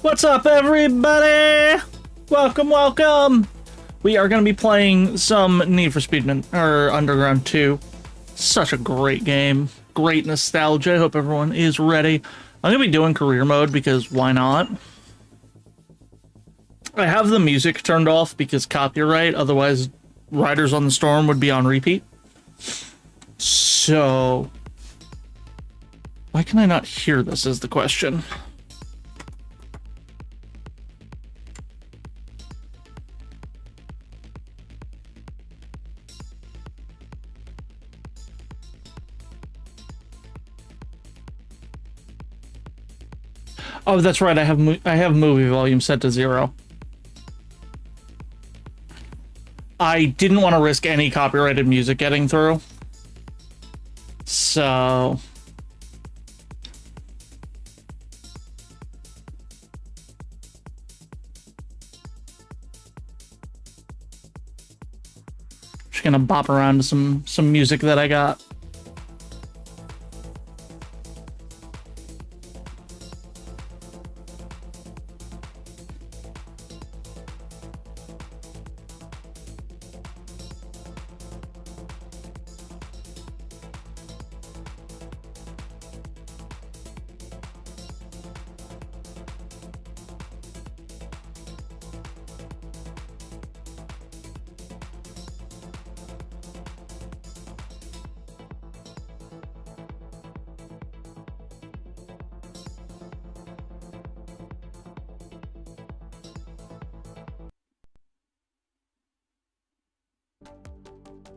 What's up, everybody? Welcome, welcome. We are going to be playing some Need for Speed Underground 2. Such a great game. Great nostalgia. I hope everyone is ready. I'm going to be doing career mode because why not? I have the music turned off because copyright, otherwise Riders on the Storm would be on repeat. So, why can I not hear this is the question. Oh, that's right. I have movie volume set to 0. I didn't want to risk any copyrighted music getting through. So just gonna bop around to some music that I got.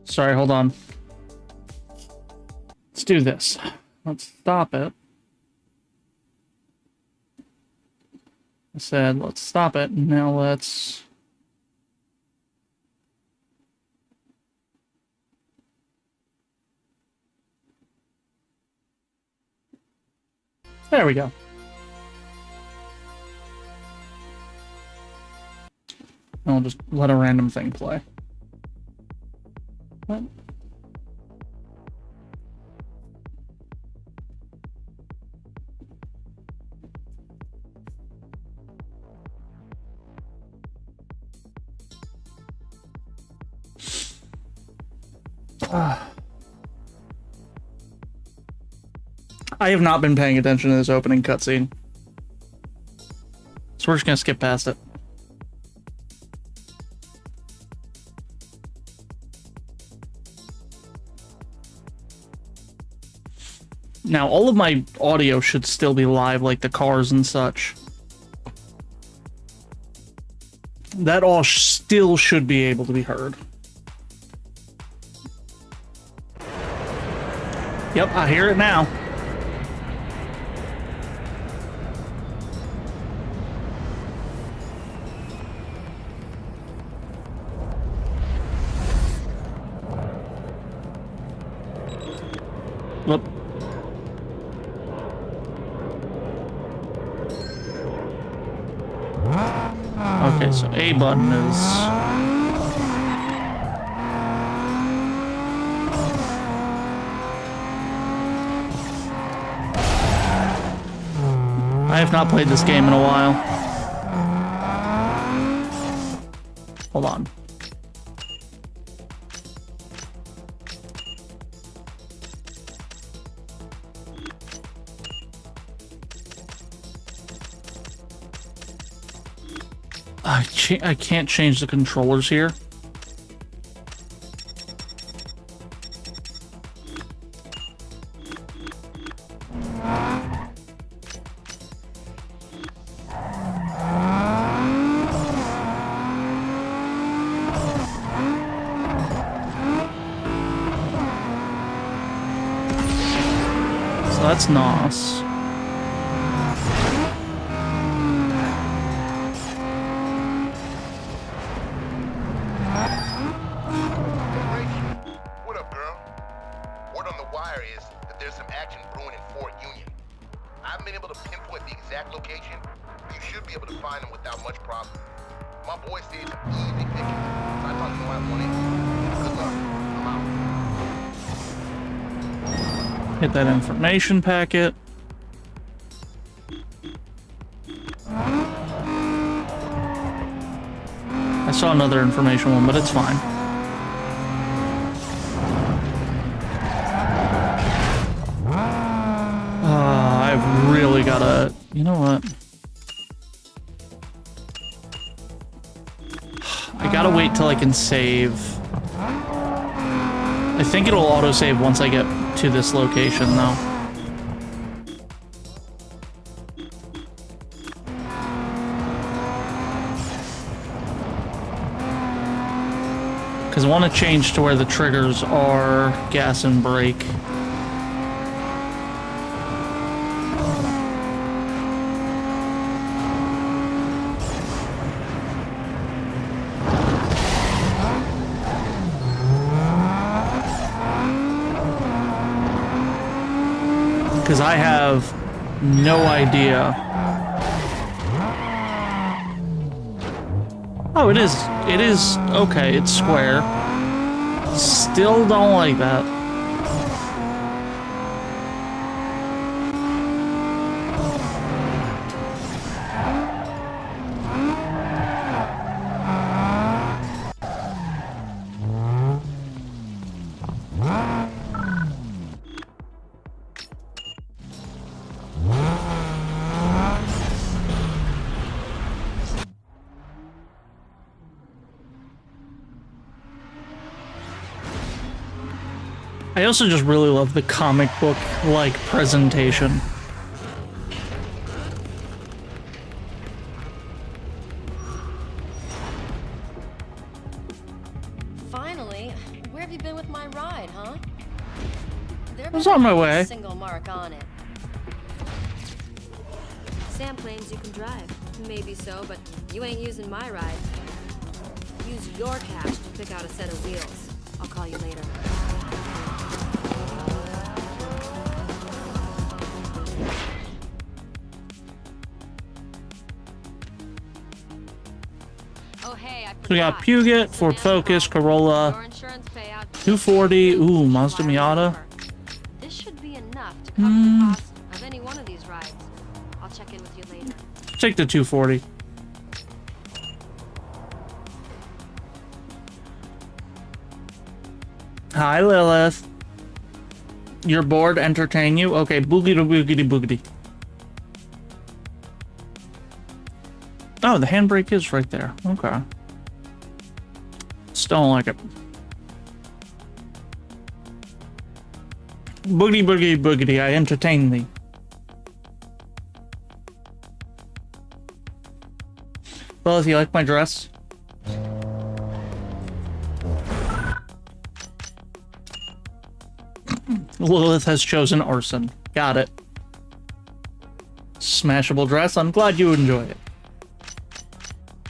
Sorry, hold on. Let's do this. Let's stop it. I said, let's stop it. Now let's... There we go. And I'll just let a random thing play. What? I have not been paying attention to this opening cutscene, so we're just gonna skip past it. Now, all of my audio should still be live, like the cars and such. That all still should be able to be heard. Yep, I hear it now. Whoop. Okay, so A button is... I have not played this game in a while. Hold on. I can't change the controllers here. So that's NOS. Hit that information packet. I saw another information one, but it's fine. I've really gotta... You know what? I gotta wait till I can save. I think it'll auto-save once I get to this location, though. Because I want to change to where the triggers are gas and brake. Because I have no idea. Oh, it is okay, it's square. Still don't like that. I also just really love the comic book-like presentation. Finally, where have you been with my ride, huh? I was on my way. Single mark on it. Sam claims you can drive. Maybe so, but you ain't using my ride. Use your cash to pick out a set of wheels. I'll call you later. Oh, hey, I forgot. So we got Puget, Ford Focus, Corolla, 240, ooh, Mazda Miata. This should be enough to cover the cost of any one of these rides. I'll check in with you later. Take the 240. Hi, Lilith. You're bored? Entertain you? Okay, boogity boogity boogity. Oh, the handbrake is right there. Okay. Still don't like it. Boogity boogity boogity, I entertain thee. Lilith, you like my dress? Lilith has chosen arson. Got it. Smashable dress. I'm glad you enjoy it.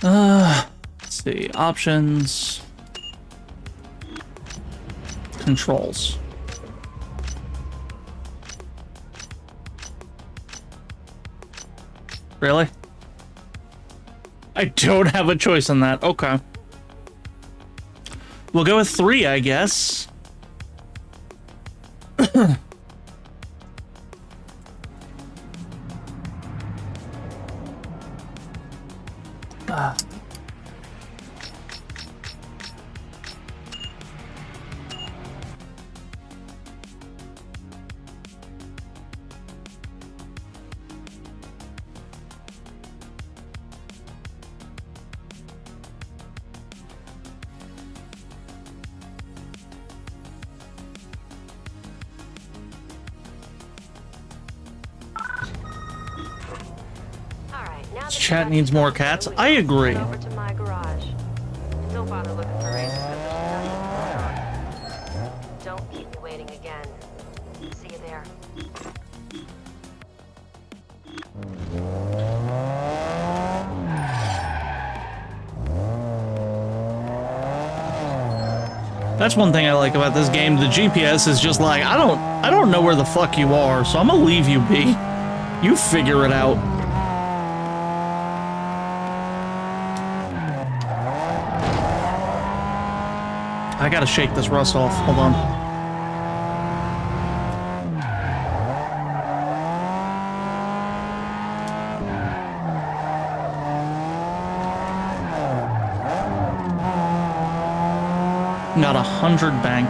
Let's see. Options. Controls. Really? I don't have a choice on that. Okay. We'll go with 3, I guess. Chat needs more cats. I agree. Over to my garage. Don't bother looking for races. Don't keep me waiting again. See you there. That's one thing I like about this game. The GPS is just like, I don't know where the fuck you are, so I'm gonna leave you be. You figure it out. I gotta shake this rust off. Hold on. Got 100 bank.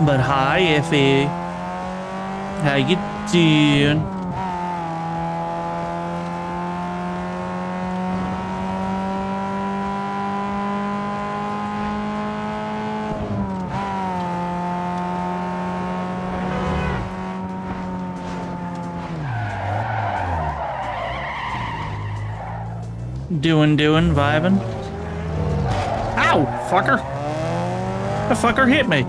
But hi, Effie. How you doing? Doing, vibing. Ow, fucker. The fucker hit me.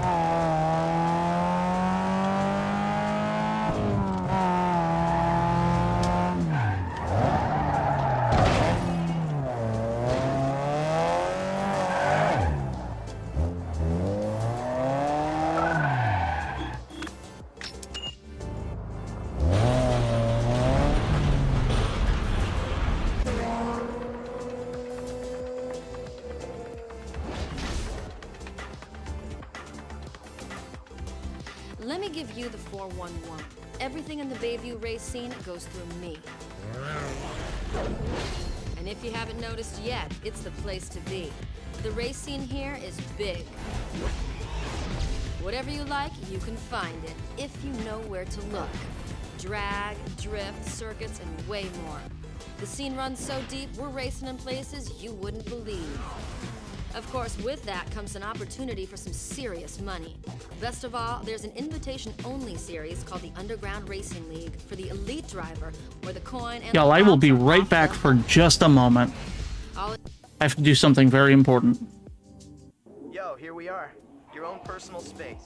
Let me give you the 411. Everything in the Bayview Racin goes through me. And if you haven't noticed yet, it's the place to be. The Racin here is big. Whatever you like, you can find it, if you know where to look. Drag, drift, circuits, and way more. The scene runs so deep, we're racing in places you wouldn't believe. Of course, with that comes an opportunity for some serious money. Best of all, there's an invitation-only series called the Underground Racing League for the elite driver, where the coin and Y'all, I will be right back for just a moment. I have to do something very important. Yo, here we are. Your own personal space.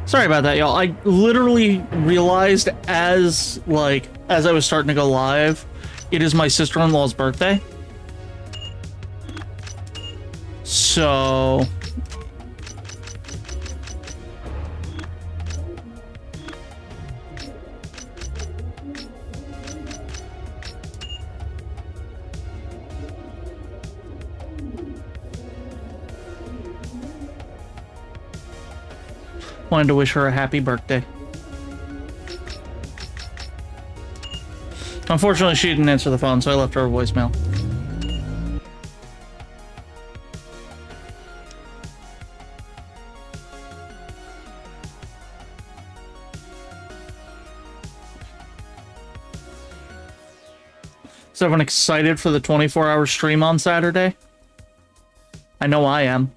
Sorry about that, y'all. I literally realized as I was starting to go live, it is my sister-in-law's birthday. So wanted to wish her a happy birthday. Unfortunately, she didn't answer the phone, so I left her a voicemail. Is everyone excited for the 24-hour stream on Saturday? I know I am.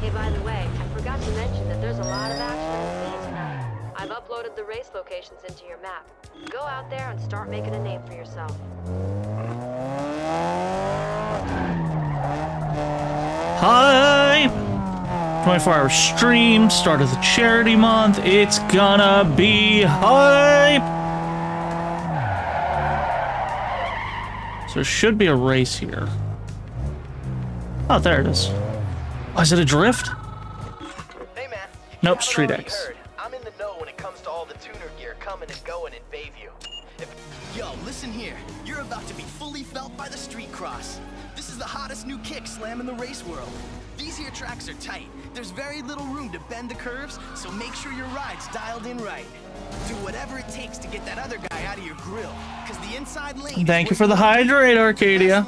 Hey, by the way, I forgot to mention that there's a lot of action in the city tonight. I've uploaded the race locations into your map. Go out there and start making a name for yourself. Hype! 24-hour stream, start of the charity month. It's gonna be hype! So there should be a race here. Oh, there it is. Oh, is it a drift? Hey man. Nope, Haven't Street already X. heard. I'm in the know when it comes to all the tuner gear coming and going in Bayview. Yo, listen here. You're about to be fully felt by the street cross. This is the hottest new kick slam in the race world. These here tracks are tight. There's very little room to bend the curves, so make sure your ride's dialed in right. Do whatever it takes to get that other guy out of your grill, because the inside lane. Thank you for the hydrate, Arcadia.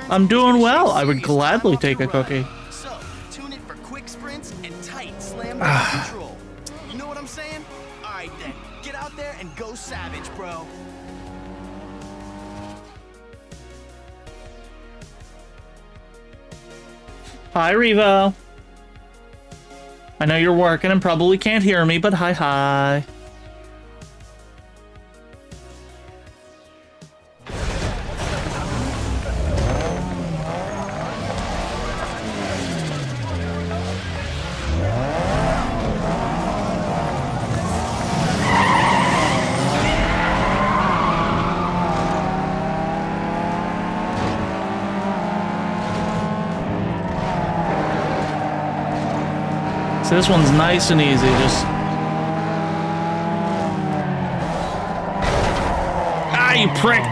I'm doing well. I would gladly take a cookie. So, tune it for quick sprints and tight slam control. You know what I'm saying? All right then, get out there and go savage, bro. Hi, Revo. I know you're working and probably can't hear me, but hi. So this one's nice and easy, just... Ah, you prick!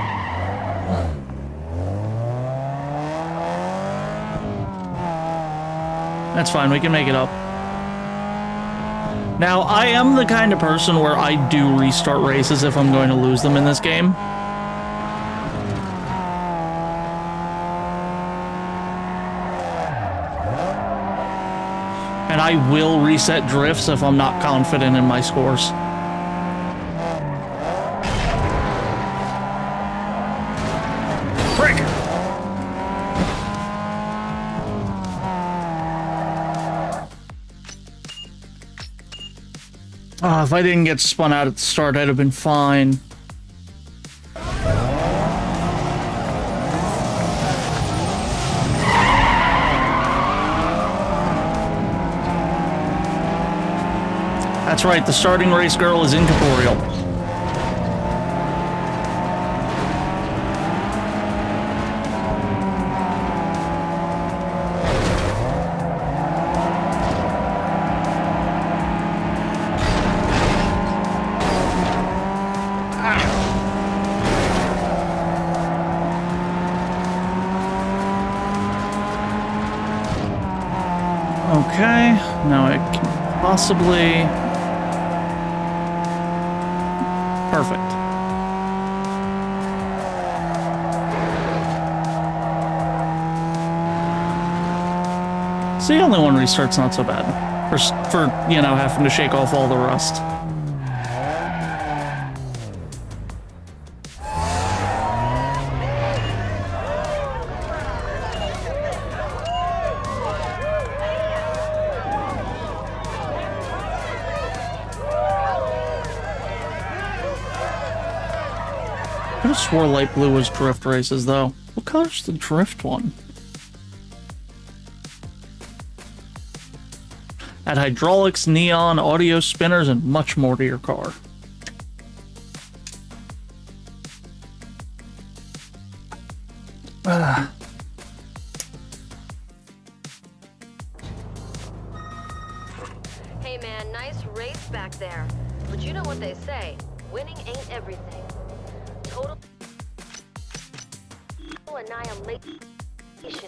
That's fine, we can make it up. Now, I am the kind of person where I do restart races if I'm going to lose them in this game. And I will reset drifts if I'm not confident in my scores. Frick! Oh, if I didn't get spun out at the start, I'd have been fine. That's right, the starting race girl is incorporeal. Okay, now I can possibly... Perfect. See, only one restart's not so bad. For, you know, having to shake off all the rust. I could have swore light blue was drift races, though. What color's the drift one? Add hydraulics, neon, audio spinners, and much more to your car. Hey man, nice race back there. But you know what they say, winning ain't everything. Total annihilation is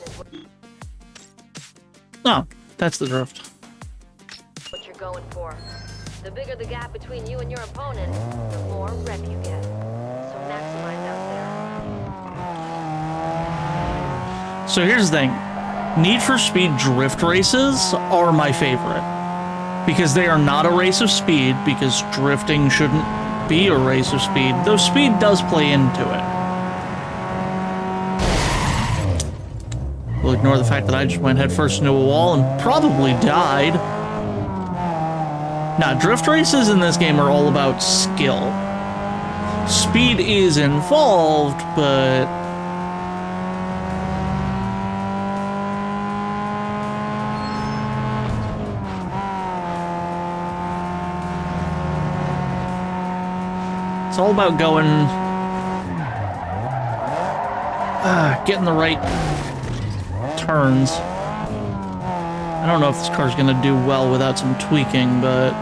Oh, that's the drift. what you're going for. The bigger the gap between you and your opponent, the more rep you get. So maximize out there. So here's the thing. Need for Speed drift races are my favorite. Because they are not a race of speed, because drifting shouldn't be a race of speed, though speed does play into it. We'll ignore the fact that I just went headfirst into a wall and probably died. Now, drift races in this game are all about skill. Speed is involved, but... it's all about going... getting the right turns. I don't know if this car's gonna do well without some tweaking, but...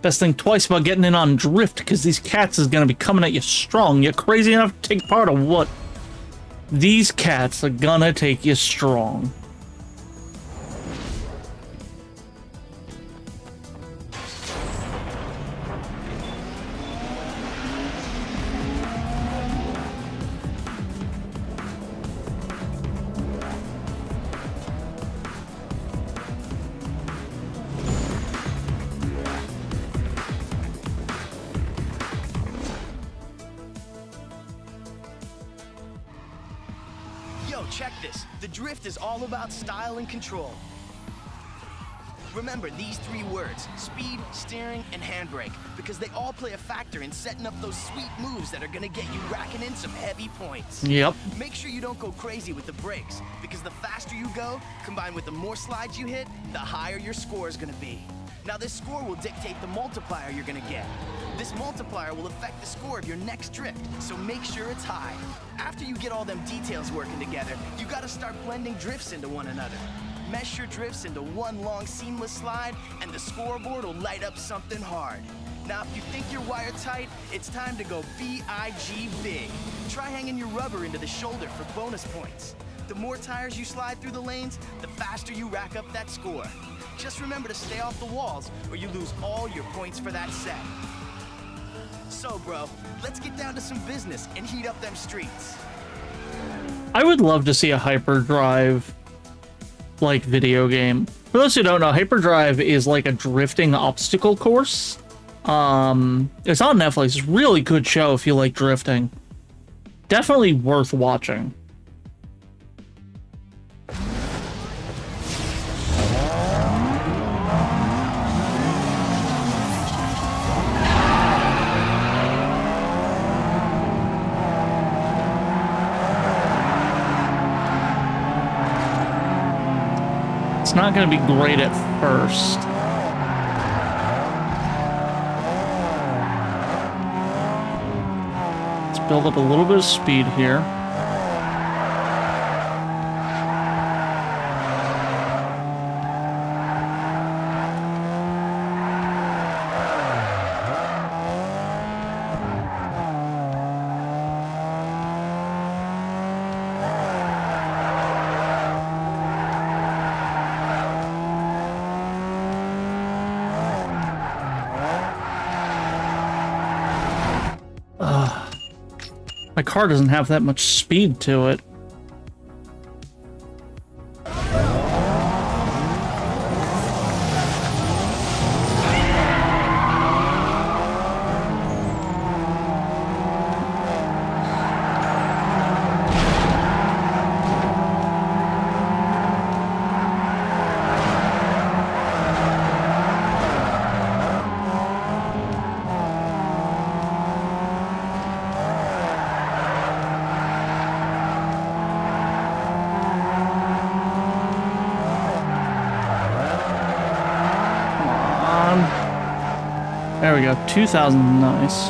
Best thing twice about getting in on drift, because these cats is gonna be coming at you strong. You're crazy enough to take part of what? These cats are gonna take you strong. Yo, check this. The drift is all about style and control. Remember these 3 words: speed, steering, and handbrake, because they all play a factor in setting up those sweet moves that are gonna get you racking in some heavy points. Yep. Make sure you don't go crazy with the brakes, because the faster you go, combined with the more slides you hit, the higher your score is gonna be. Now this score will dictate the multiplier you're gonna get. This multiplier will affect the score of your next drift, so make sure it's high. After you get all them details working together, you gotta start blending drifts into one another. Mesh your drifts into one long seamless slide, and the scoreboard will light up something hard. Now if you think you're wired tight, it's time to go B-I-G big. Try hanging your rubber into the shoulder for bonus points. The more tires you slide through the lanes, the faster you rack up that score. Just remember to stay off the walls, or you lose all your points for that set. So, bro, let's get down to some business and heat up them streets. I would love to see a hyperdrive like video game. For those who don't know, hyperdrive is like a drifting obstacle course. It's on Netflix. It's a really good show if you like drifting. Definitely worth watching. It's not going to be great at first. Let's build up a little bit of speed here. My car doesn't have that much speed to it. There we go, 2,000, nice.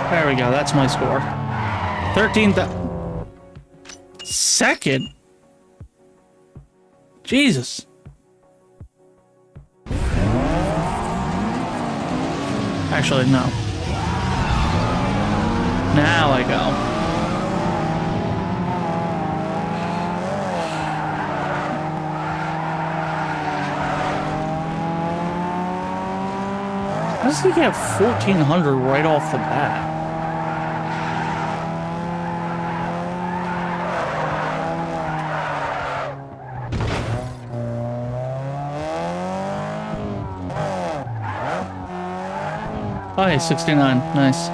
There we go, that's my score. 13,000. Second? Jesus. Actually, no. Now I go. How does he get 1,400 right off the bat? Oh, hey, 69. Nice.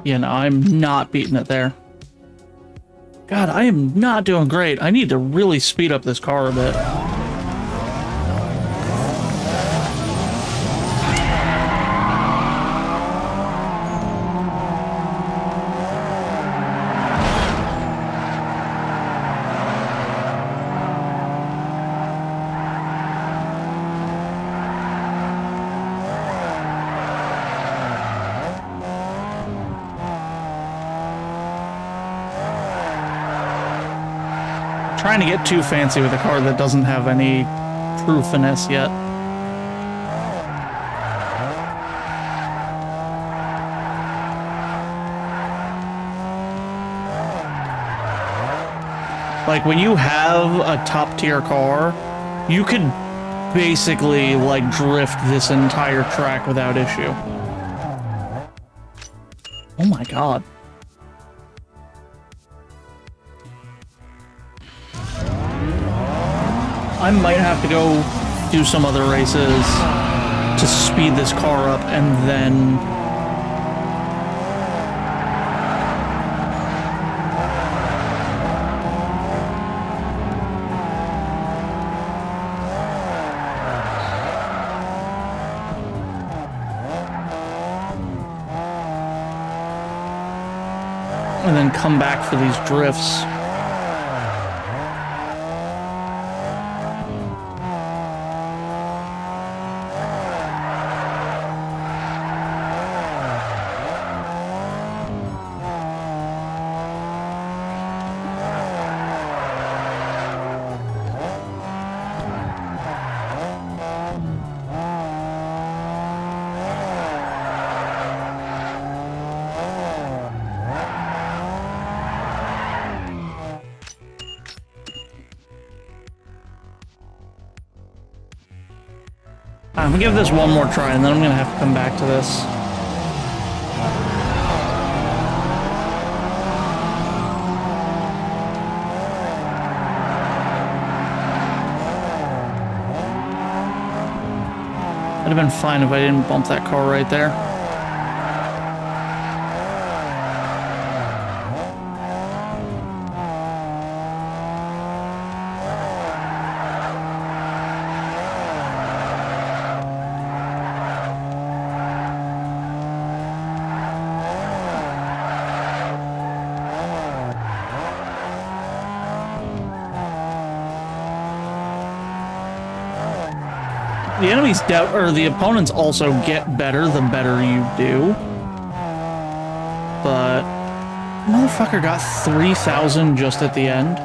Yeah, no, I'm not beating it there. God, I am not doing great. I need to really speed up this car a bit. trying to get too fancy with a car that doesn't have any true finesse yet. Like, when you have a top-tier car, you could basically, like, drift this entire track without issue. Oh my god. I might have to go do some other races to speed this car up and then... and then come back for these drifts. I'm gonna give this one more try, and then I'm gonna have to come back to this. Would have been fine if I didn't bump that car right there. The enemies or the opponents also get better the better you do. But motherfucker got 3,000 just at the end.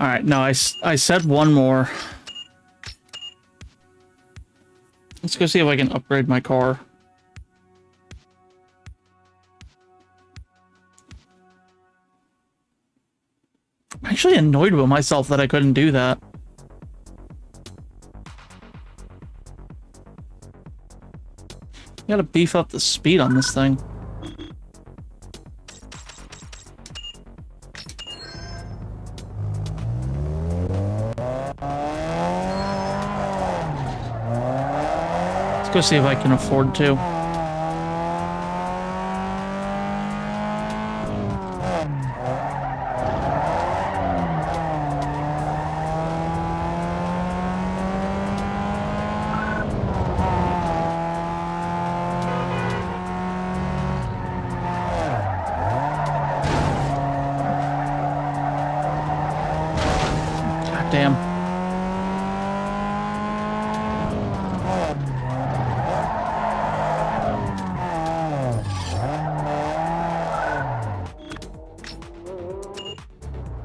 All right, no, I said one more. Let's go see if I can upgrade my car. I'm actually annoyed with myself that I couldn't do that. You gotta beef up the speed on this thing. Let's go see if I can afford to. Damn.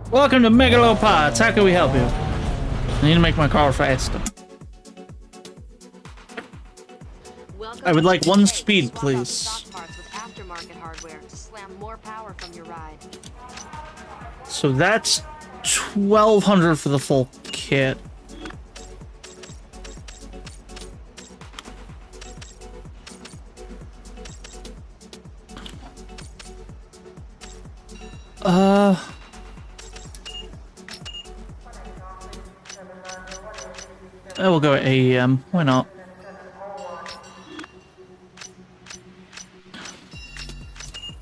Welcome to Megalopods. How can we help you? I need to make my car faster. I would like one speed, please. So that's 1,200 for the full kit. I will go at AEM. Why not?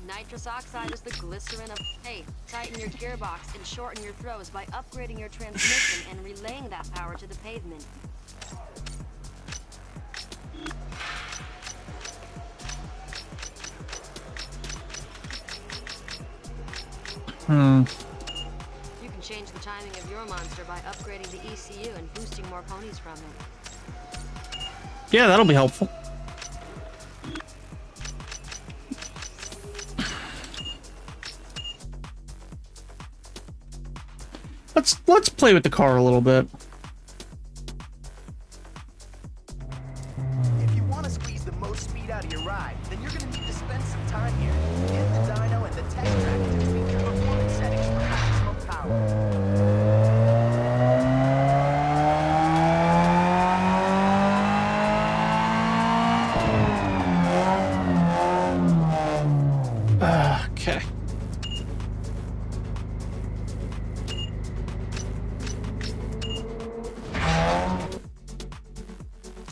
Nitrous oxide is the glycerin of faith. Tighten your gearbox and shorten your throws by upgrading your transmission and relaying that power to the pavement. You can change the timing of your monster by upgrading the ECU and boosting more ponies from it. Yeah, that'll be helpful. Let's play with the car a little bit. If you want to squeeze the most speed out of your ride, then you're going to need to spend some time here. Get the dyno and the tech track to tweak your performance settings for maximum power. Okay.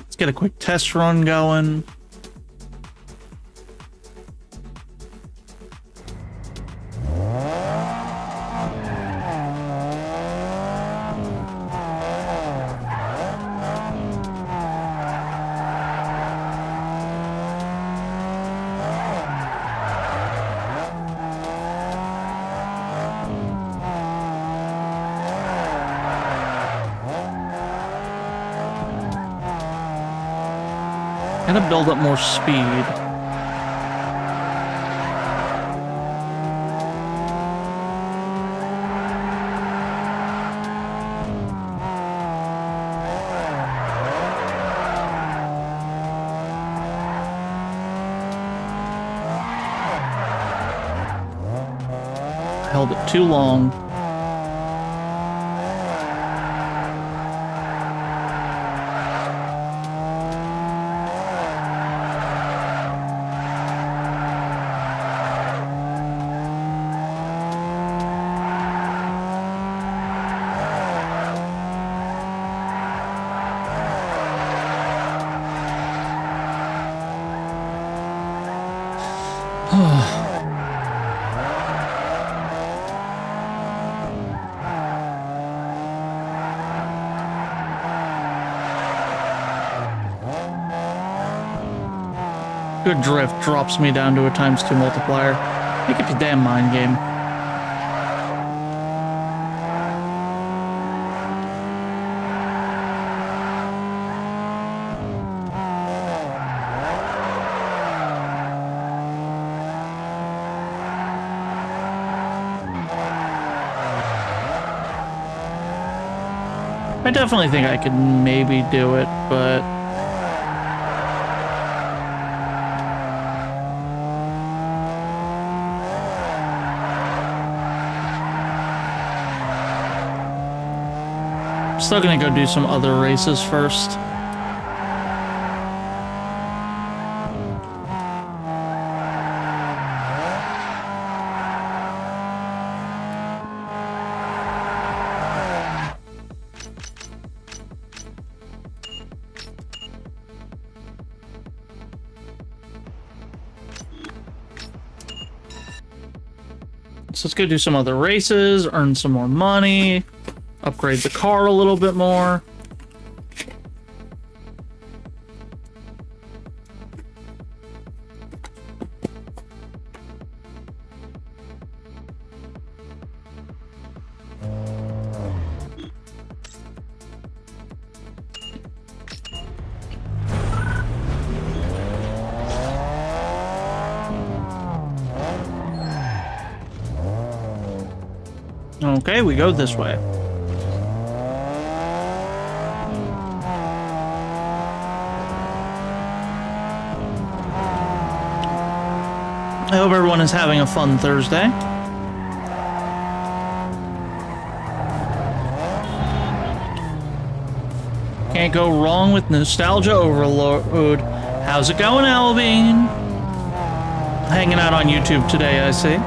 Let's get a quick test run going. Gotta build up more speed. Held it too long. Good drift drops me down to a ×2 multiplier. Make up your damn mind, game. I definitely think I could maybe do it, but I'm still gonna go do some other races first. So let's go do some other races, earn some more money, upgrade the car a little bit more. Okay, we go this way. I hope everyone is having a fun Thursday. Can't go wrong with nostalgia overload. How's it going, Albean? Hanging out on YouTube today, I see.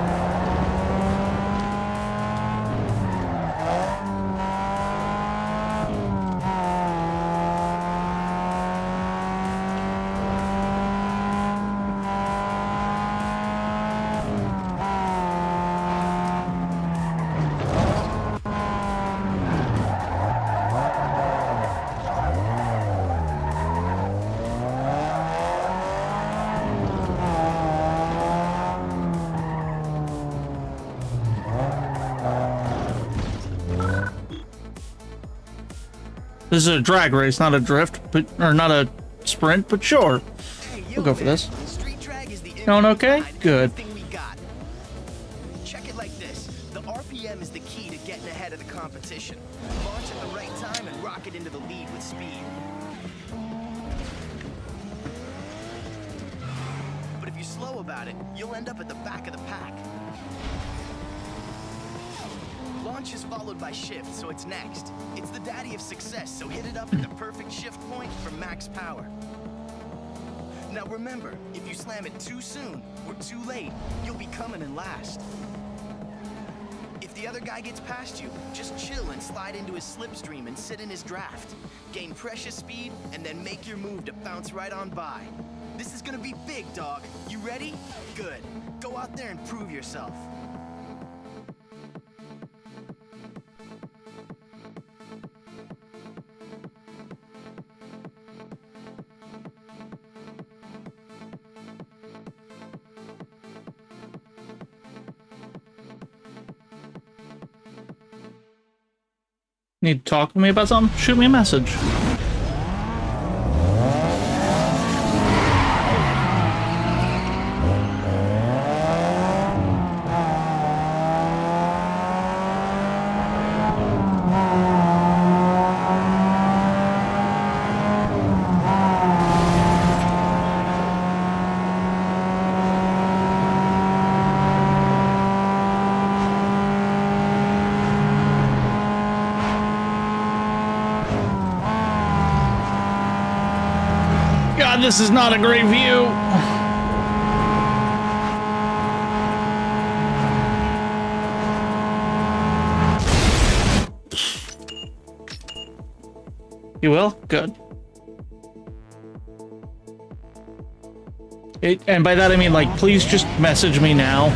This is a drag race, not a drift, but or not a sprint, but sure. We'll go for this. Street drag is the Going okay? Good. thing we got. Check it like this. this. The RPM is the key to getting ahead of the competition. Launch at the right time and rocket into the lead with speed. But if you're slow about it, you'll end up at the back of the pack. Launch is followed by shift, so it's next. It's the daddy of success, so hit it up at the perfect shift point for max power. Now remember, if you slam it too soon or too late, you'll be coming in last. If the other guy gets past you, just chill and slide into his slipstream and sit in his draft. Gain precious speed, and then make your move to bounce right on by. This is gonna be big, dog. You ready? Good. Go out there and prove yourself. Need to talk to me about something? Shoot me a message. God, this is not a great view. You will? Good. And by that I mean, like, please just message me now.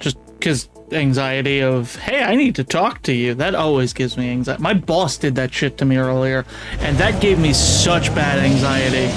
Just because anxiety of, hey, I need to talk to you. That always gives me anxiety. My boss did that shit to me earlier, and that gave me such bad anxiety.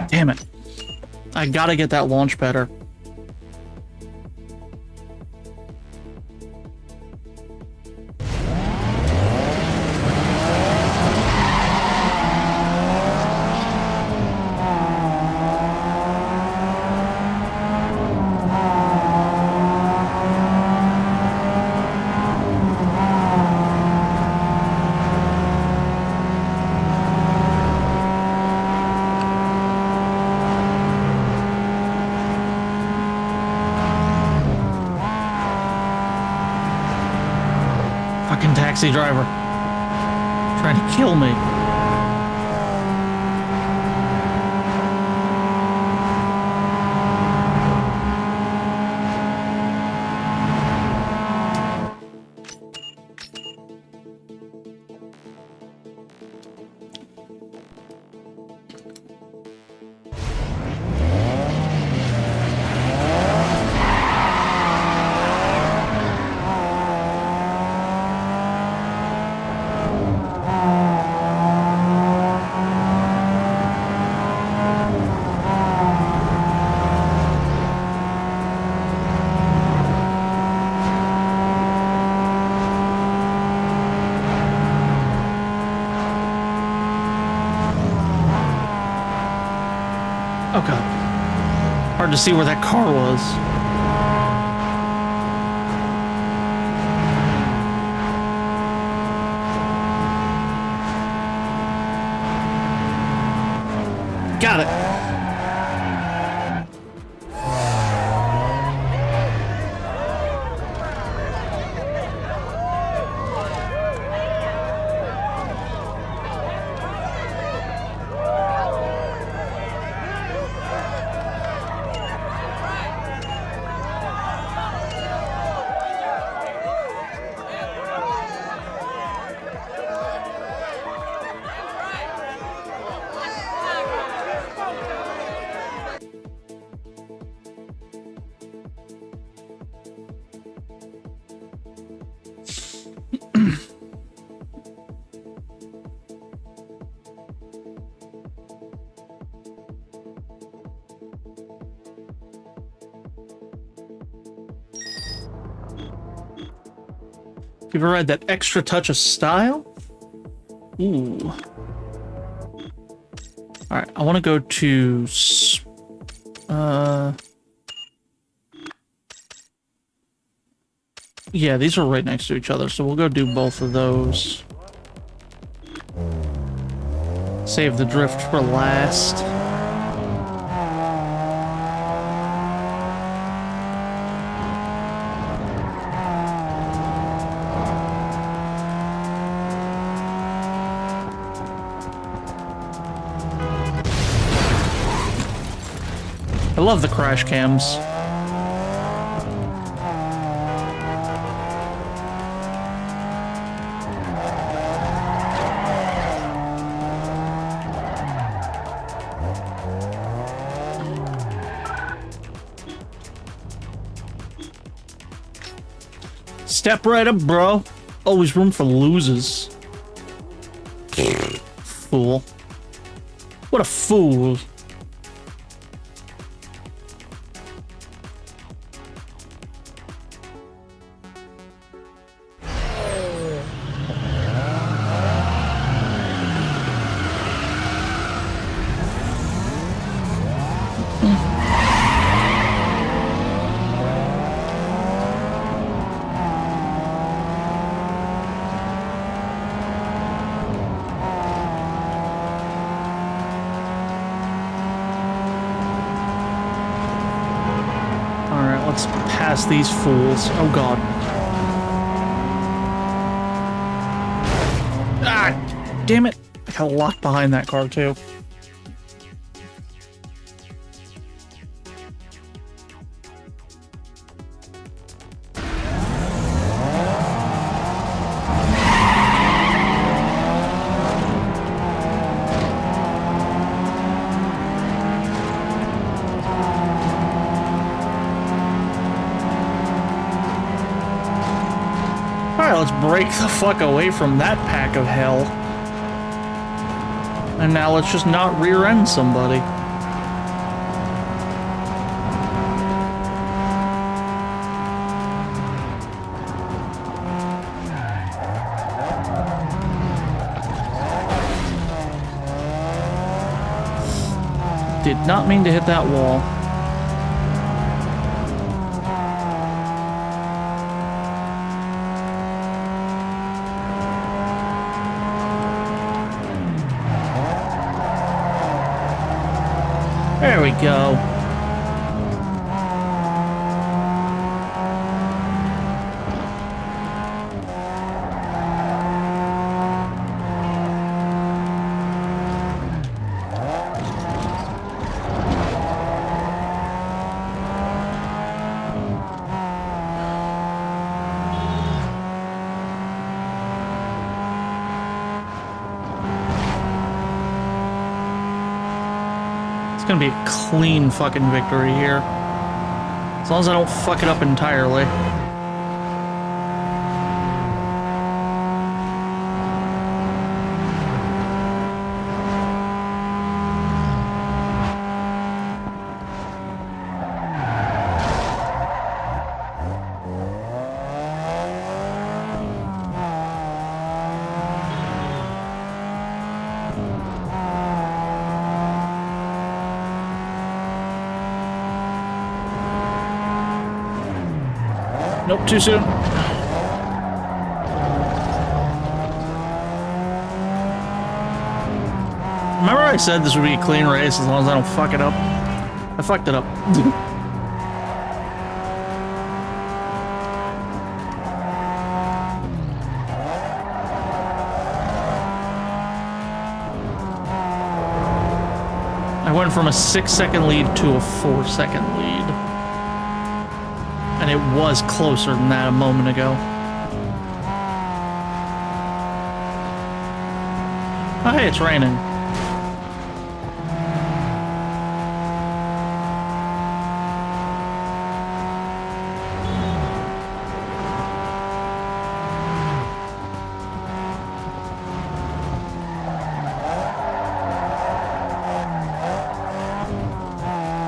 Damn it. I gotta get that launch better. Fucking taxi driver. Trying to kill me. Oh god. Hard to see where that car was. Got it. Give a ride that extra touch of style? Ooh. Alright, I want to go to... Yeah, these are right next to each other, so we'll go do both of those. Save the drift for last. I love the crash cams. Step right up, bro. Always room for losers. Fool. What a fool. Past these fools. Oh god. Ah! Damn it. I got locked behind that car too. Let's break the fuck away from that pack of hell. And now let's just not rear-end somebody. Did not mean to hit that wall. There we go. It's gonna be a clean fucking victory here. As long as I don't fuck it up entirely. Nope, too soon. Remember I said this would be a clean race as long as I don't fuck it up? I fucked it up. I went from a 6-second lead to a 4-second lead. And it was closer than that a moment ago. Oh, hey, it's raining.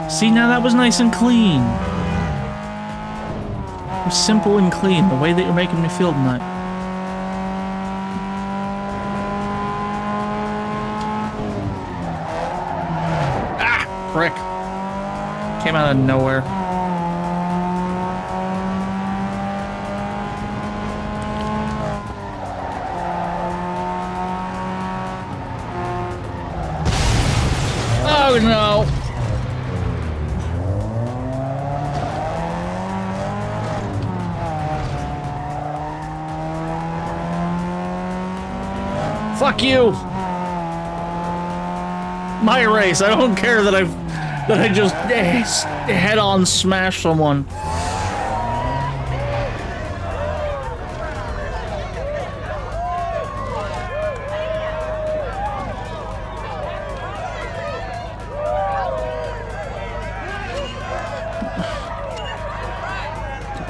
See, now that was nice and clean. Simple and clean, the way that you're making me feel tonight. prick. Came out of nowhere. Oh no! Fuck you! My race. I don't care that I just head-on smash someone.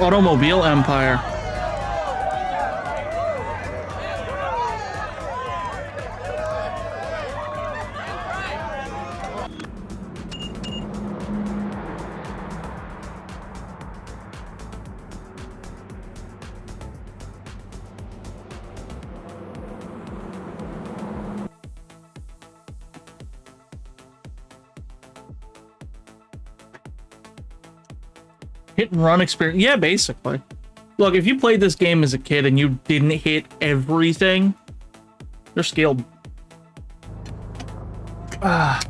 Automobile Empire. Hit and run experience. Yeah, basically. Look, if you played this game as a kid and you didn't hit everything, you're skilled. Ah.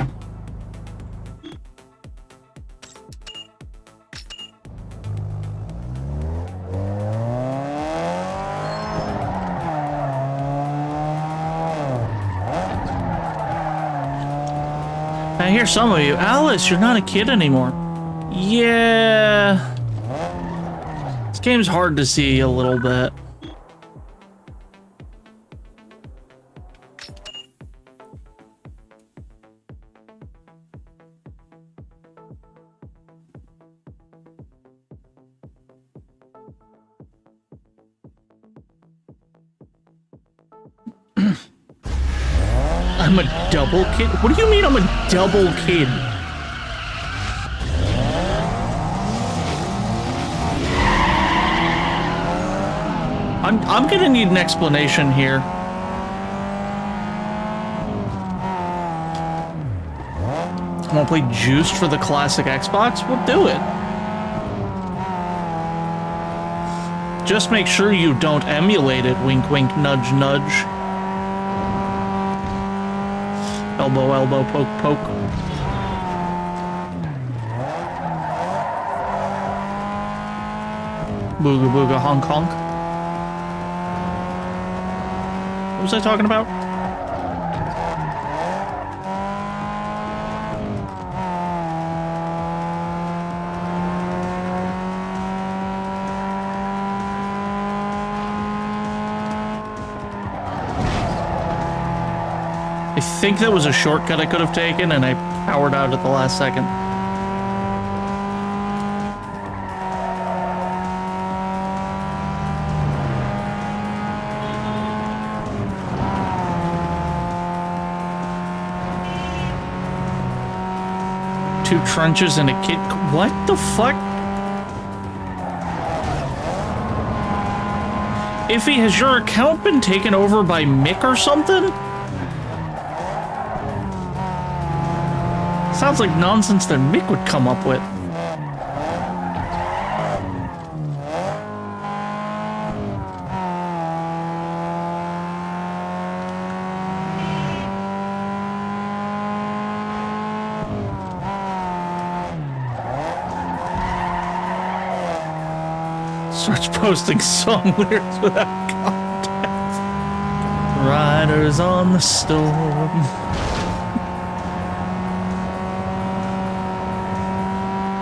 I hear some of you. Alyss, you're not a kid anymore. Yeah. This game's hard to see a little bit. I'm a double kid? What do you mean I'm a double kid? I'm gonna need an explanation here. I wanna play Juiced for the classic Xbox? We'll do it. Just make sure you don't emulate it. Wink, wink, nudge, nudge. Elbow, elbow, poke, poke. Booga, booga, honk, honk. What was I talking about? I think that was a shortcut I could have taken, and I powered out at the last second. Two trenches and a kid. What the fuck? Iffy, has your account been taken over by Mick or something? Sounds like nonsense that Mick would come up with. Starts posting song lyrics without context. Riders on the storm.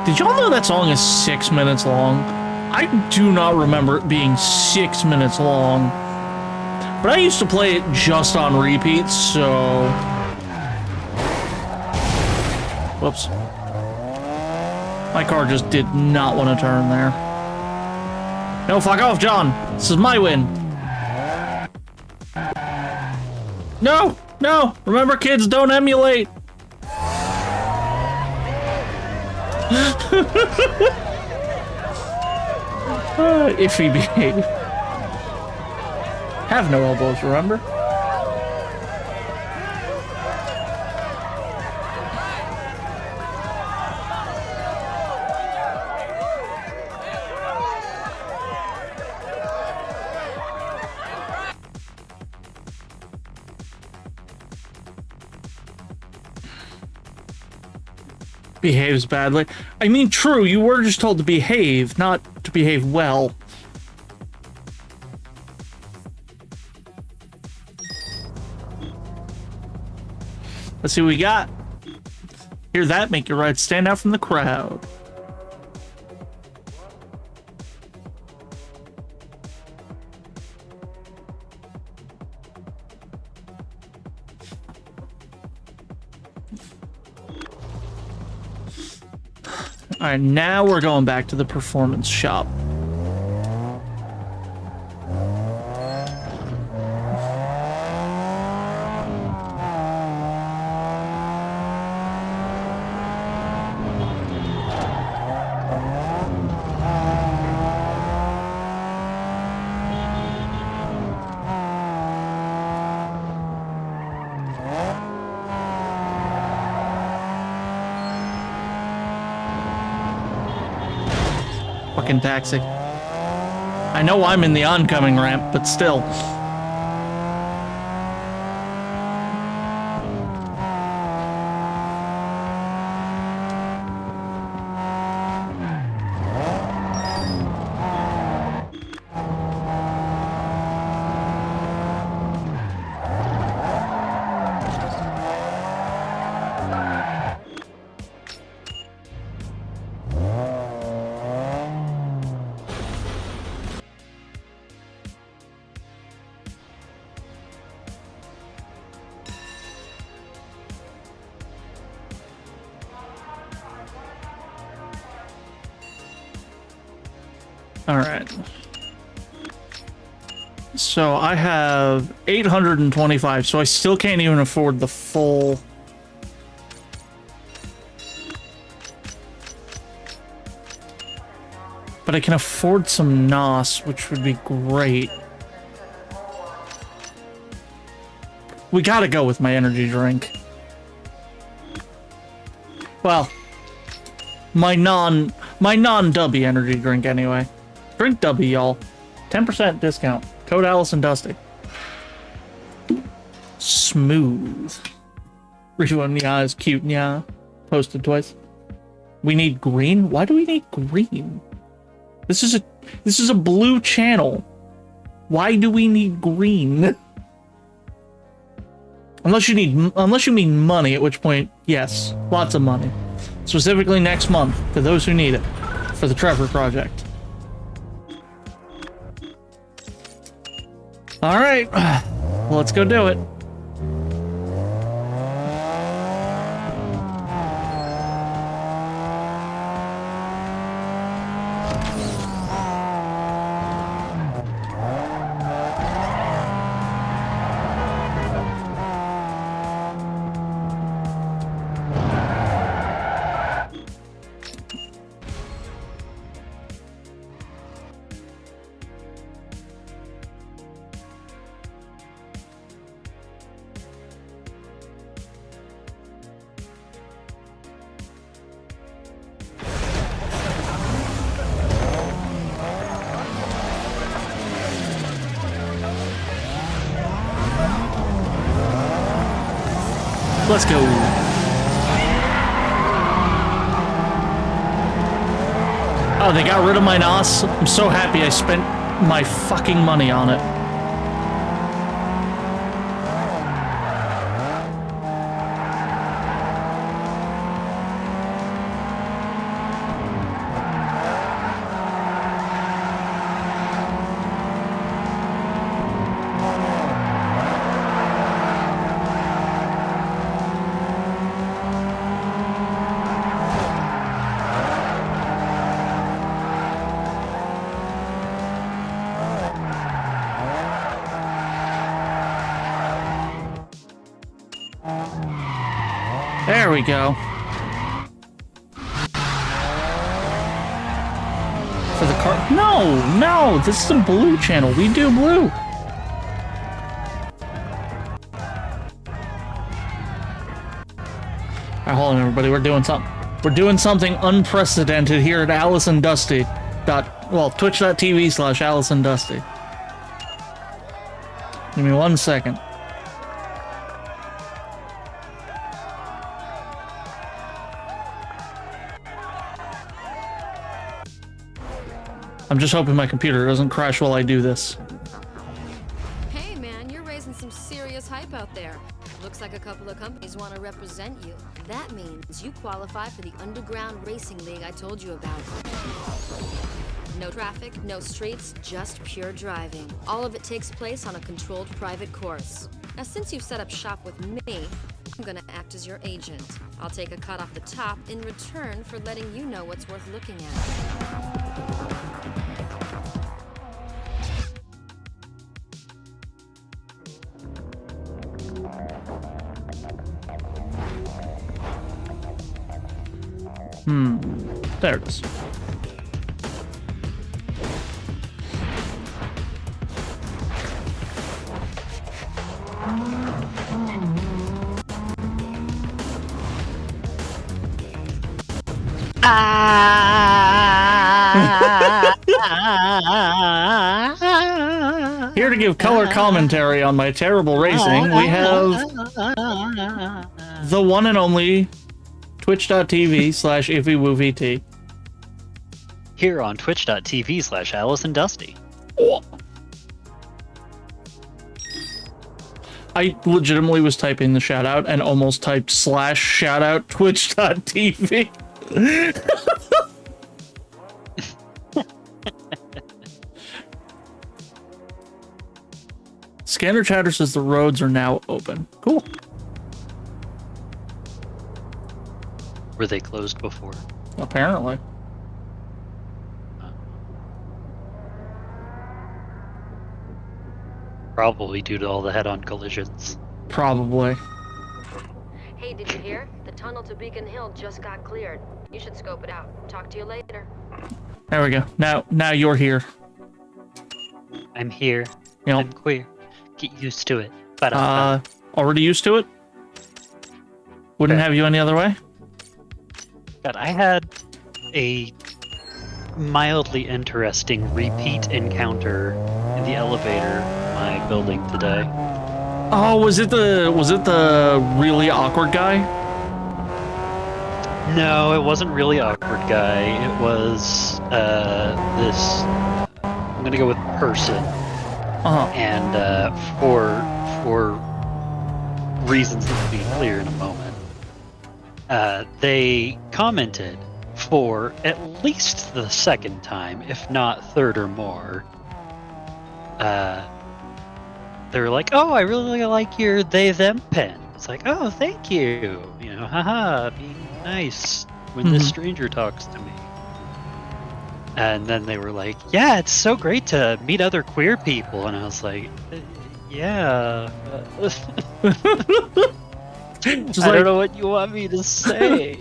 Did y'all know that song is 6 minutes long? I do not remember it being 6 minutes long. But I used to play it just on repeat, so... Whoops. My car just did not want to turn there. No, fuck off, John. This is my win. No! No! Remember, kids, don't emulate! Iffy behave. Have no elbows, remember? behaves badly. I mean, true, you were just told to behave, not to behave well. Let's see what we got. Hear that? Make your ride stand out from the crowd. Alright, now we're going back to the performance shop. Fucking taxi. I know I'm in the oncoming ramp, but still. Alright. So I have 825, so I still can't even afford the full... But I can afford some NOS, which would be great. We gotta go with my energy drink. Well, my non-Dubby energy drink anyway. Drink Dubby, y'all. 10% discount. Code Alyss and Dusty. Smooth. Rewan, yeah, is cute, yeah. Posted twice. We need green? Why do we need green? This is a blue channel. Why do we need green? Unless you mean money, at which point, yes, lots of money. Specifically next month, to those who need it, for the Trevor Project. Alright, let's go do it. Let's go. Oh, they got rid of my NOS? I'm so happy I spent my fucking money on it. There we go. For the car. No, this is a blue channel. We do blue. Alright, hold on, everybody. We're doing something. We're doing something unprecedented here at Alyss and Dusty. Twitch.tv/Alyss and Dusty. Give me 1 second. I'm just hoping my computer doesn't crash while I do this. Hey man, you're raising some serious hype out there. Looks like a couple of companies want to represent you. That means you qualify for the underground racing league I told you about. No traffic, no streets, just pure driving. All of it takes place on a controlled private course. Now, since you've set up shop with me, I'm gonna act as your agent. I'll take a cut off the top in return for letting you know what's worth looking at. There it is. Here to give color commentary on my terrible racing, we have the one and only twitch.tv/iffywooVT. Here on twitch.tv/Alyss and Dusty. Oh. I legitimately was typing the shout out and almost typed /shoutout twitch.tv. Scanner chatter says the roads are now open. Cool. Were they closed before? Apparently. Probably due to all the head-on collisions. Probably. Hey, did you hear? The tunnel to Beacon Hill just got cleared. You should scope it out. Talk to you later. There we go. Now you're here. I'm here. Yep. I'm queer. Get used to it. Ba-da-ba. Already used to it? Wouldn't have you any other way? God, I had a mildly interesting repeat encounter in the elevator in my building today. Oh, was it the really awkward guy? No, it wasn't really awkward guy. It was this. I'm gonna go with person. And for reasons that will be clear in a moment, they commented for at least the second time, if not third or more. They were like, "Oh, I really like your they/them pen." It's like, "Oh, thank you. You know, haha, being nice when this stranger talks to me." And then they were like, "Yeah, it's so great to meet other queer people." And I was like, "Yeah." I don't know what you want me to say.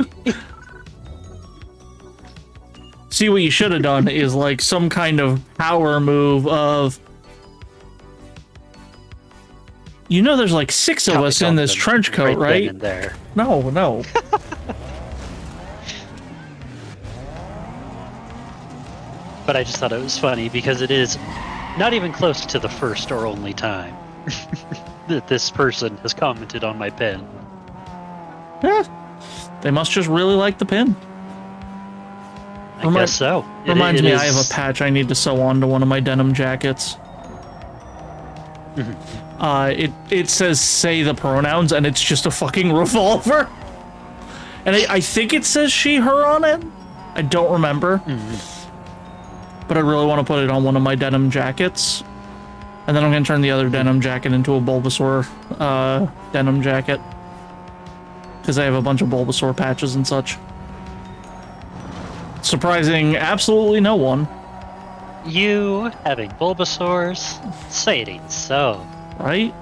See, what you should have done is like some kind of power move of, you know, there's like 6 of us in this trench coat, right? In there. No. But I just thought it was funny because it is not even close to the first or only time that this person has commented on my pen. Yeah, they must just really like the pin. I guess so. Reminds me, I have a patch I need to sew onto one of my denim jackets. It says "say the pronouns" and it's just a fucking revolver. And I think it says she, her on it. I don't remember. But I really want to put it on one of my denim jackets. And then I'm going to turn the other denim jacket into a Bulbasaur denim jacket. Because I have a bunch of Bulbasaur patches and such. Surprising absolutely no one. You having Bulbasaurs? Say it ain't so. Right?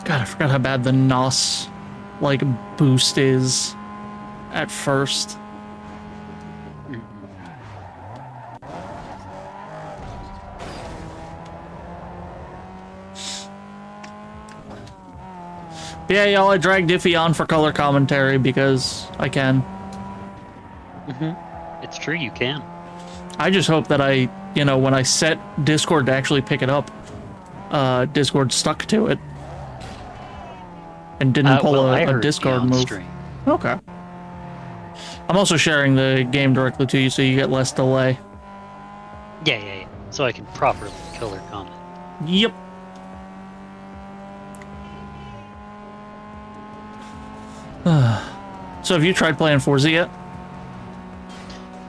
God, I forgot how bad the NOS, like, boost is at first. Yeah, y'all, I dragged Iffy on for color commentary because I can. It's true, you can. I just hope that I you know, when I set Discord to actually pick it up, Discord stuck to it and didn't pull I a heard Discord me on move. stream. Okay. I'm also sharing the game directly to you, so you get less delay. Yeah. So I can properly color comment. Yep. So have you tried playing Forza yet?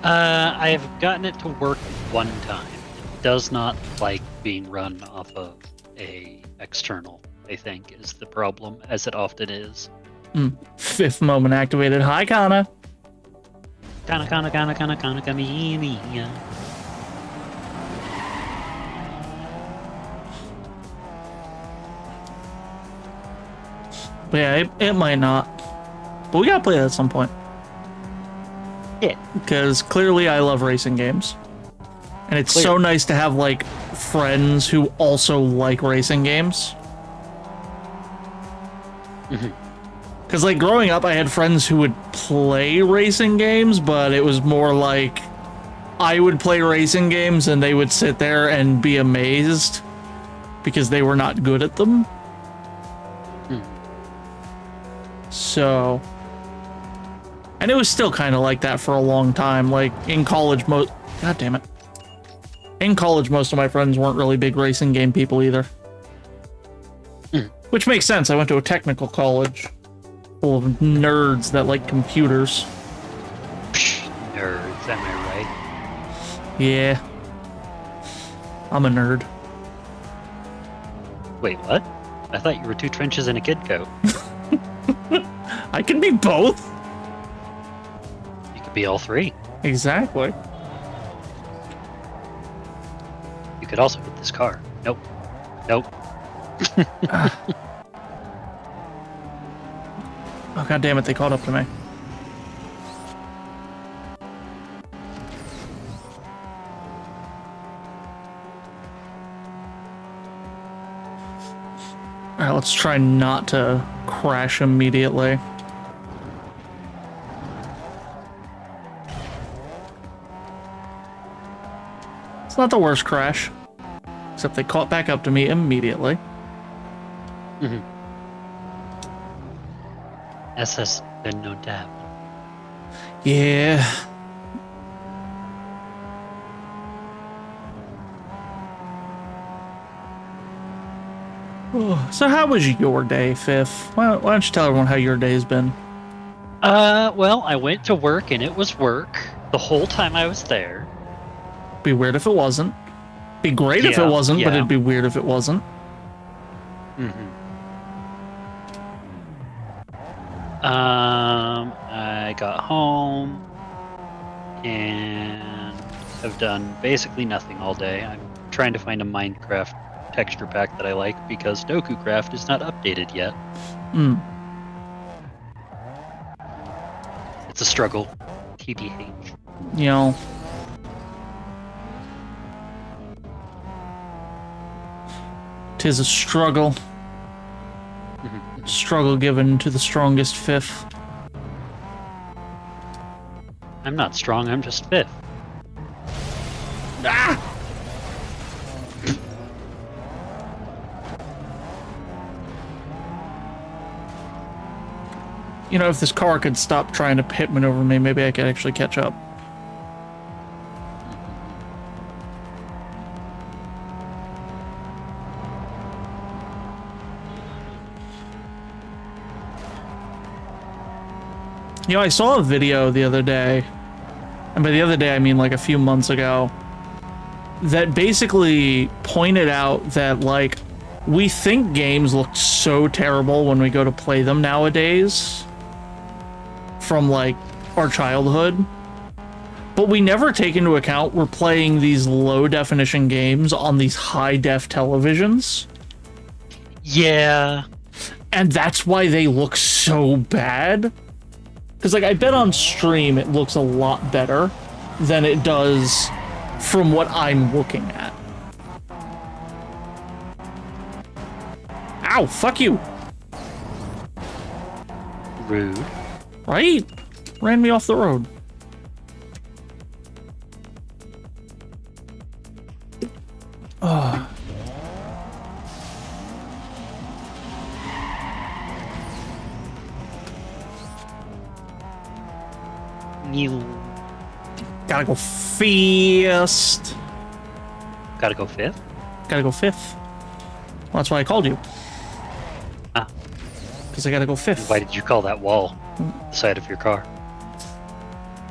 I have gotten it to work one time. It does not like being run off of a external, I think, is the problem, as it often is. Fifth moment activated. Hi, Kana. Kana, me. But yeah, it might not. But we gotta play that at some point. Yeah. Because clearly I love racing games. And it's so nice to have, like, friends who also like racing games. Because, like, growing up, I had friends who would play racing games, but it was more like I would play racing games and they would sit there and be amazed because they were not good at them. So... And it was still kind of like that for a long time. Like, in college, God damn it. In college, most of my friends weren't really big racing game people either. Which makes sense. I went to a technical college full of nerds that like computers. Nerds, am I right? Yeah. I'm a nerd. Wait, what? I thought you were 2 trenches and a kid coat. I can be both. You could be all 3. Exactly. You could also hit this car. Nope. Oh, god damn it, they caught up to me. Alright, let's try not to crash immediately. It's not the worst crash. Except they caught back up to me immediately. SS been known to happen. Yeah. So how was your day, Fifth? Why don't you tell everyone how your day's been? Well, I went to work and it was work the whole time I was there. Be weird if it wasn't. Be great if it wasn't, but it'd be weird if it wasn't. I got home and have done basically nothing all day. I'm trying to find a Minecraft texture pack that I like because DokuCraft is not updated yet. It's a struggle. TBH. You know. Tis a struggle. Struggle given to the strongest Fifth. I'm not strong, I'm just Fifth. Ah! You know, if this car could stop trying to pit maneuver me, maybe I could actually catch up. You know, I saw a video the other day, and by the other day I mean like a few months ago, that basically pointed out that, like, we think games look so terrible when we go to play them nowadays from, like, our childhood, but we never take into account we're playing these low-definition games on these high-def televisions. Yeah. And that's why they look so bad. Because, like, I bet on stream it looks a lot better than it does from what I'm looking at. Ow, fuck you. Rude. Right? Ran me off the road. You Gotta go fast. gotta go fifth? Gotta go fifth. Well, that's why I called you. Ah. Because I gotta go fifth. Why did you call that wall the side of your car?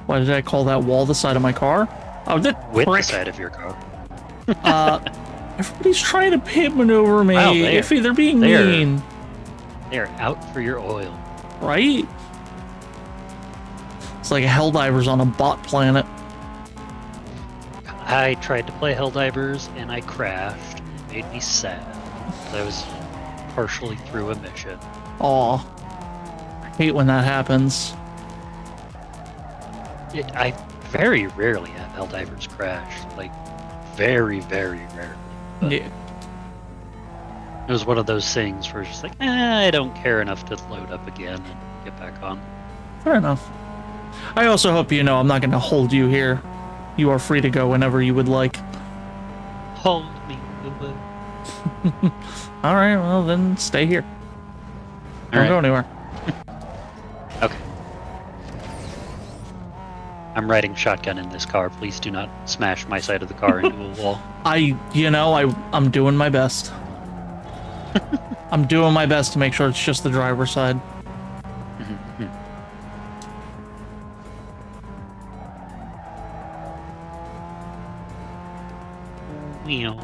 Why did I call that wall the side of my car? Oh, that With prick. the side of your car. Everybody's trying to pit maneuver me. Wow, Iffy, they're being they are- mean. They are out for your oil. Right? It's like Helldivers on a bot planet. I tried to play Helldivers and I crashed. It made me sad. I was partially through a mission. Aw. I hate when that happens. I very rarely have Helldivers crash. Like, very, very rarely. But Yeah. it was one of those things where it's just like, I don't care enough to load up again and get back on. Fair enough. I also hope you know I'm not going to hold you here. You are free to go whenever you would like. Hold me away. Alright, well then stay here. Don't go anywhere. Okay. I'm riding shotgun in this car. Please do not smash my side of the car into a wall. I'm doing my best. I'm doing my best to make sure it's just the driver's side. Meow.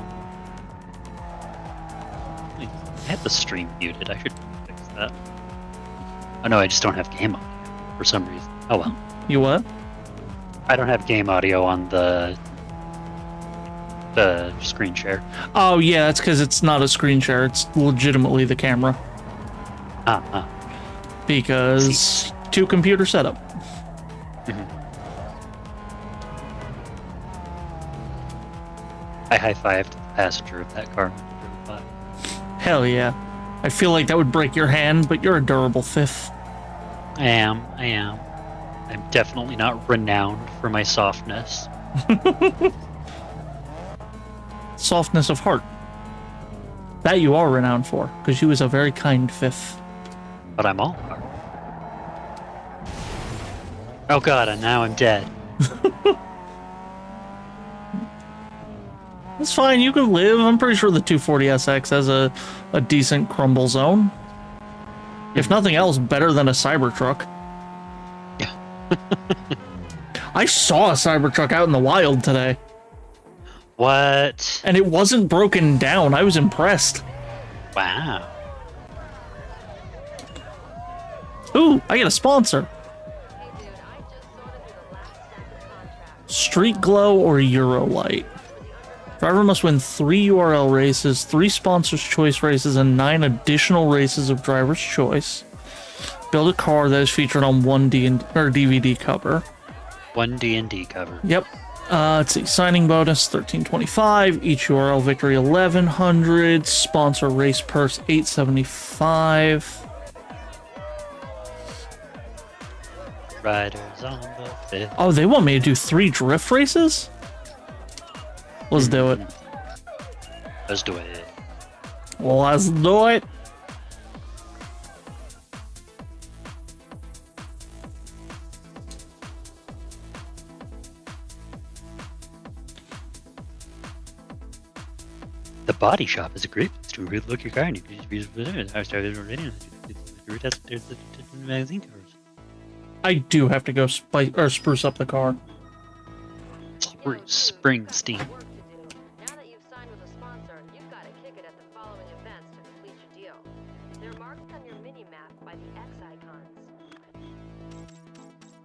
I had the stream muted. I should fix that. Oh no, I just don't have game audio for some reason. Oh well. You what? I don't have game audio on the screen share. Oh yeah, that's because it's not a screen share. It's legitimately the camera. Because two computer setup. I high-fived the passenger of that car. Hell yeah. I feel like that would break your hand, but you're a durable fifth. I am. I'm definitely not renowned for my softness. Softness of heart. That you are renowned for, because you was a very kind fifth. But I'm all heart. Oh god, and now I'm dead. It's fine, you can live. I'm pretty sure the 240SX has a decent crumble zone. If nothing else, better than a Cybertruck. I saw a Cybertruck out in the wild today. What? And it wasn't broken down. I was impressed. Wow. Ooh, I get a sponsor. Street Glow or Eurolight. Driver must win 3 URL races, 3 Sponsors' Choice races, and 9 additional races of Driver's Choice. Build a car that is featured on one DVD cover. One D&D cover. Yep. Let's see. Signing bonus $13.25. Each URL victory $1,100. Sponsor race purse $8.75. Riders on the fifth. Oh, they want me to do 3 drift races? Let's do it. Let's do it. Let's do it. The body shop is a great place to look your car and I started already. Magazine covers. I do have to go spruce up the car. Bruce Springsteen. Work to do. Now that you've signed with a sponsor, you've got a ticket at the following events to complete your deal. They're marked on your mini-map by the X icons.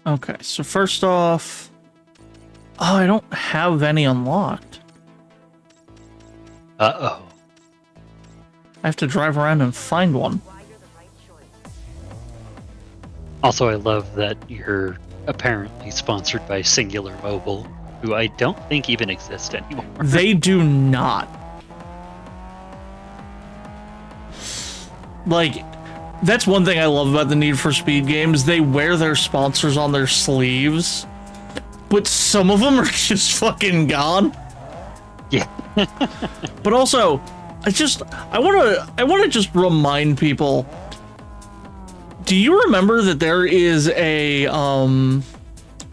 Okay, so first off... Oh, I don't have any unlocked. Uh-oh. I have to drive around and find one. Why you're the right choice. Also, I love that you're apparently sponsored by Singular Mobile, who I don't think even exist anymore. They do not. Like, that's one thing I love about the Need for Speed games. They wear their sponsors on their sleeves, but some of them are just fucking gone. Yeah. But also, I want to just remind people. Do you remember that there is a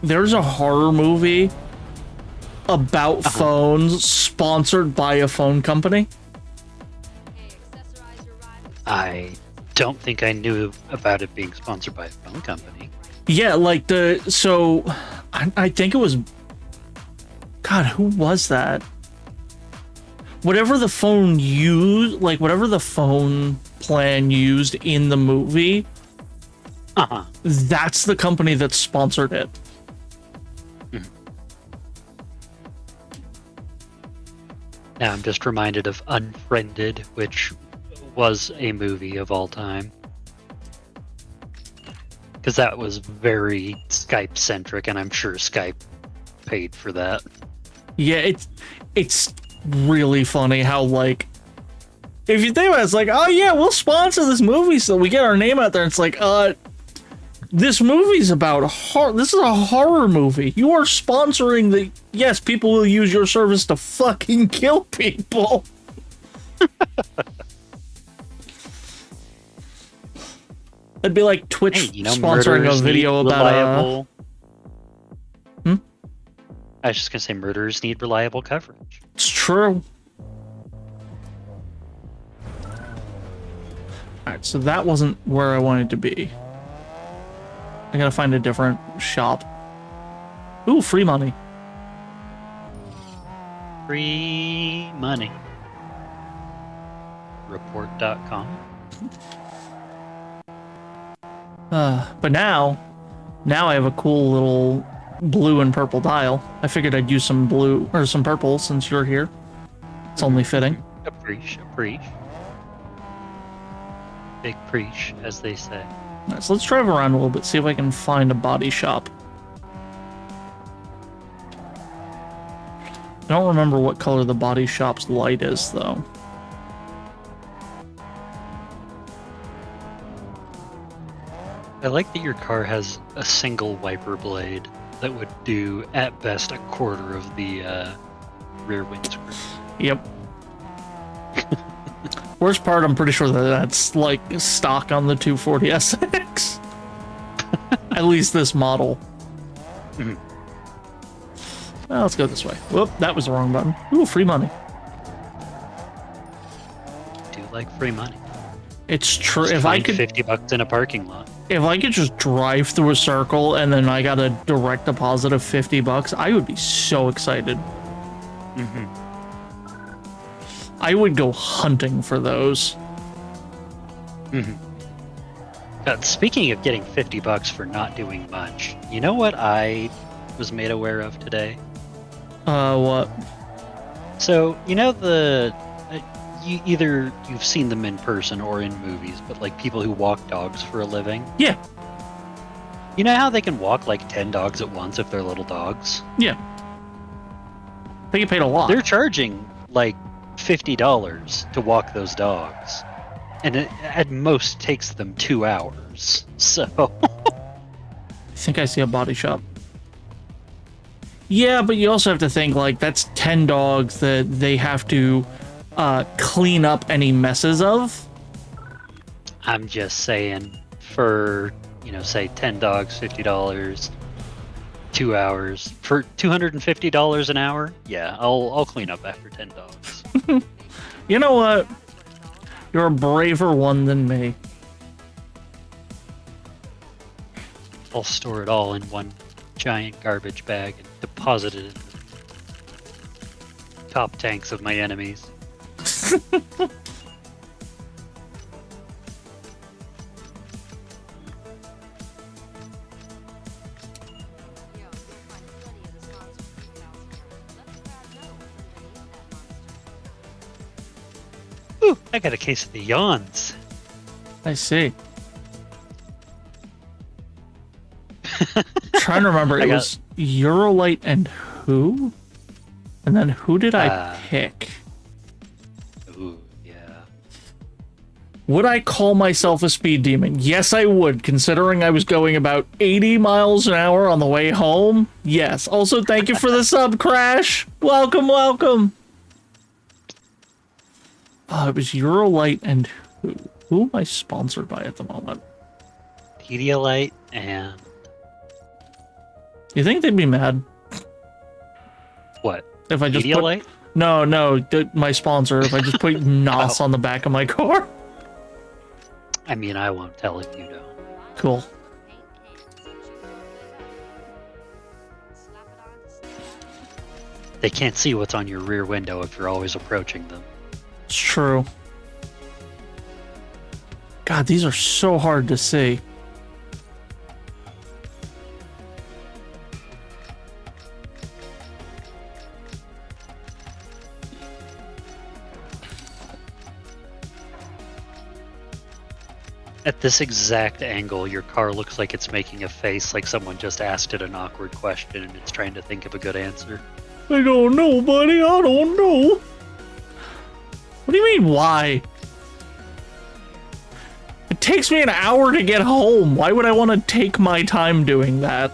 there's a horror movie about phones sponsored by a phone company. I don't think I knew about it being sponsored by a phone company. Yeah, like I think it was, God, who was that? Whatever the phone used, like whatever the phone plan used in the movie, that's the company that sponsored it. Now I'm just reminded of Unfriended, which was a movie of all time. Because that was very Skype-centric, and I'm sure Skype paid for that. Yeah, it's really funny how, like, if you think about it, it's like, oh yeah, we'll sponsor this movie so we get our name out there. It's like, this movie's about this is a horror movie. You are sponsoring the, yes, people will use your service to fucking kill people. It'd be like Twitch sponsoring a video about reliable... I was just gonna say murderers need reliable coverage. It's true. Alright, so that wasn't where I wanted to be. I gotta find a different shop. Ooh, free money. Free money. Report.com. But now I have a cool little blue and purple dial. I figured I'd use some blue or some purple since you're here. It's only fitting. A preach. Big preach, as they say. Alright, so let's drive around a little bit, see if I can find a body shop. I don't remember what color the body shop's light is, though. I like that your car has a single wiper blade that would do, at best, a quarter of the rear windscreen. Yep. Worst part, I'm pretty sure that's like stock on the 240SX. At least this model. Well, let's go this way. Whoop, that was the wrong button. Ooh, free money. Do like free money. It's true. Just if I find could $50 in a parking lot. If I could just drive through a circle and then I got a direct deposit of $50, I would be so excited. I would go hunting for those. Speaking of getting $50 for not doing much, you know what I was made aware of today? What? So, you know either you've seen them in person or in movies, but like people who walk dogs for a living? Yeah. You know how they can walk like 10 dogs at once if they're little dogs? Yeah. They get paid a lot. They're charging like $50 to walk those dogs. And it at most takes them 2 hours. So... I think I see a body shop. Yeah, but you also have to think, like, that's 10 dogs that they have to clean up any messes of. I'm just saying, for, say 10 dogs, $50, 2 hours, for $250 an hour, yeah, I'll clean up after 10 dogs. You know what? You're a braver one than me. I'll store it all in one giant garbage bag and deposit it in the top tanks of my enemies. Ooh, I got a case of the yawns. I see. Trying to remember, it was Eurolite and who? And then who did I pick? Ooh, yeah. Would I call myself a speed demon? Yes, I would, considering I was going about 80 miles an hour on the way home. Yes. Also, thank you for the sub, Crash. Welcome, welcome. It was Eurolite and who? Who am I sponsored by at the moment? Pedialyte and... You think they'd be mad What? if I just put... Pedialyte? No, my sponsor, if I just put NOS on the back of my car? I mean, I won't tell if you know. Cool. They can't see what's on your rear window if you're always approaching them. It's true. God, these are so hard to see. At this exact angle, your car looks like it's making a face like someone just asked it an awkward question and it's trying to think of a good answer. I don't know, buddy. I don't know. What do you mean, why? It takes me an hour to get home. Why would I want to take my time doing that?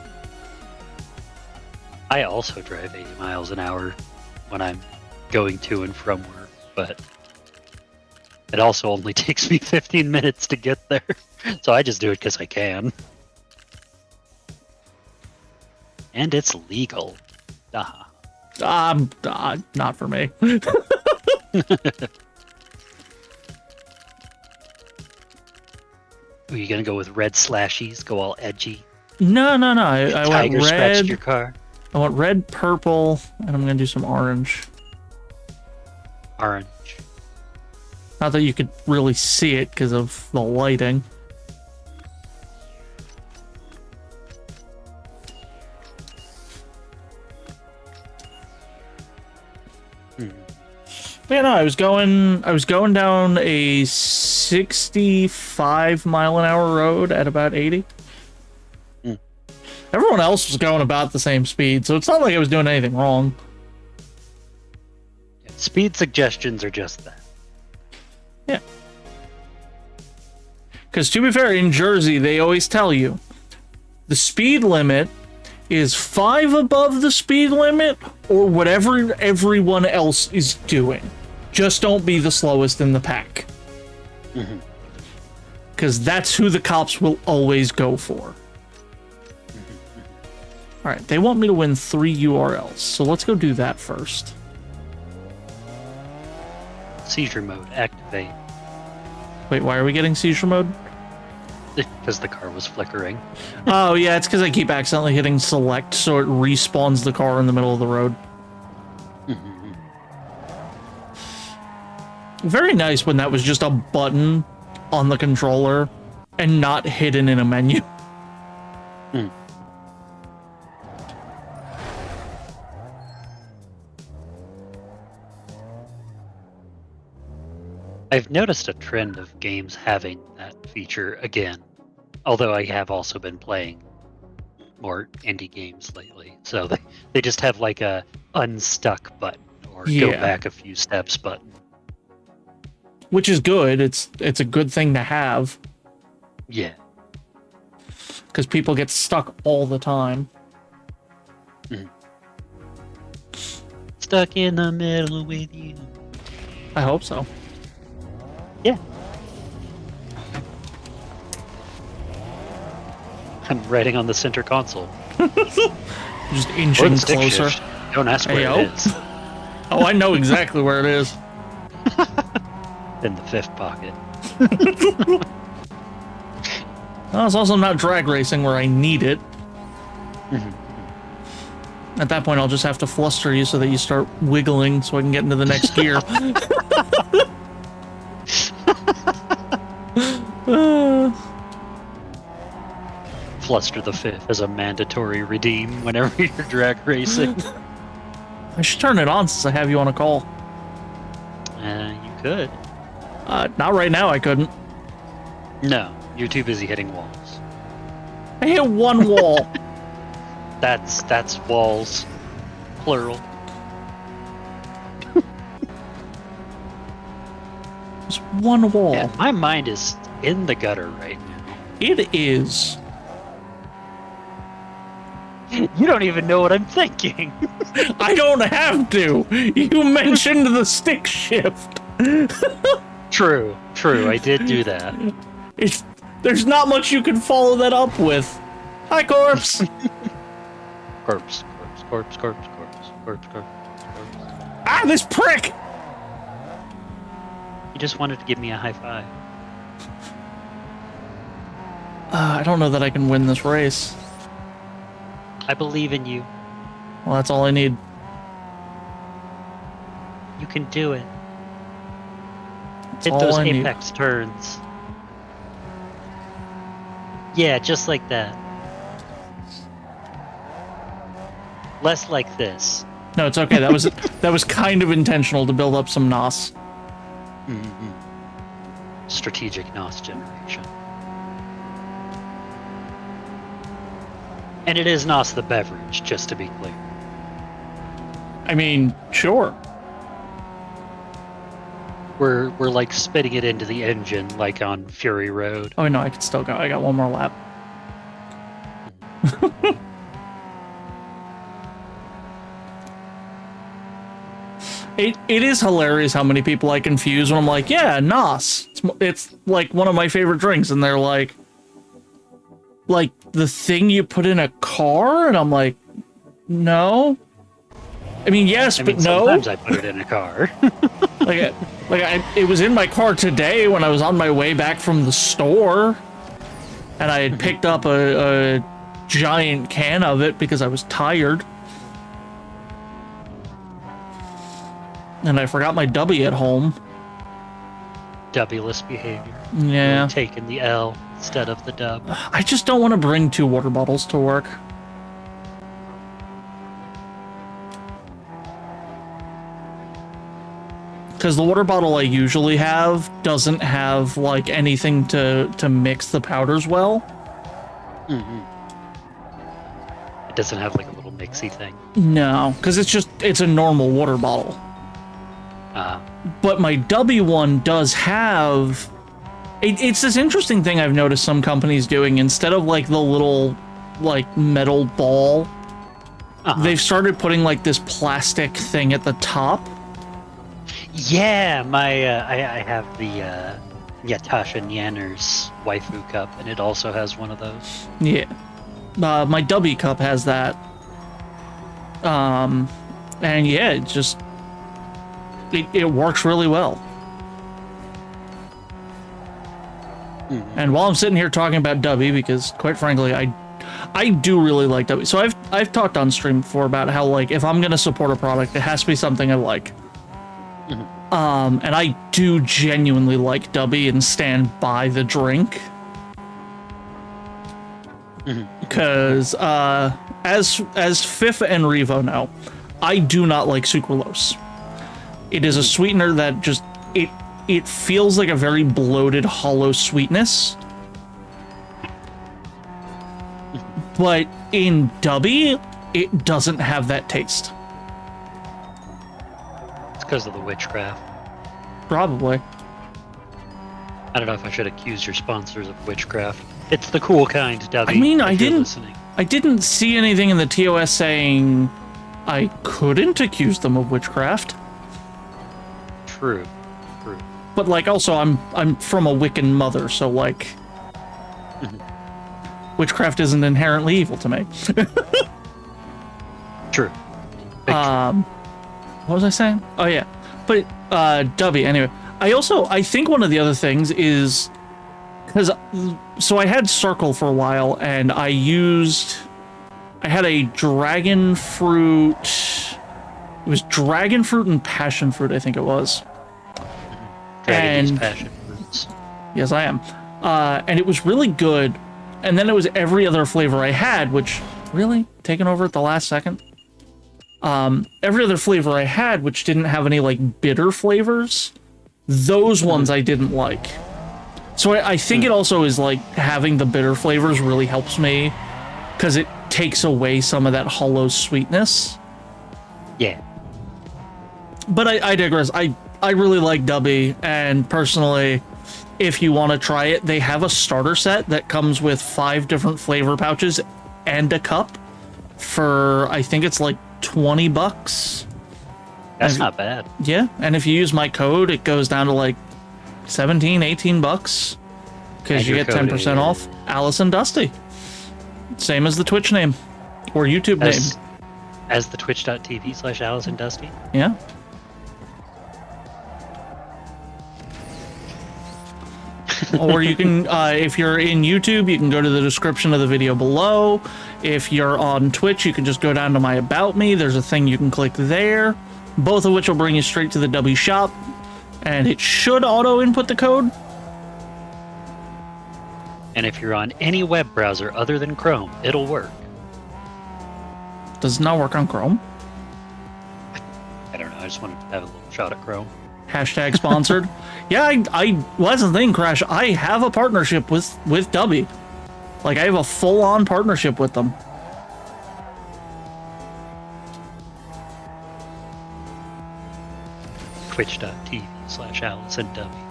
I also drive 80 miles an hour when I'm going to and from work, but it also only takes me 15 minutes to get there. So I just do it because I can. And it's legal. Not for me. Are you gonna go with red slashies? Go all edgy? No. I want Tiger scratched red. your car. I want red, purple, and I'm gonna do some orange. Orange. Not that you could really see it because of the lighting. Yeah, no, I was going down a 65 mile an hour road at about 80. Everyone else was going about the same speed, so it's not like I was doing anything wrong. Yeah, speed suggestions are just that. Yeah. Because to be fair, in Jersey, they always tell you the speed limit is 5 above the speed limit or whatever everyone else is doing. Just don't be the slowest in the pack. Because that's who the cops will always go for. Alright, they want me to win 3 URLs, so let's go do that first. Seizure mode, activate. Wait, why are we getting seizure mode? Because the car was flickering. Oh, yeah, it's because I keep accidentally hitting select, so it respawns the car in the middle of the road. Very nice when that was just a button on the controller and not hidden in a menu. I've noticed a trend of games having that feature again, although I have also been playing more indie games lately. So they just have like a unstuck button or go back a few steps button. Which is good. It's a good thing to have. Yeah. Because people get stuck all the time. Stuck in the middle with you. I hope so. Yeah. I'm writing on the center console. Just inching closer. Shift. Don't ask where it is. Oh, I know exactly where it is. In the 5th pocket. Well, it's also not drag racing where I need it. At that point, I'll just have to fluster you so that you start wiggling so I can get into the next gear. Fluster the 5th as a mandatory redeem whenever you're drag racing. I should turn it on since I have you on a call. You could. Not right now, I couldn't. No, you're too busy hitting walls. I hit one wall. That's walls. Plural. Just one wall. Yeah, my mind is in the gutter right now. It is. You don't even know what I'm thinking. I don't have to. You mentioned the stick shift. True. I did do that. There's not much you can follow that up with. Hi, Corpse. Corpse, corpse, corpse, corpse, corpse, corpse, corpse, corpse. Ah, this prick! He just wanted to give me a high five. I don't know that I can win this race. I believe in you. Well, that's all I need. You can do it. That's Hit all those I need. apex turns. Yeah, just like that. Less like this. No, it's okay. That was that was kind of intentional to build up some NOS. Strategic NOS generation. And it is NOS the beverage, just to be clear. I mean, sure. We're like spitting it into the engine, like on Fury Road. Oh no, I can still go. I got one more lap. It is hilarious how many people I confuse when I'm like, yeah, NOS. It's like one of my favorite drinks, and they're like the thing you put in a car, and I'm like, no. I mean, yes, but no. Sometimes I put it in a car. It was in my car today when I was on my way back from the store, and I had picked up a giant can of it because I was tired. And I forgot my W at home. W-less behavior. Yeah. Really taking the L instead of the dub. I just don't want to bring 2 water bottles to work. Because the water bottle I usually have doesn't have, like, anything to mix the powders well. It doesn't have like a little mixy thing. No, because it's a normal water bottle. But my W one does have... It's this interesting thing I've noticed some companies doing. Instead of, like, the little, like, metal ball, they've started putting, like, this plastic thing at the top. Yeah, I have the Natasha Nyanner's waifu cup, and it also has one of those. Yeah. My W cup has that. And yeah, it just... It works really well. And while I'm sitting here talking about W, because quite frankly, I do really like W. So I've talked on stream before about how, like, if I'm gonna support a product, it has to be something I like. And I do genuinely like W and stand by the drink. Because as FIFA and Revo know, I do not like sucralose. It is a sweetener that just it feels like a very bloated, hollow sweetness. But in W, it doesn't have that taste. It's because of the witchcraft. Probably. I don't know if I should accuse your sponsors of witchcraft. It's the cool kind, W. I mean, if you're listening. I didn't see anything in the TOS saying I couldn't accuse them of witchcraft. True. But, like, also, I'm from a Wiccan mother, so, like, witchcraft isn't inherently evil to me. True. What was I saying? Oh, yeah. But, W, anyway. I think one of the other things is... So I had Circle for a while, and I had a dragon fruit... It was dragon fruit and passion fruit, I think it was. Dragon passion fruits. Yes, I am. And it was really good. And then it was every other flavor I had, which really taken over at the last second. Every other flavor I had, which didn't have any, like, bitter flavors, those ones I didn't like. So I think it also is, like, having the bitter flavors really helps me, because it takes away some of that hollow sweetness. Yeah. But I digress. I really like W, and personally, if you want to try it, they have a starter set that comes with 5 different flavor pouches and a cup for, I think it's like $20. That's not bad. Yeah, and if you use my code, it goes down to like $17-18 because you get 10% off. Alyss and Dusty, same as the Twitch name. or YouTube name. As the twitch.tv/Alyss and Dusty. Yeah. Or you can, if you're in YouTube, you can go to the description of the video below. If you're on Twitch, you can just go down to my About Me. There's a thing you can click there, both of which will bring you straight to the W shop, and it should auto-input the code. And if you're on any web browser other than Chrome, it'll work. Does it not work on Chrome? I don't know. I just wanted to have a little shot at Chrome. Hashtag sponsored. Yeah, well, that's the thing, Crash. I have a partnership with Dubby. Like, I have a full-on partnership with them. Twitch.tv/Alyss and Dubby.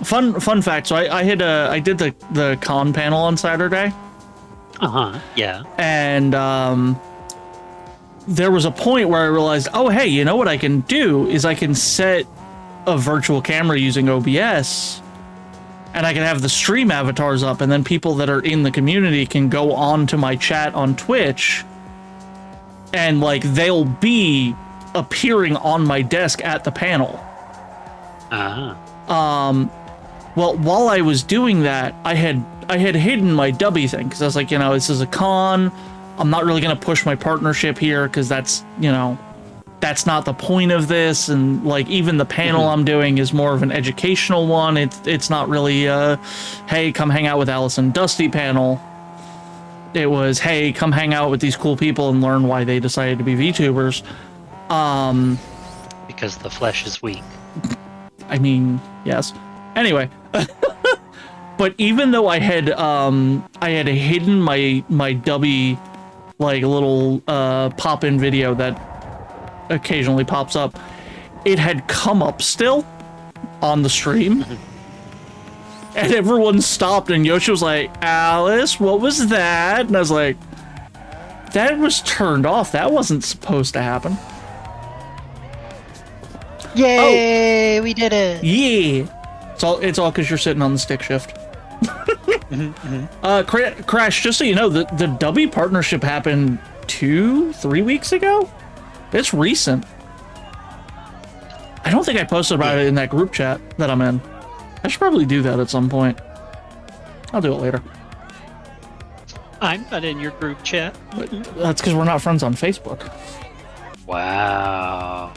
Fun fact. So I did the con panel on Saturday. Yeah. And there was a point where I realized, oh, hey, you know what I can do is I can set a virtual camera using OBS, and I can have the stream avatars up, and then people that are in the community can go on to my chat on Twitch, and like they'll be appearing on my desk at the panel. Well, while I was doing that, I had hidden my Dubby thing, because I was like, you know, this is a con. I'm not really going to push my partnership here, because that's, you know, that's not the point of this. And like, even the panel I'm doing is more of an educational one. It's not really hey, come hang out with Alyss and Dusty panel. It was, hey, come hang out with these cool people and learn why they decided to be VTubers. Because the flesh is weak. I mean, yes. Anyway, but even though I had hidden my Dubby, like, little pop-in video that occasionally pops up, it had come up still on the stream. And everyone stopped, and Yoshi was like, Alyss, what was that? And I was like, that was turned off. That wasn't supposed to happen. Yay! We did it! Yeah! It's all because you're sitting on the stick shift. Crash, just so you know, the Dubby partnership happened 2-3 weeks ago? It's recent. I don't think I posted about it in that group chat that I'm in. I should probably do that at some point. I'll do it later. I'm not in your group chat. But that's because we're not friends on Facebook. Wow.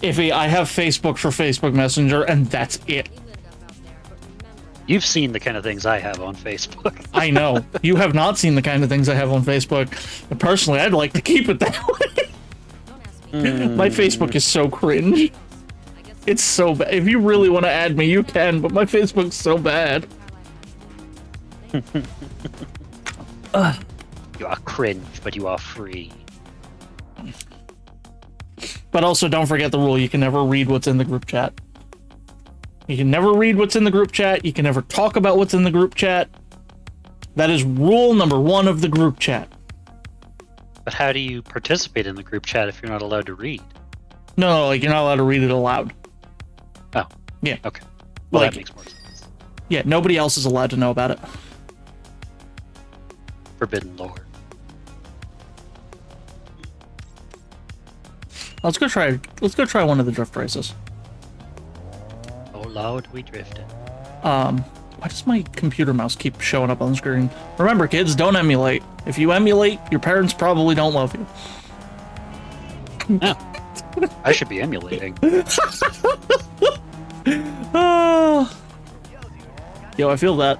I have Facebook for Facebook Messenger, and that's it. You've seen the kind of things I have on Facebook. I know. You have not seen the kind of things I have on Facebook. But personally, I'd like to keep it that way. My Facebook is so cringe. It's so bad. If you really want to add me, you can, but my Facebook's so bad. You are cringe, but you are free. But also, don't forget the rule. You can never read what's in the group chat. You can never read what's in the group chat. You can never talk about what's in the group chat. That is rule number 1 of the group chat. But how do you participate in the group chat if you're not allowed to read? No, like, you're not allowed to read it aloud. Oh. Yeah. Okay. Well, Like, that makes more sense. Yeah, nobody else is allowed to know about it. Forbidden lore. Let's go try one of the drift races. Oh Lord, we drifted. Why does my computer mouse keep showing up on the screen? Remember, kids, don't emulate. If you emulate, your parents probably don't love you. No. I should be emulating. Yo, I feel that.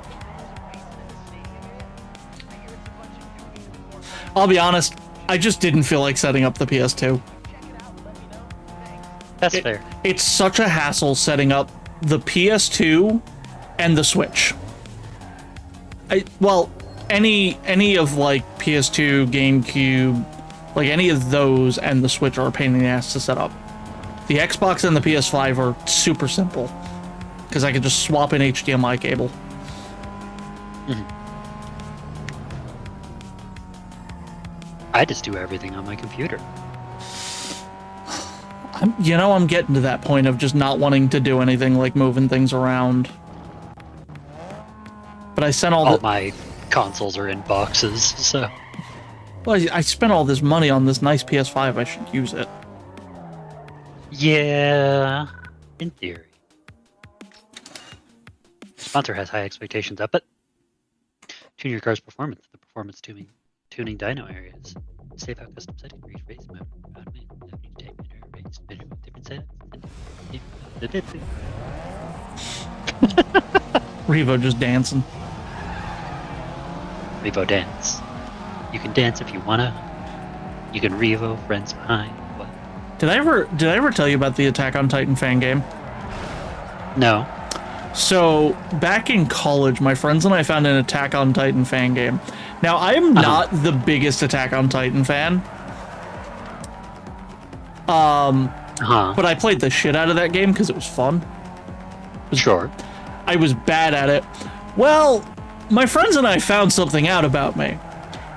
I'll be honest, I just didn't feel like setting up the PS2. That's fair. It's such a hassle setting up the PS2 and the Switch. Well, any of like PS2, GameCube, like any of those and the Switch are a pain in the ass to set up. The Xbox and the PS5 are super simple because I can just swap an HDMI cable. I just do everything on my computer. I'm getting to that point of just not wanting to do anything like moving things around. But I sent all my consoles are in boxes, so. Well, I spent all this money on this nice PS5. I should use it. Yeah, in theory. Sponsor has high expectations up, but tune your car's performance. The performance tuning dyno areas. Save out custom settings for each race mode. Different settings. Revo just dancing. Revo dance. You can dance if you wanna. You can Revo friends behind. What? Did I ever tell you about the Attack on Titan fan game? No. So back in college, my friends and I found an Attack on Titan fan game. Now I'm not the biggest Attack on Titan fan. But I played the shit out of that game because it was fun. Sure. I was bad at it. Well, my friends and I found something out about me.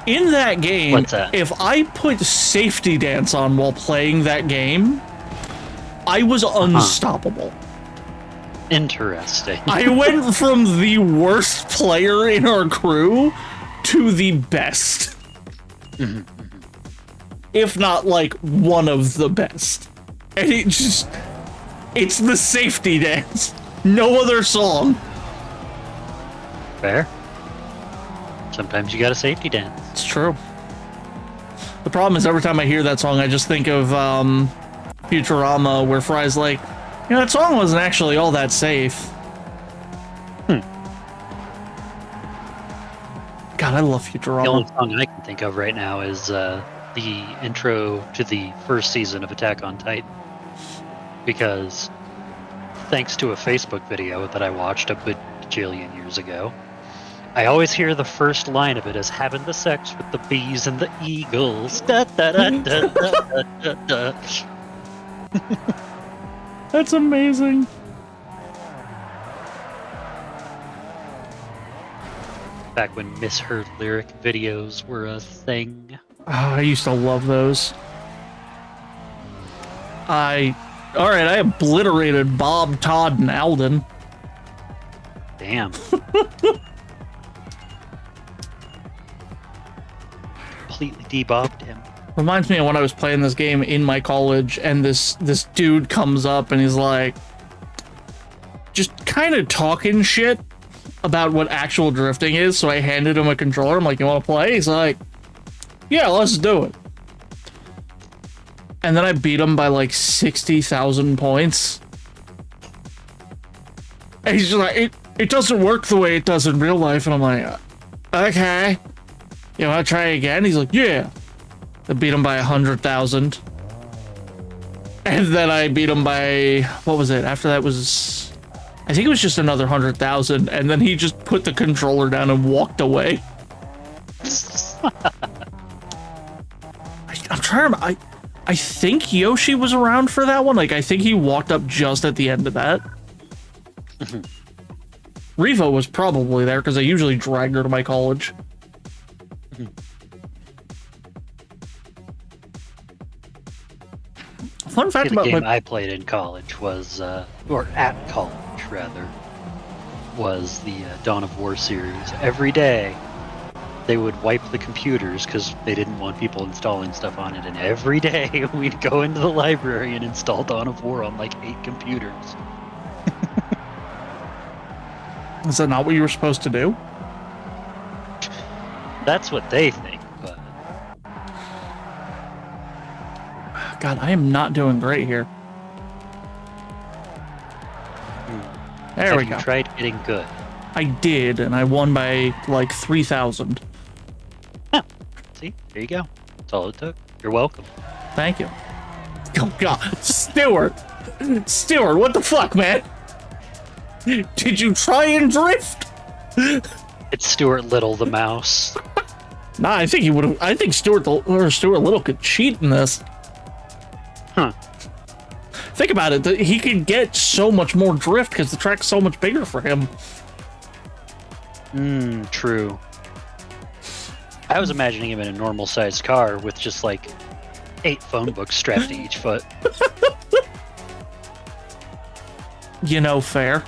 In that game, what's that? If I put safety dance on while playing that game, I was unstoppable. Interesting. I went from the worst player in our crew to the best. If not, like, one of the best. And it's the safety dance. No other song. Fair. Sometimes you gotta safety dance. It's true. The problem is every time I hear that song, I just think of Futurama, where Fry's like, that song wasn't actually all that safe. God, I love Futurama. The only song I can think of right now is the intro to the first season of Attack on Titan. Because thanks to a Facebook video that I watched a bajillion years ago, I always hear the first line of it as having the sex with the bees and the eagles. Da, da, da, da, da, da, da. That's amazing. Back when misheard lyric videos were a thing. Oh, I used to love those. Alright, I obliterated Bob, Todd, and Alden. Damn. Completely debobbed him. Reminds me of when I was playing this game in my college, and this dude comes up and he's like, just kind of talking shit about what actual drifting is. So I handed him a controller. I'm like, you want to play? He's like, yeah, let's do it. And then I beat him by like 60,000 points. And he's just like, it doesn't work the way it does in real life. And I'm like, okay. You want to try again? He's like, yeah. I beat him by 100,000. And then I beat him by, what was it? After that was, I think it was just another 100,000. And then he just put the controller down and walked away. I'm trying to, I think Yoshi was around for that one. Like, I think he walked up just at the end of that. Revo was probably there because I usually dragged her to my college. Fun fact the about game I played in college was, or at college rather, was the Dawn of War series. Every day, they would wipe the computers because they didn't want people installing stuff on it, and every day we'd go into the library and install Dawn of War on like 8 computers. Is that not what you were supposed to do? That's what they think, but God, I am not doing great here. There we go. Have you tried getting good? I did, and I won by like 3,000. See, there you go. That's all it took. You're welcome. Thank you. Oh God, Stuart, what the fuck, man? Did you try and drift? It's Stuart Little the mouse. Nah, I think he would have. I think Stuart Little could cheat in this. Huh. Think about it. He could get so much more drift because the track's so much bigger for him. True. I was imagining him in a normal-sized car with just like 8 phone books strapped to each foot. fair.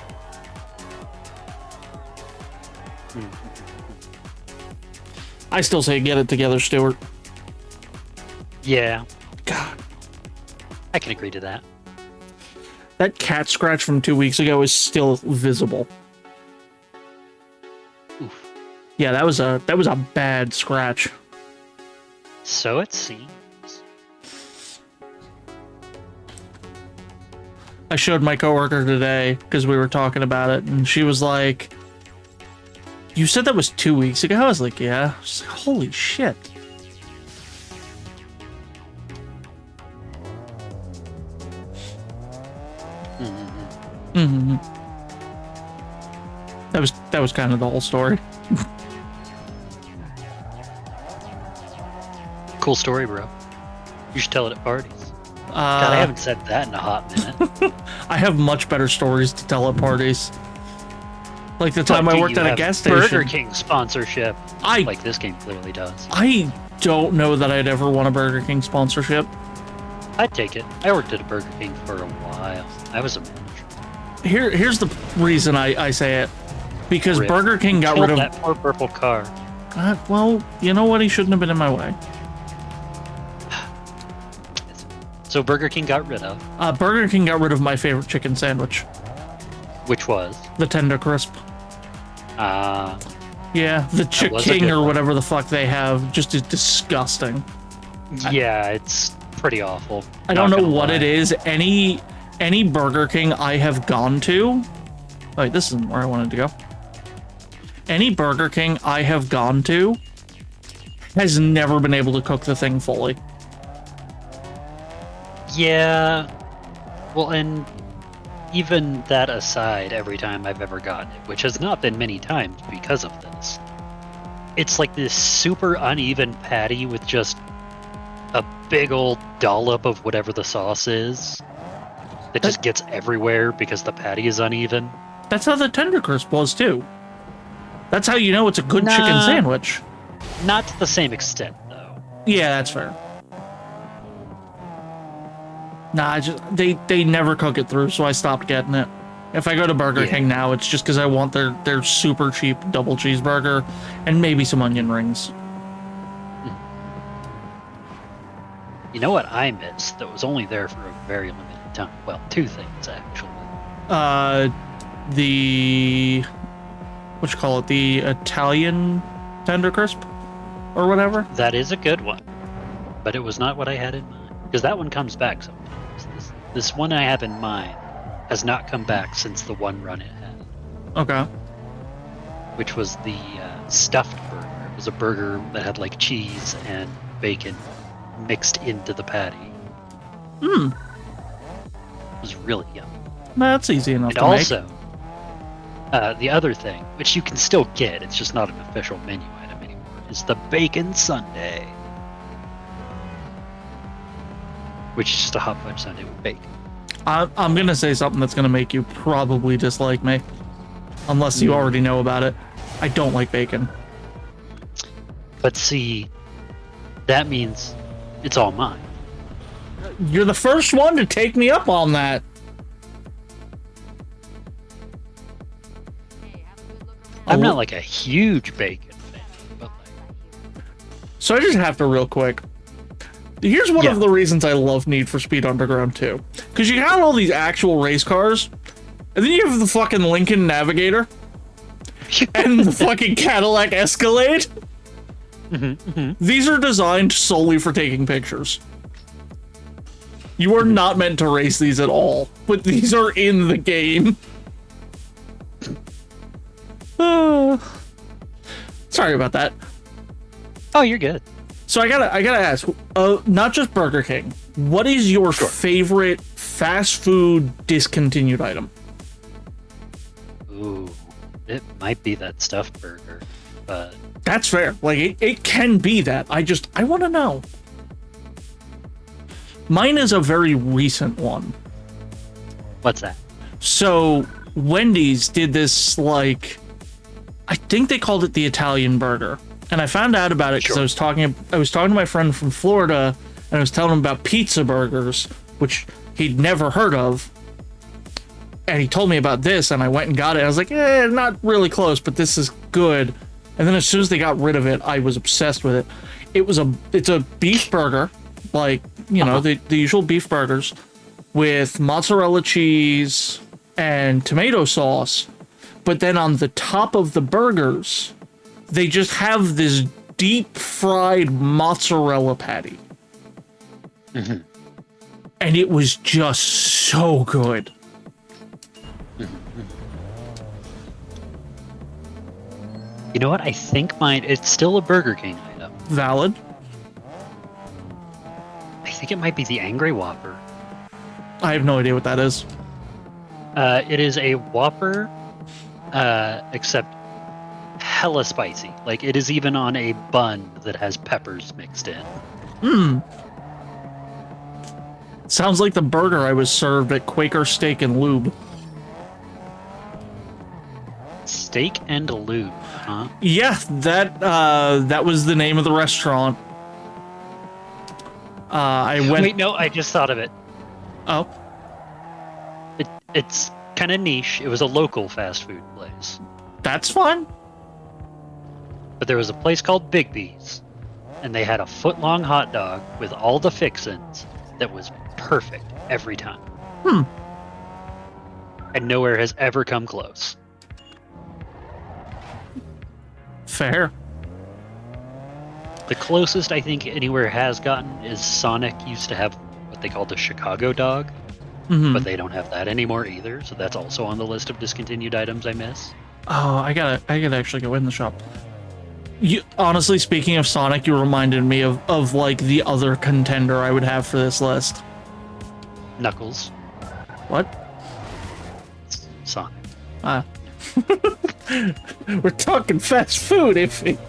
I still say get it together, Stuart. Yeah, God. I can agree to that. That cat scratch from 2 weeks ago is still visible. Oof. Yeah, that was a bad scratch. So it seems. I showed my coworker today because we were talking about it, and she was like, "You said that was 2 weeks ago?" I was like, "Yeah." She's like, "Holy shit!" Mm-hmm. That was kind of the whole story. Cool story, bro. You should tell it at parties. God, I haven't said that in a hot minute. I have much better stories to tell at parties. Like the time I worked at a gas station. Burger King sponsorship. Like this game clearly does. I don't know that I'd ever want a Burger King sponsorship. I'd take it. I worked at a Burger King for a while. I was a manager. Here's the reason I say it. Because Rip. Burger King got rid of that poor purple car. Well, you know what? He shouldn't have been in my way. So Burger King got rid of? Burger King got rid of my favorite chicken sandwich. Which was? The Tender Crisp. Yeah, the King or whatever the fuck they have just is disgusting. Yeah, it's pretty awful. I don't know what it is. Any Burger King I have gone to... Wait, this isn't where I wanted to go. Any Burger King I have gone to has never been able to cook the thing fully. Yeah. Well, and even that aside, every time I've ever gotten it, which has not been many times because of this, it's like this super uneven patty with just a big old dollop of whatever the sauce is that just gets everywhere because the patty is uneven. That's how the Tender Crisp was, too. That's how you know it's a good chicken sandwich. Not to the same extent, though. Yeah, that's fair. Nah, they never cook it through, so I stopped getting it. If I go to Burger King now, it's just because I want their super cheap double cheeseburger and maybe some onion rings. You know what I missed that was only there for a very limited time? Well, two things, actually. What you call it? The Italian Tender Crisp? Or whatever? That is a good one. But it was not what I had in mind. Because that one comes back sometimes. This one I have in mind has not come back since the one run it had. Okay. Which was the stuffed burger. It was a burger that had like cheese and bacon mixed into the patty. It was really yummy. That's easy enough and to also, make. The other thing, which you can still get, it's just not an official menu item anymore, is the bacon sundae. Which is just a hot fudge sundae with bacon. I'm going to say something that's going to make you probably dislike me. Unless you already know about it. I don't like bacon. But see, that means it's all mine. You're the first one to take me up on that. I'm not like a huge bacon fan, but like... So I just have to real quick. Here's one of the reasons I love Need for Speed Underground 2. Because you got all these actual race cars, and then you have the fucking Lincoln Navigator, and the fucking Cadillac Escalade. These are designed solely for taking pictures. You are not meant to race these at all, but these are in the game. Sorry about that. Oh, you're good. So I gotta ask, not just Burger King. What is your favorite fast food discontinued item? Ooh, it might be that stuffed burger, but that's fair. Like it can be that. I want to know. Mine is a very recent one. What's that? So Wendy's did this, like, I think they called it the Italian burger. And I found out about it because I was talking to my friend from Florida, and I was telling him about pizza burgers, which he'd never heard of. And he told me about this, and I went and got it. I was like, not really close, but this is good. And then as soon as they got rid of it, I was obsessed with it. It's a beef burger, like, you know, the usual beef burgers with mozzarella cheese and tomato sauce. But then on the top of the burgers, they just have this deep fried mozzarella patty. Mm-hmm. And it was just so good. You know what? I think it's still a Burger King item. Valid. I think it might be the Angry Whopper. I have no idea what that is. It is a Whopper, except hella spicy. Like, it is even on a bun that has peppers mixed in. Sounds like the burger I was served at Quaker Steak and Lube. Steak and Lube, huh? Yeah, that was the name of the restaurant. I went. Wait, no, I just thought of it. Oh, It's kind of niche. It was a local fast food place. that's fun. But there was a place called Big B's, and they had a foot-long hot dog with all the fixins that was perfect every time. And nowhere has ever come close. Fair. The closest I think anywhere has gotten is Sonic used to have what they called the Chicago dog, but they don't have that anymore either, so that's also on the list of discontinued items I miss. Oh, I gotta actually go in the shop. You honestly, speaking of Sonic, you reminded me of like the other contender I would have for this list. Knuckles. What? Sonic. We're talking fast food, Iffy.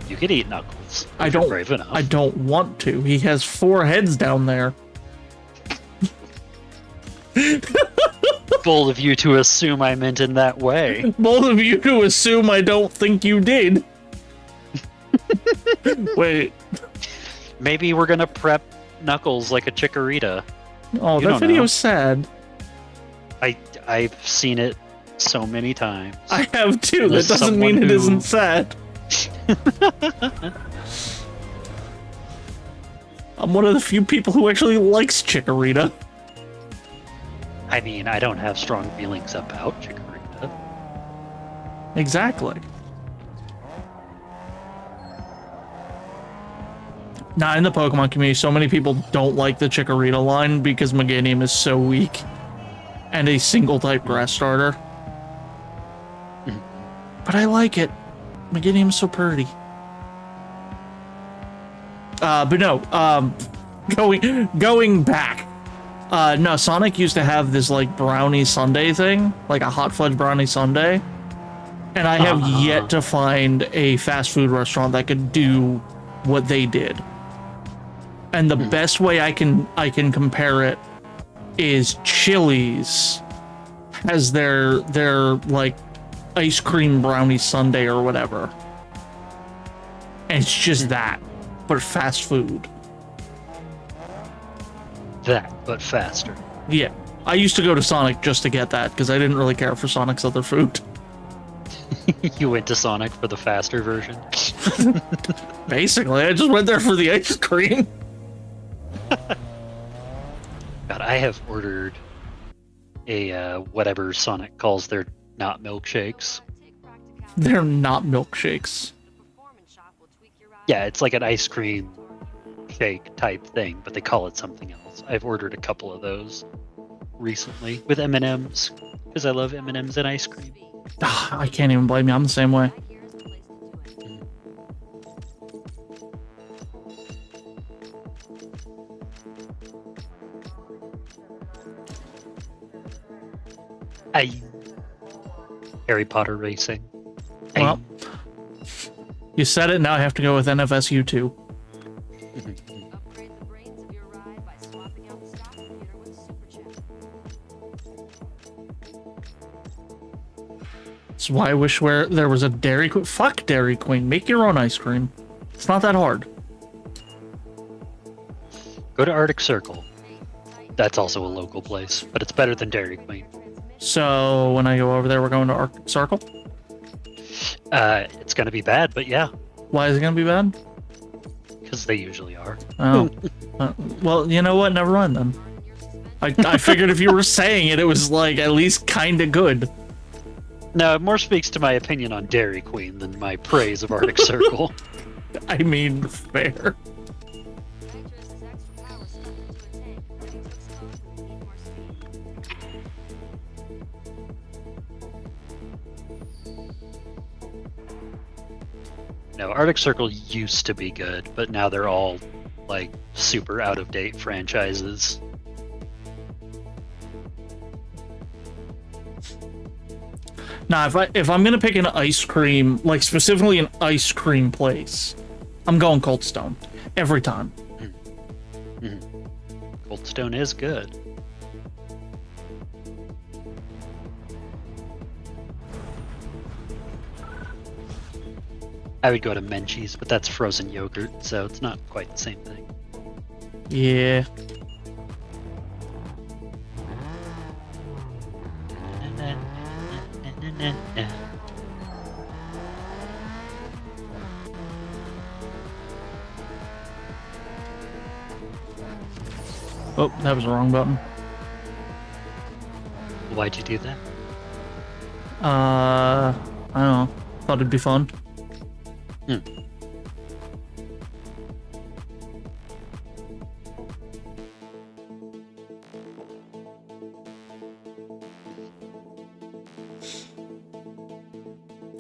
You could eat Knuckles. If I you're don't. brave enough. I don't want to. He has 4 heads down there. Bold of you to assume I meant in that way. Both of you to assume I don't think you did. Wait. Maybe we're gonna prep Knuckles like a chikorita. Oh, You that don't video's sad. I've seen it so many times. I have too. That There's doesn't mean someone it who- isn't sad. I'm one of the few people who actually likes chikorita. I mean, I don't have strong feelings about chikorita. Exactly. Now, in the Pokemon community, so many people don't like the Chikorita line because Meganium is so weak. And a single type grass starter. But I like it. Meganium's so pretty. But no, going back. No, Sonic used to have this like brownie sundae thing, like a hot fudge brownie sundae. And I have yet to find a fast food restaurant that could do what they did. And the best way I can compare it is Chili's has their like ice cream brownie sundae or whatever. And it's just that, but fast food. That, but faster. Yeah. I used to go to Sonic just to get that because I didn't really care for Sonic's other food. You went to Sonic for the faster version? Basically, I just went there for the ice cream. God, I have ordered a whatever Sonic calls their not milkshakes. They're not milkshakes. Yeah, it's like an ice cream shake type thing, but they call it something else. I've ordered a couple of those recently with M&Ms because I love M&Ms and ice cream. I can't even blame you. I'm the same way. Harry Potter racing. Well, you said it. Now I have to go with NFSU 2. Upgrade the brains of your ride by swapping out the stock computer with a super chip. That's why I wish there was a Dairy Queen. Fuck Dairy Queen. Make your own ice cream. It's not that hard. Go to Arctic Circle. That's also a local place, but it's better than Dairy Queen. So when I go over there, we're going to Arctic Circle? It's gonna be bad, but yeah, Why is it going to be bad? because they usually are. Oh. Well, you know what? Never mind then. I figured if you were saying it, it was like at least kind of good. No, it more speaks to my opinion on Dairy Queen than my praise of Arctic Circle. I mean, fair. Nitrous is extra power stuck into a tank, ready to explode when we need more speed. No, Arctic Circle used to be good, but now they're all like super out of date franchises. Nah, if I'm gonna pick an ice cream, like specifically an ice cream place, I'm going Cold Stone every time. Cold Stone is good. I would go to Menchie's, but that's frozen yogurt, so it's not quite the same thing. Yeah. Oh, that was the wrong button. Why'd you do that? I don't know. Thought it'd be fun.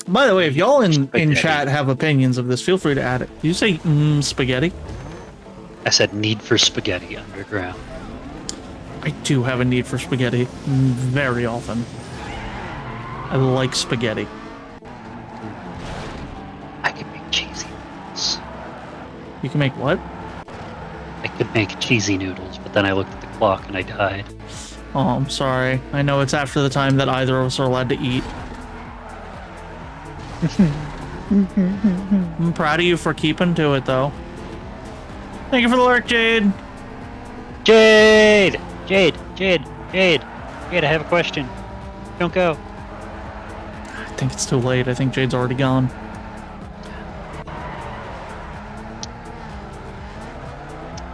By the way, if y'all in Spaghetti. chat have opinions of this, feel free to add it. Did you say spaghetti? I said need for spaghetti underground. I do have a need for spaghetti very often. I like spaghetti. I could make cheesy noodles. You can make what? I could make cheesy noodles, but then I looked at the clock and I died. Oh, I'm sorry. I know it's after the time that either of us are allowed to eat. I'm proud of you for keeping to it, though. Thank you for the lurk, Jade. Jade! Jade! Jade! Jade! Jade, I have a question. Don't go. I think it's too late. I think Jade's already gone.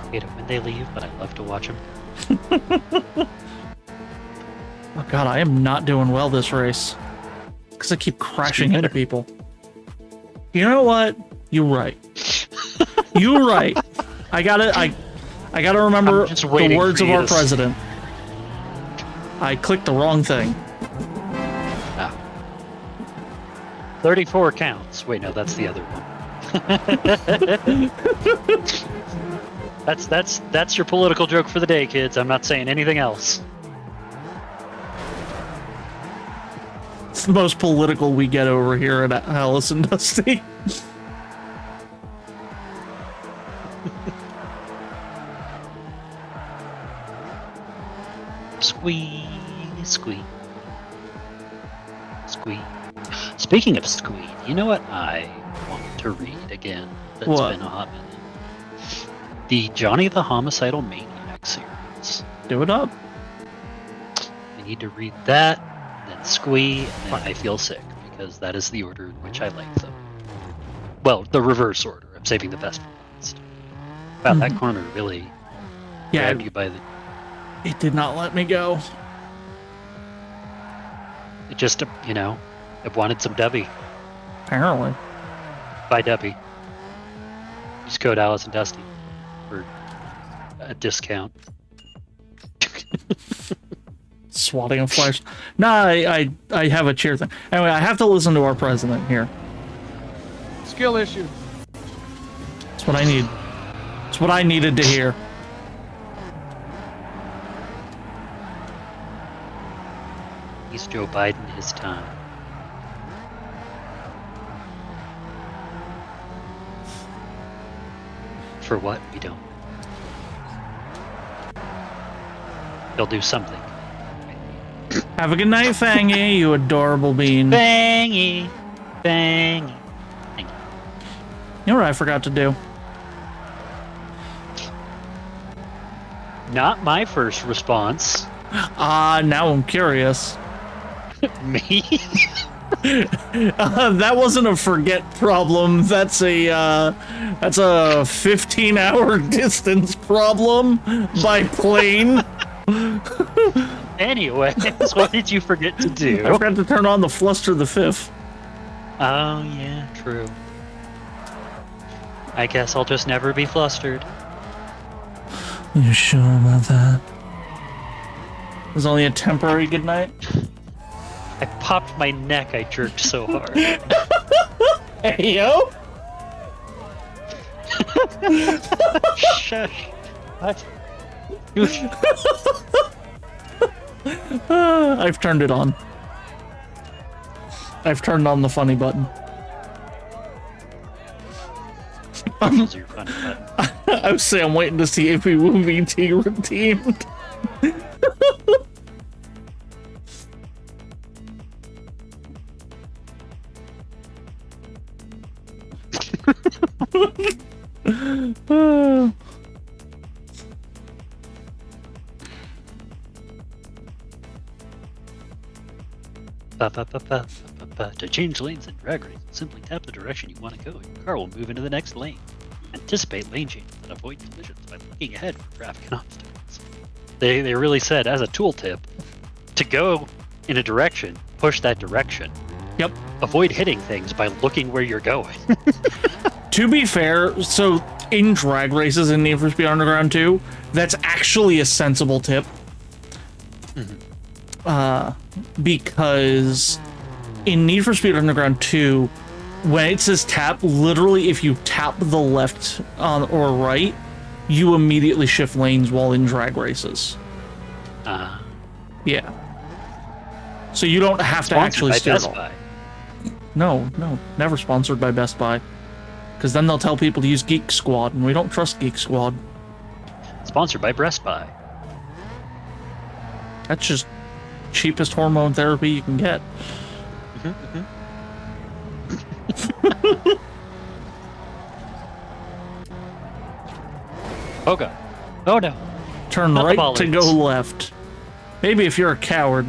I hate it when they leave, but I love to watch them. Oh god, I am not doing well this race. Because I keep crashing into people. You know what? You're right. You're right. I gotta remember I'm just the waiting words for of you our to president. I clicked the wrong thing. 34 counts. Wait, no, that's the other one. That's your political joke for the day, kids. I'm not saying anything else. It's the most political we get over here at Alyss and Dusty. Squee, squee, squee. Speaking of squee, you know what I want to read again? That's What? been a hot minute. The Johnny the Homicidal Maniac series. Do it up. I need to read that, then squee, and then I feel sick, because that is the order in which I like them. Well, the reverse order. I'm saving the best for last. Wow, that corner really Yeah, grabbed you by the... it did not let me go. It just, you know, it wanted some Dubby. Apparently. Buy Dubby. Use code Alyss and Dusty for a discount. Swatting a flash. Nah, I have a cheer thing. Anyway, I have to listen to our president here. Skill issue. That's what I need. It's what I needed to hear. He's Joe Biden his time. For what? We don't. He'll do something. Have a good night, Fangy, you adorable bean. Bangy! Bangy! Thank you. You know what I forgot to do? Not my first response. Now I'm curious. Me? That wasn't a forget problem. That's a 15-hour distance problem by plane. Anyways, what did you forget to do? I forgot to turn on the Fluster the Fifth. Oh, yeah, true. I guess I'll just never be flustered. You sure about that? It was only a temporary good night. I popped my neck, I jerked so hard. Hey, yo! Shush. What? I've turned it on. I've turned on the funny button. Those are your funny buttons. I was saying I'm waiting to see if we will be teamed. To change lanes in Drag Race, simply tap the direction you want to go. Your car will move into the next lane. Anticipate lane changes and avoid collisions by looking ahead for traffic and obstacles. They really said, as a tooltip, to go in a direction, push that direction. Yep. Avoid hitting things by looking where you're going. To be fair, so in drag races in Need for Speed Underground 2, that's actually a sensible tip. Because in Need for Speed Underground 2, when it says tap, literally if you tap the left or right, you immediately shift lanes while in drag races. Yeah. So you don't have to actually steer at all. No, never sponsored by Best Buy. Because then they'll tell people to use Geek Squad, and we don't trust Geek Squad. Sponsored by Breast Buy. That's just cheapest hormone therapy you can get. Oh god. Oh no. Turn Not the right to go bollards. left. Maybe if you're a coward.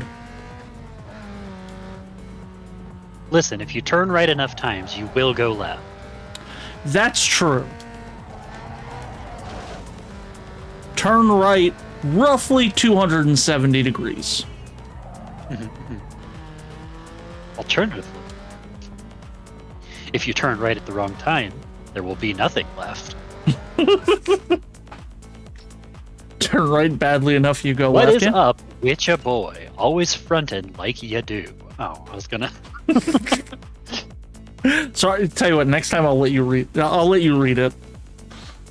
Listen, if you turn right enough times, you will go left. That's true. Turn right roughly 270 degrees. Alternatively, if you turn right at the wrong time, there will be nothing left. Turn right badly enough, you go What left. is up with ya boy? Always frontin' like ya do. Oh, I was gonna... Sorry, tell you what, next time I'll let you read it.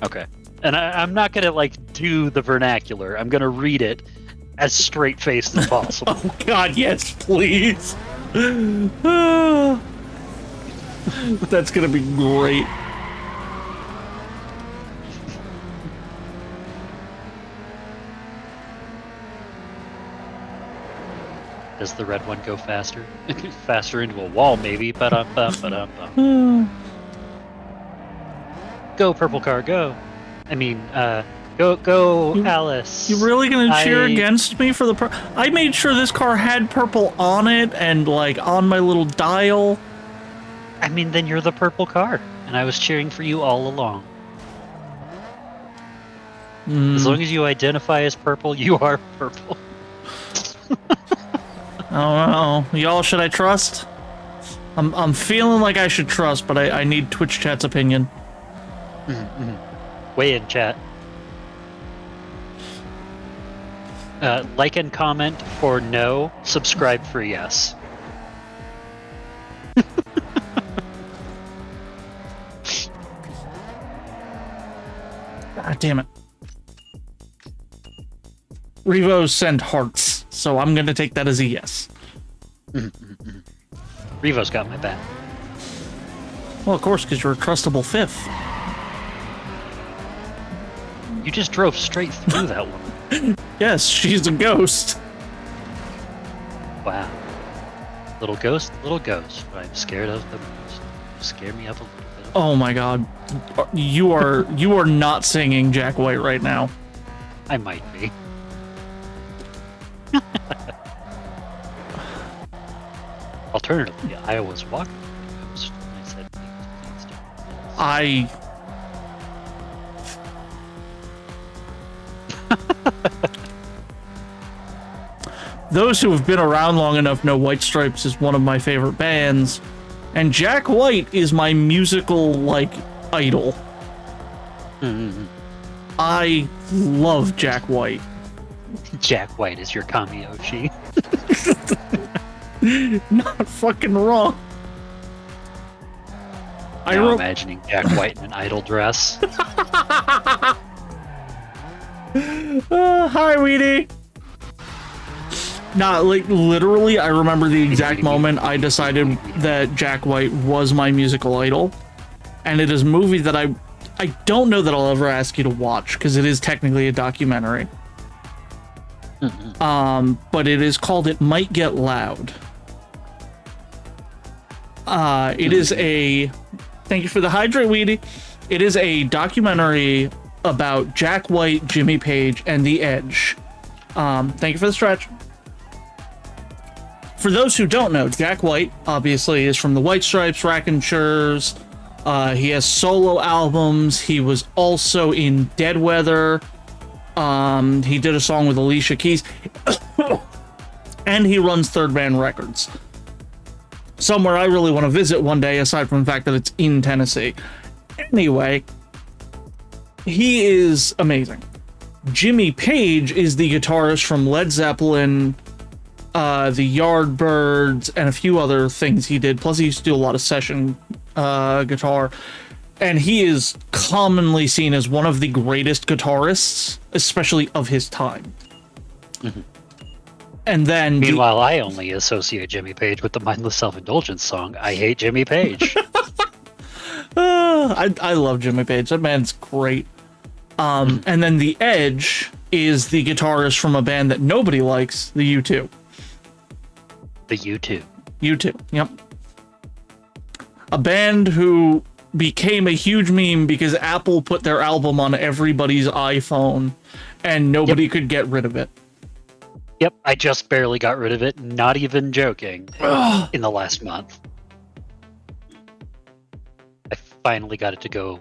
Okay. And I'm not gonna, like, do the vernacular. I'm gonna read it as straight-faced as possible. Oh god, yes, please. That's gonna be great. Does the red one go faster? Faster into a wall, maybe. Go, purple car, go. I mean, go, Alyss. You really gonna cheer against me for the I made sure this car had purple on it and, like, on my little dial. I mean, then you're the purple car. And I was cheering for you all along. As long as you identify as purple, you are purple. I don't know. Y'all, should I trust? I'm feeling like I should trust, but I need Twitch chat's opinion. Weigh in, chat. Like and comment for no, subscribe for yes. God damn it. Revo sent hearts, so I'm gonna take that as a yes. Revo's got my back. Well, of course, because you're a trustable fifth. You just drove straight through that one. Yes, she's a ghost. Wow. Little ghost, but I'm scared of them. Scare me up a little bit. Oh my god. You are not singing Jack White right now. I might be. Alternatively, I was walking with the ghost and I said, please don't. I Those who have been around long enough know White Stripes is one of my favorite bands, and Jack White is my musical, like, idol. Mm-hmm. I love Jack White. Jack White is your Kamiyoshi. Not fucking wrong. Now imagining Jack White in an idol dress. Hi, Weedy. Nah, like, literally, I remember the exact moment I decided that Jack White was my musical idol. And it is a movie that I don't know that I'll ever ask you to watch, because it is technically a documentary. But it is called It Might Get Loud. It is a... Thank you for the hydrate, Weedy. It is a documentary about Jack White, Jimmy Page, and The Edge. Thank you for the stretch. For those who don't know, Jack White, obviously, is from the White Stripes, Racin. He has solo albums. He was also in Dead Weather. He did a song with Alicia Keys. And he runs Third Man Records. Somewhere I really want to visit one day, aside from the fact that it's in Tennessee. Anyway, he is amazing. Jimmy Page is the guitarist from Led Zeppelin, the Yardbirds, and a few other things he did. Plus, he used to do a lot of session guitar. And he is commonly seen as one of the greatest guitarists, especially of his time. Mm-hmm. And then... Meanwhile, I only associate Jimmy Page with the Mindless Self-Indulgence song, I Hate Jimmy Page. I love Jimmy Page. That man's great. And then The Edge is the guitarist from a band that nobody likes, the U2. The U2. U2, yep. A band who became a huge meme because Apple put their album on everybody's iPhone and nobody could get rid of it. Yep, I just barely got rid of it, not even joking, in the last month. I finally got it to go away.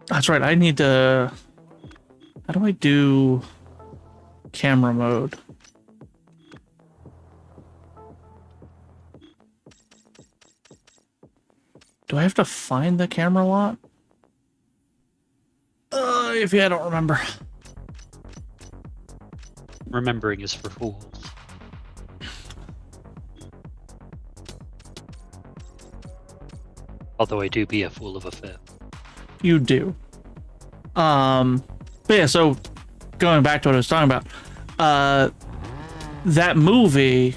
That's right, I need to... How do I do camera mode? Do I have to find the camera lot? If I don't remember. Remembering is for fools. Although I do be a fool of a fifth. You do. But yeah, so going back to what I was talking about, that movie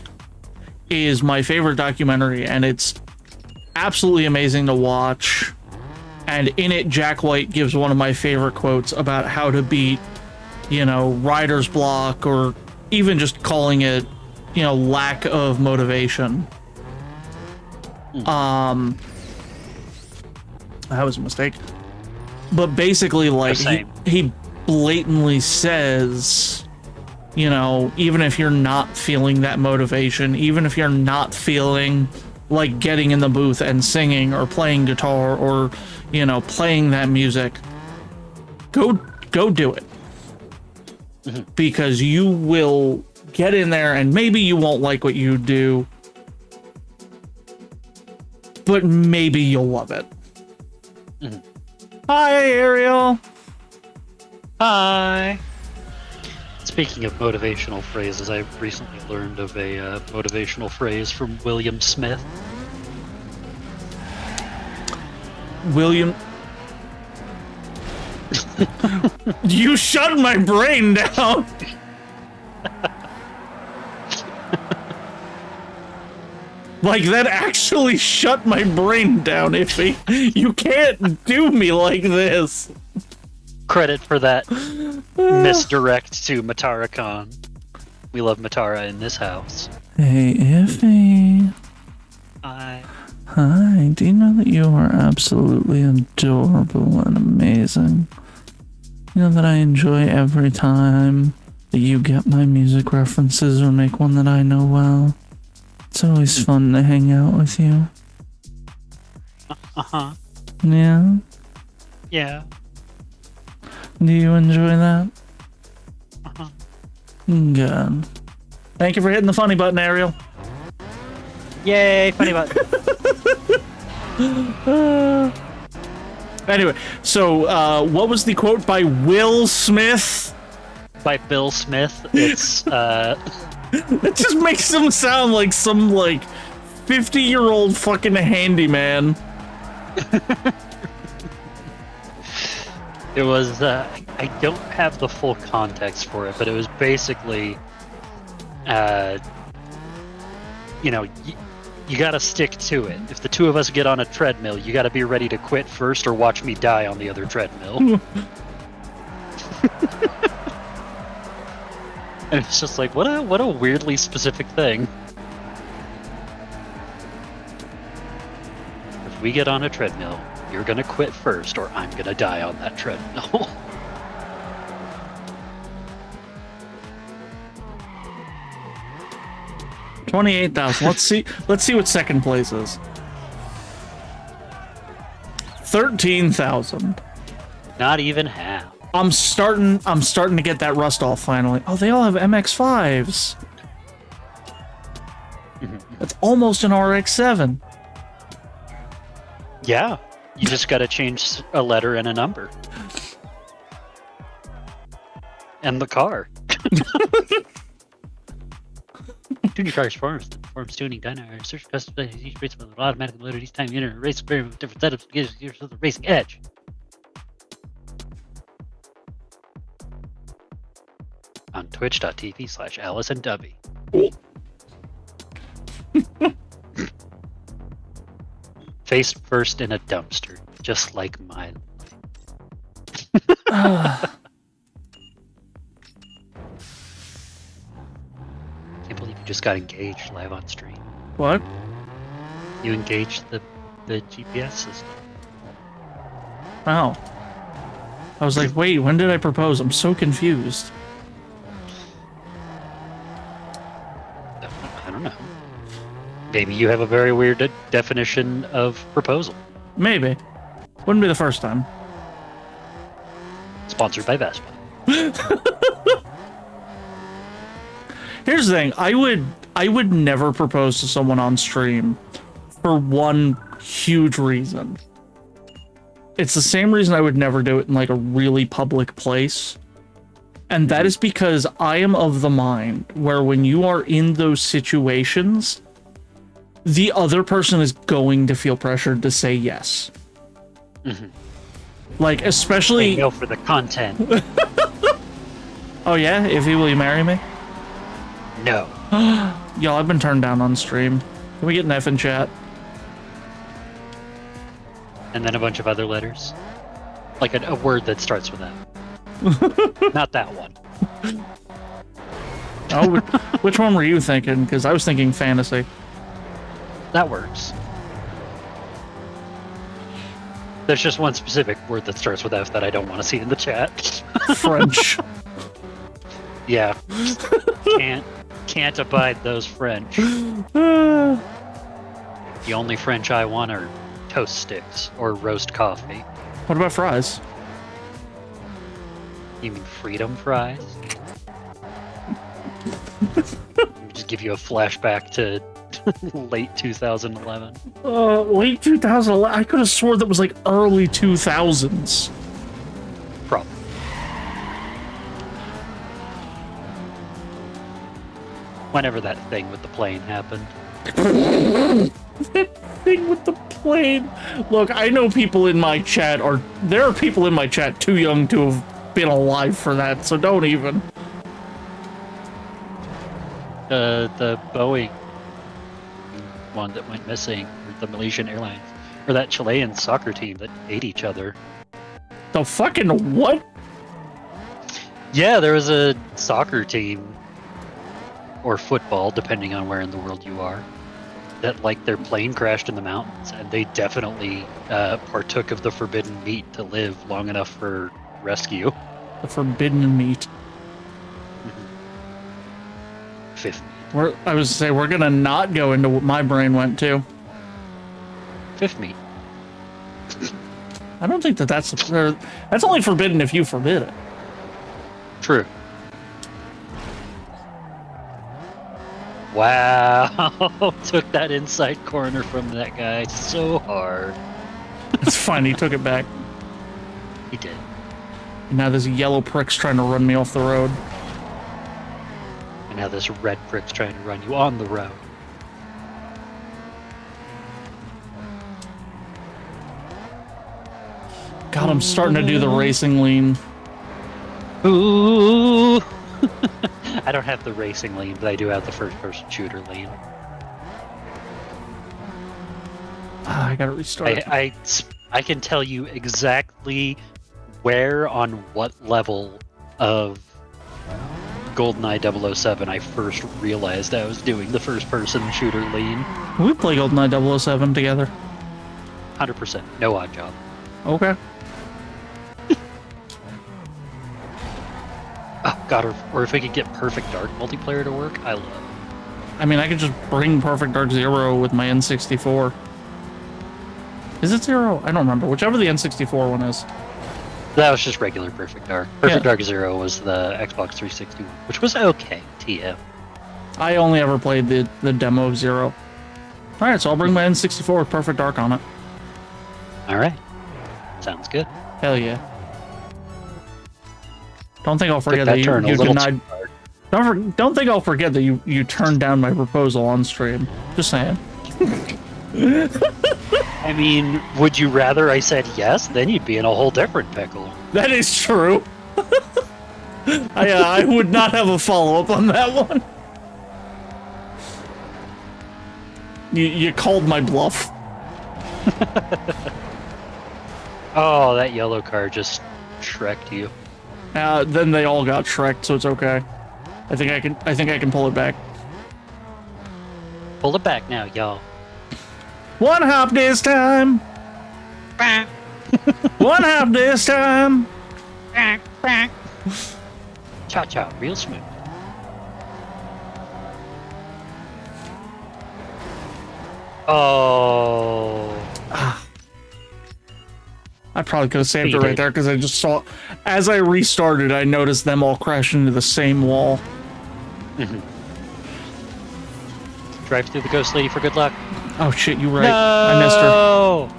is my favorite documentary, and it's absolutely amazing to watch. And in it, Jack White gives one of my favorite quotes about how to beat, writer's block, or even just calling it, lack of motivation. That was a mistake. But basically, like, he blatantly says, even if you're not feeling that motivation, even if you're not feeling like getting in the booth and singing or playing guitar or, playing that music, go do it. Mm-hmm. Because you will get in there and maybe you won't like what you do, but maybe you'll love it. Mm-hmm. Hi, Ariel. Hi. Speaking of motivational phrases, I recently learned of a motivational phrase from William Smith. William... You shut my brain down! Like, that actually shut my brain down, Iffy. You can't do me like this. Credit for that misdirect to Matara Khan. We love Matara in this house. Hey, Iffy. Hi. Hi, do you know that you are absolutely adorable and amazing? You know that I enjoy every time that you get my music references or make one that I know well. It's always fun to hang out with you. Uh-huh. Yeah? Yeah. Do you enjoy that? Uh-huh. Good. Thank you for hitting the funny button, Ariel. Yay, funny button. Anyway, so what was the quote by Will Smith? By Bill Smith. It's It just makes him sound like some 50-year-old fucking handyman. It was, I don't have the full context for it, but it was basically, you gotta stick to it. If the two of us get on a treadmill, you gotta be ready to quit first or watch me die on the other treadmill. And it's just like, what a weirdly specific thing. If we get on a treadmill, you're gonna quit first or I'm gonna die on that treadmill. 28,000. Let's see what second place is. 13,000. Not even half. I'm starting to get that rust off finally. Oh, they all have MX5s. That's almost an RX-7. Yeah, you just gotta change a letter and a number. And the car. Tuning cars forms tuning dyno search customization each race with an automatic loader each time you enter a race experience with different setups gives you the racing edge. On twitch.tv/AlyssandDubby. Face first in a dumpster, just like mine. Can't believe you just got engaged live on stream. What? You engaged the GPS system. Wow. I was like, wait, when did I propose? I'm so confused. I don't know. Maybe you have a very weird definition of proposal. Maybe. Wouldn't be the first time. Sponsored by Vespa. Here's the thing, I would never propose to someone on stream for one huge reason. It's the same reason I would never do it in a really public place. And that is because I am of the mind where when you are in those situations, the other person is going to feel pressured to say yes. Mm-hmm. Especially... They go for the content. Oh yeah? Ify, will you marry me? No. Yo, I've been turned down on stream. Can we get an F in chat? And then a bunch of other letters. Like a word that starts with F. Not that one. Oh, which one were you thinking? Because I was thinking fantasy. That works. There's just one specific word that starts with F that I don't want to see in the chat. French. Yeah. Can't abide those French. The only French I want are toast sticks or roast coffee. What about fries? You mean freedom fries? Just give you a flashback to late 2011. Late 2011? I could have swore that was early 2000s. Probably. Whenever that thing with the plane happened. That thing with the plane. Look, I know people in my chat there are people in my chat too young to have been alive for that, so don't even. The Boeing one that went missing, or the Malaysian Airlines, or that Chilean soccer team that ate each other. The fucking what? Yeah, there was a soccer team, or football, depending on where in the world you are, that like their plane crashed in the mountains, and they definitely partook of the forbidden meat to live long enough for rescue. The forbidden meat. Fifth meat. I was to say, we're gonna not go into what my brain went to. Fifth meat. I don't think that's only forbidden if you forbid it. True. Wow, took that inside corner from that guy so hard. It's fine, he took it back. He did. And now this yellow prick's trying to run me off the road. And now this red prick's trying to run you on the road. God, I'm starting to do the racing lean. Ooh! I don't have the racing lane, but I do have the first-person shooter lane. I gotta restart. I can tell you exactly where on what level of GoldenEye 007 I first realized I was doing the first-person shooter lane. Can we play GoldenEye 007 together? 100%. No odd job. Okay. Oh god, or if we could get Perfect Dark multiplayer to work, I love it. I mean, I could just bring Perfect Dark Zero with my N64. Is it Zero? I don't remember. Whichever the N64 one is. That was just regular Perfect Dark. Perfect Yeah. Dark Zero was the Xbox 360 one, which was okay, TM. I only ever played the demo of Zero. Alright, so I'll bring my N64 with Perfect Dark on it. Alright. Sounds good. Hell yeah. Don't think I'll Took forget that that turn a you little denied. too hard. Don't think I'll forget that you turned down my proposal on stream. Just saying. I mean, would you rather I said yes? Then you'd be in a whole different pickle. That is true. I would not have a follow-up on that one. You called my bluff. Oh, that yellow car just shreked you. Then they all got shreked, so it's okay. I think I can pull it back. Pull it back now, y'all. One hop this time. One hop this time. Cha-cha, real smooth. Oh. I probably could have saved it You right did. there because I just saw, as I restarted, I noticed them all crash into the same wall. Drive through the ghost lady for good luck. Oh shit, you right. No! I missed her.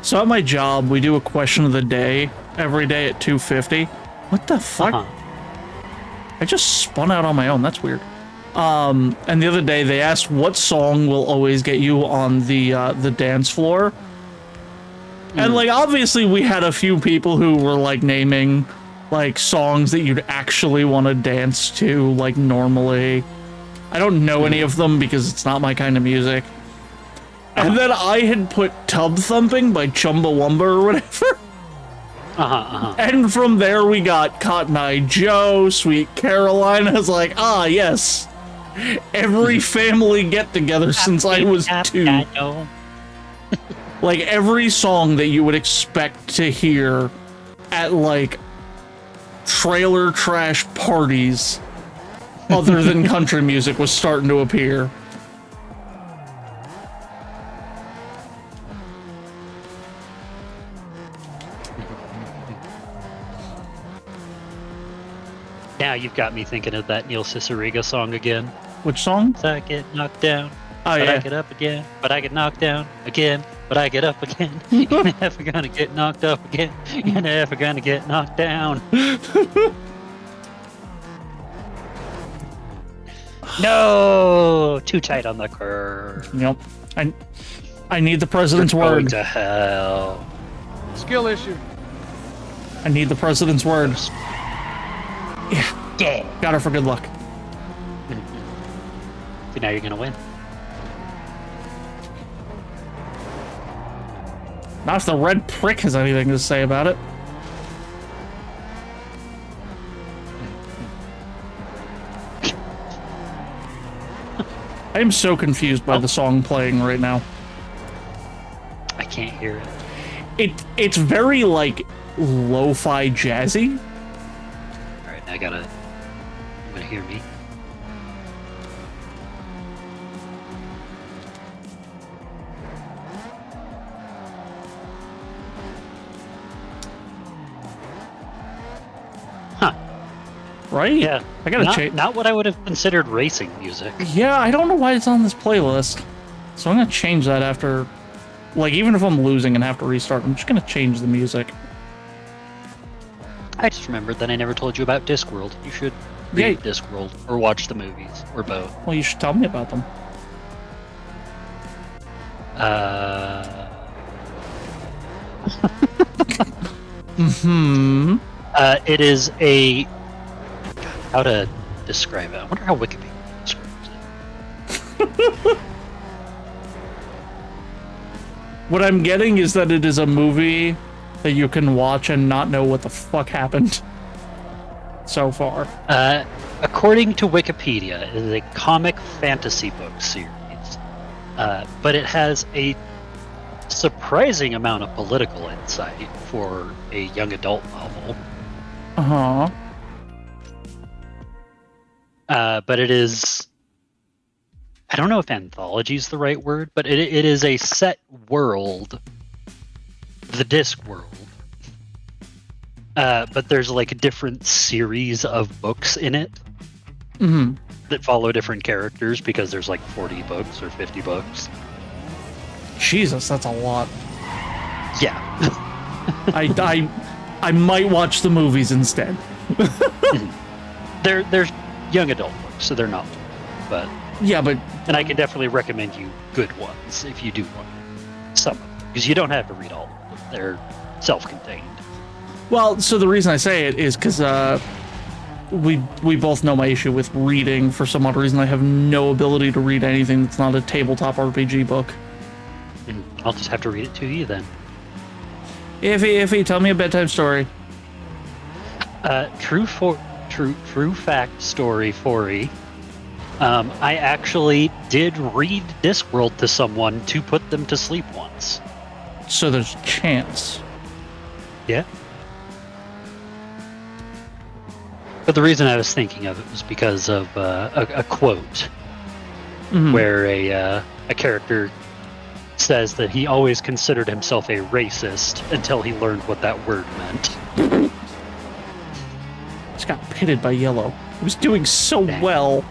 So at my job, we do a question of the day every day at 2:50. What the fuck? Uh-huh. I just spun out on my own. That's weird. And the other day they asked what song will always get you on the dance floor. And like obviously we had a few people who were like naming like songs that you'd actually want to dance to like normally. I don't know any of them because it's not my kind of music. And then I had put Tub Thumping by Chumbawamba or whatever. And from there we got Cotton Eye Joe, Sweet Caroline. I was like, ah, yes. Every family get-together since I was 2. Like, every song that you would expect to hear at, like, trailer trash parties other than country music was starting to appear. Now you've got me thinking of that Neil Cicierega song again. Which song? So I get knocked down, Oh, but yeah. I get up again, but I get knocked down again, but I get up again. You're never gonna get knocked up again. You're never gonna get knocked down. No, too tight on the curve. Yep. I need the president's You're going word. to hell. Skill issue. I need the president's word. Yeah. Got her for good luck. So now you're gonna win. Not if the red prick has anything to say about it. I am so confused by the song playing right now. I can't hear it. It's very, like, lo-fi jazzy. Alright, I'm gonna hear me. Huh. Right? Yeah. I gotta change. Not what I would have considered racing music. Yeah, I don't know why it's on this playlist. So I'm gonna change that after... Like, even if I'm losing and have to restart, I'm just gonna change the music. I just remembered that I never told you about Discworld. You should read Discworld or watch the movies or both. Well, you should tell me about them. It is a... How to describe it? I wonder how Wikipedia describes it. What I'm getting is that it is a movie that you can watch and not know what the fuck happened so far. According to Wikipedia, it is a comic fantasy book series. But it has a surprising amount of political insight for a young adult novel. Uh-huh. But it is... I don't know if anthology is the right word, but it is a set world, the disc world. But there's like a different series of books in it that follow different characters because there's like 40 books or 50 books. Jesus, that's a lot. Yeah. I might watch the movies instead. They're young adult books, so they're not. But yeah, but and I can definitely recommend you good ones if you do want some of them, because you don't have to read all of them. They're self-contained. Well, so the reason I say it is because we both know my issue with reading. For some odd reason, I have no ability to read anything that's not a tabletop RPG book. I'll just have to read it to you then. Iffy, tell me a bedtime story. True fact story for you. I actually did read Discworld to someone to put them to sleep once. So there's a chance. Yeah. But the reason I was thinking of it was because of a quote where a character says that he always considered himself a racist until he learned what that word meant. Just got pitted by Yellow. He was doing so well.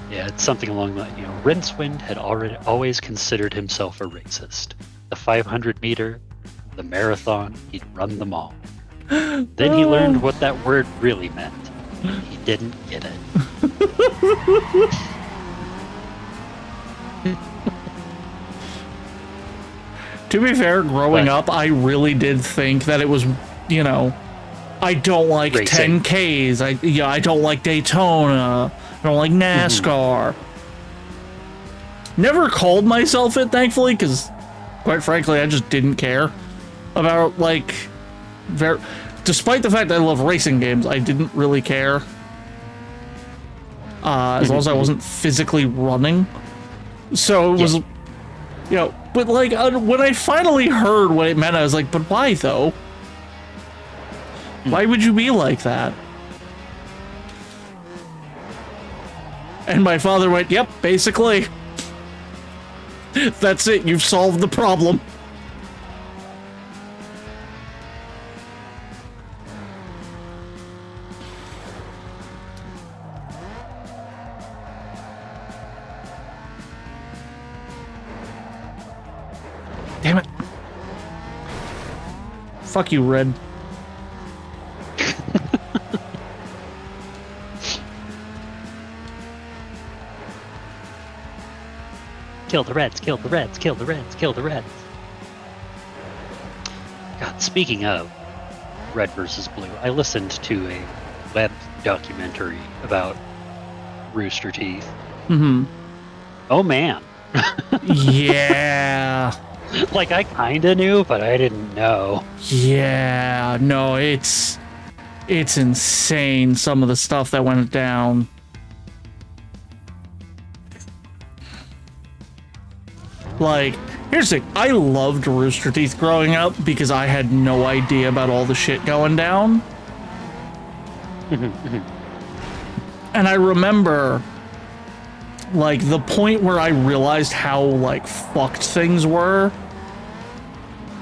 Yeah, it's something along that, Rincewind had always considered himself a racist. The 500 meter, the marathon, he'd run them all. Then he learned what that word really meant. He didn't get it. To be fair, growing up, I really did think that it was, I don't like racing. 10Ks. I don't like Daytona. I don't like NASCAR. Never called myself it, thankfully, because, quite frankly, I just didn't care about, despite the fact that I love racing games, I didn't really care. As long as I wasn't physically running. So it was, but when I finally heard what it meant, I was like, but why though? Why would you be like that? And my father went, yep, basically. That's it, you've solved the problem. Damn it. Fuck you, Red. Kill the Reds, kill the Reds, kill the Reds, kill the Reds. God, speaking of Red versus Blue, I listened to a web documentary about Rooster Teeth. Oh man. Yeah. I kinda knew, but I didn't know. Yeah, no, it's insane, some of the stuff that went down. Like, here's the thing. I loved Rooster Teeth growing up because I had no idea about all the shit going down. And I remember, like, the point where I realized how, like, fucked things were.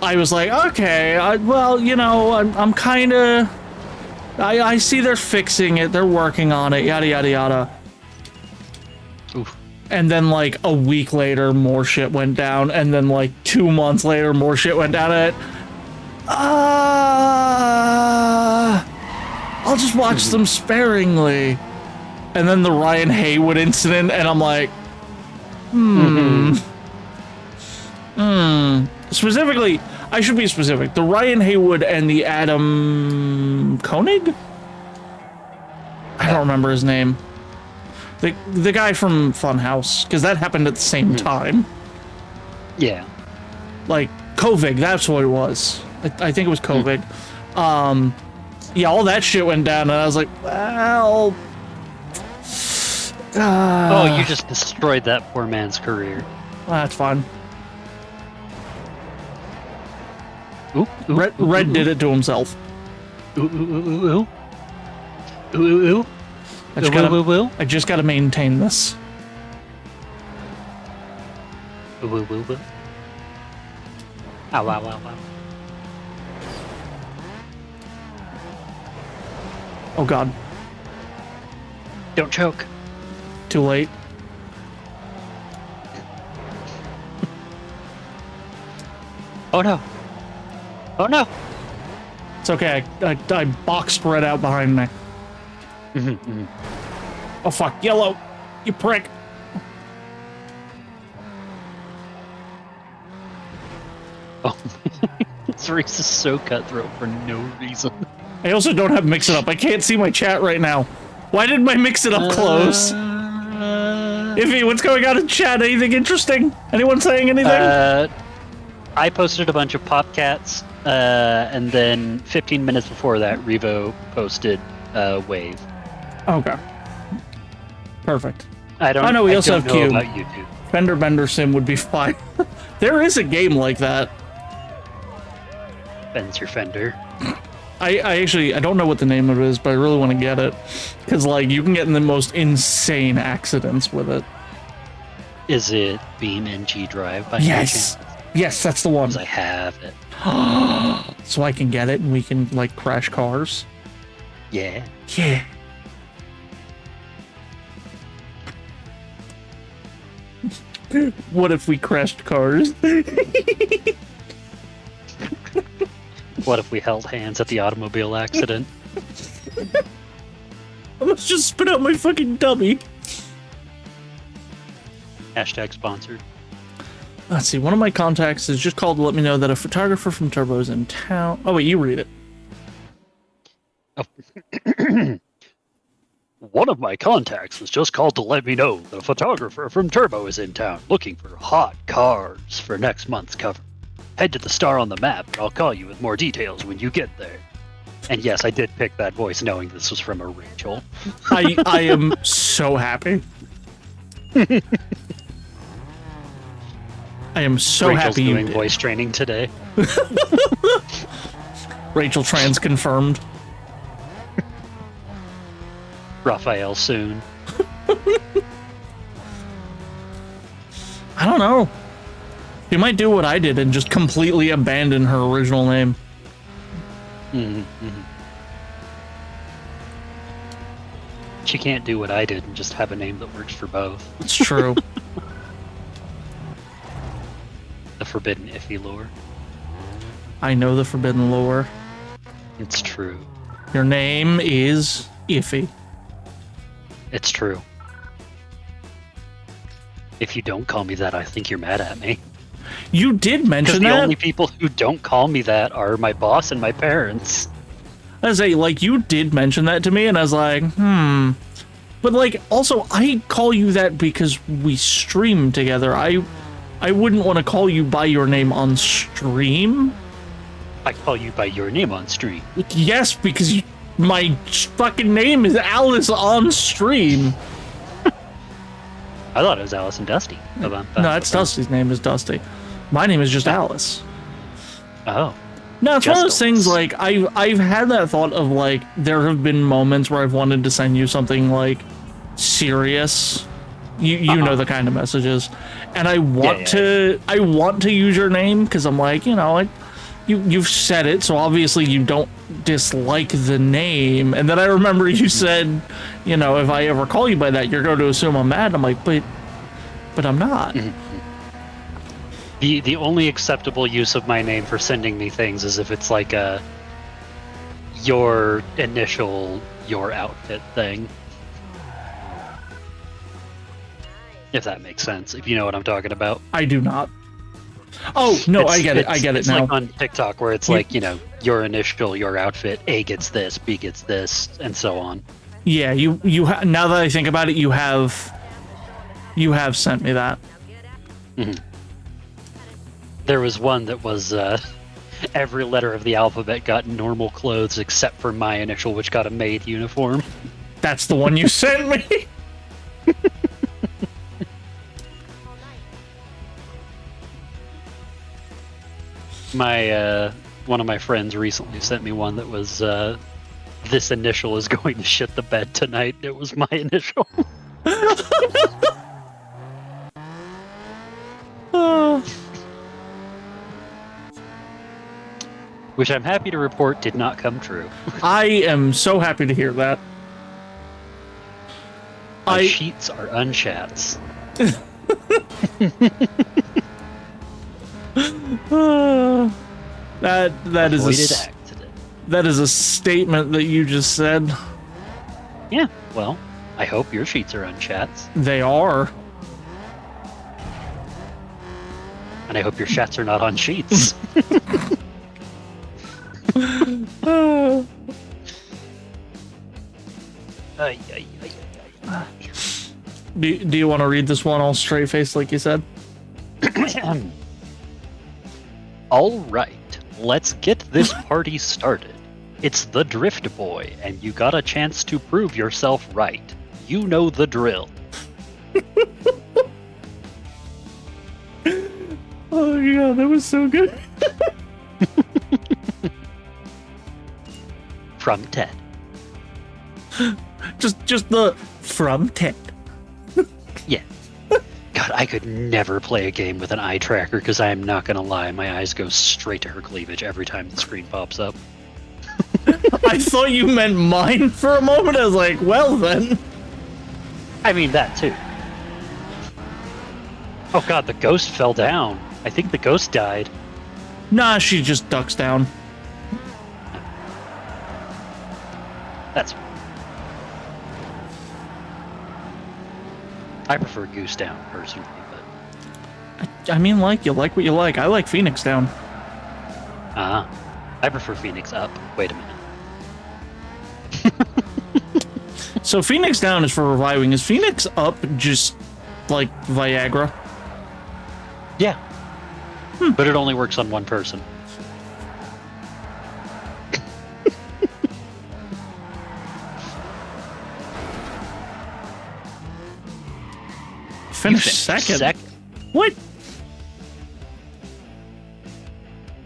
I was like, okay, well, you know, I'm kind of... I see they're fixing it, they're working on it, yada, yada, yada. Oof. And then, like, a week later, more shit went down, and then, like, 2 months later, more shit went down. I'll just watch them sparingly. And then the Ryan Haywood incident, and I'm like, Specifically, I should be specific. The Ryan Haywood and the Adam Koenig? I don't remember his name. The guy from Funhouse, because that happened at the same time. Yeah. Like, Kovig, that's what it was. I think it was Kovig. Yeah, all that shit went down, and I was like, well... oh, you just destroyed that poor man's career. That's fine. Ooh, ooh, Red did it to himself. Ooh, ooh, ooh, ooh. Ooh, ooh, ooh. I just gotta maintain this. Ooh, ooh, ooh, ooh. Ow, ow, ow, ow. Oh god. Don't choke. Too late. Oh no. Oh no. It's okay. I boxed Red out behind me. Oh fuck, Yellow! You prick! Oh, this race is so cutthroat for no reason. I also don't have Mix It Up. I can't see my chat right now. Why did my Mix It Up close? Iffy, what's going on in chat? Anything interesting? Anyone saying anything? I posted a bunch of Popcats, and then 15 minutes before that, Revo posted Wave. Okay. Perfect. I don't. Oh no, we also have know Cube. about YouTube. Fender Bender Sim would be fine. There is a game like that. Bends your fender. I don't know what the name of it is, but I really want to get it. Because, like, you can get in the most insane accidents with it. Is it Beam NG Drive by any Yes! chance? Yes, that's the one. 'Cause I have it. So I can get it and we can, like, crash cars. Yeah. Yeah. What if we crashed cars? What if we held hands at the automobile accident? I must just spit out my fucking dummy. Hashtag sponsored. Let's see, one of my contacts has just called to let me know that a photographer from Turbo is in town. Oh wait, you read it. Oh. One of my contacts was just called to let me know the photographer from Turbo is in town looking for hot cars for next month's cover. Head to the star on the map and I'll call you with more details when you get there. And yes, I did pick that voice knowing this was from a Rachel. I am so happy. I am so Rachel's happy you doing did. voice training today. Rachel trans confirmed. Raphael soon. I don't know. She might do what I did and just completely abandon her original name. She can't do what I did and just have a name that works for both. It's true. The forbidden iffy lore. I know the forbidden lore. It's true. Your name is Iffy. It's true. If you don't call me that, I think you're mad at me. You did Because mention the that. only people who don't call me that are my boss and my parents. I was like, you did mention that to me, and I was like, But, like, also, I call you that because we stream together. I wouldn't want to call you by your name on stream. I call you by your name on stream. Yes, because my fucking name is Alyss on stream. I thought it was Alice and Dusty. No, that's Dusty's name is Dusty. My name is just Alyss. Oh. No, it's Just one of those things, Alyss. like, I've had that thought of, like, there have been moments where I've wanted to send you something, like, serious. You know the kind of messages. And I want to use your name, because I'm like, you know, like, you've said it, so obviously you don't dislike the name. And then I remember you said, you know, if I ever call you by that, you're going to assume I'm mad. I'm like, but I'm not. The only acceptable use of my name for sending me things is if it's like a your initial, your outfit thing. If that makes sense, if you know what I'm talking about. I do not. Oh, no, I get it now. It's like on TikTok where it's like, you know, your initial, your outfit, A gets this, B gets this, and so on. Yeah, now that I think about it, you have sent me that. There was one that was every letter of the alphabet got normal clothes except for my initial, which got a maid uniform. That's the one you sent me. My one of my friends recently sent me one that was this initial is going to shit the bed tonight. It was my initial. Which I'm happy to report did not come true. I am so happy to hear that. My sheets are unchats. That is Avoided accident. That is a statement that you just said. Yeah, well, I hope your sheets are unchats. They are. And I hope your chats are not on sheets. Do you want to read this one all straight faced like you said? All right, let's get this party started. It's the Drift Boy, and you got a chance to prove yourself right. You know the drill. Oh yeah, that was so good. From Ted. Just the from Ted. Yeah. God, I could never play a game with an eye tracker because I am not going to lie. My eyes go straight to her cleavage every time the screen pops up. I thought you meant mine for a moment. I was like, well then. I mean, that too. Oh god, the ghost fell down. I think the ghost died. Nah, she just ducks down. That's... I prefer Goose Down, personally, but... I mean, like what you like. I like Phoenix Down. I prefer Phoenix Up. Wait a minute. So Phoenix Down is for reviving. Is Phoenix Up just like Viagra? Yeah. But it only works on one person. Finish second. What?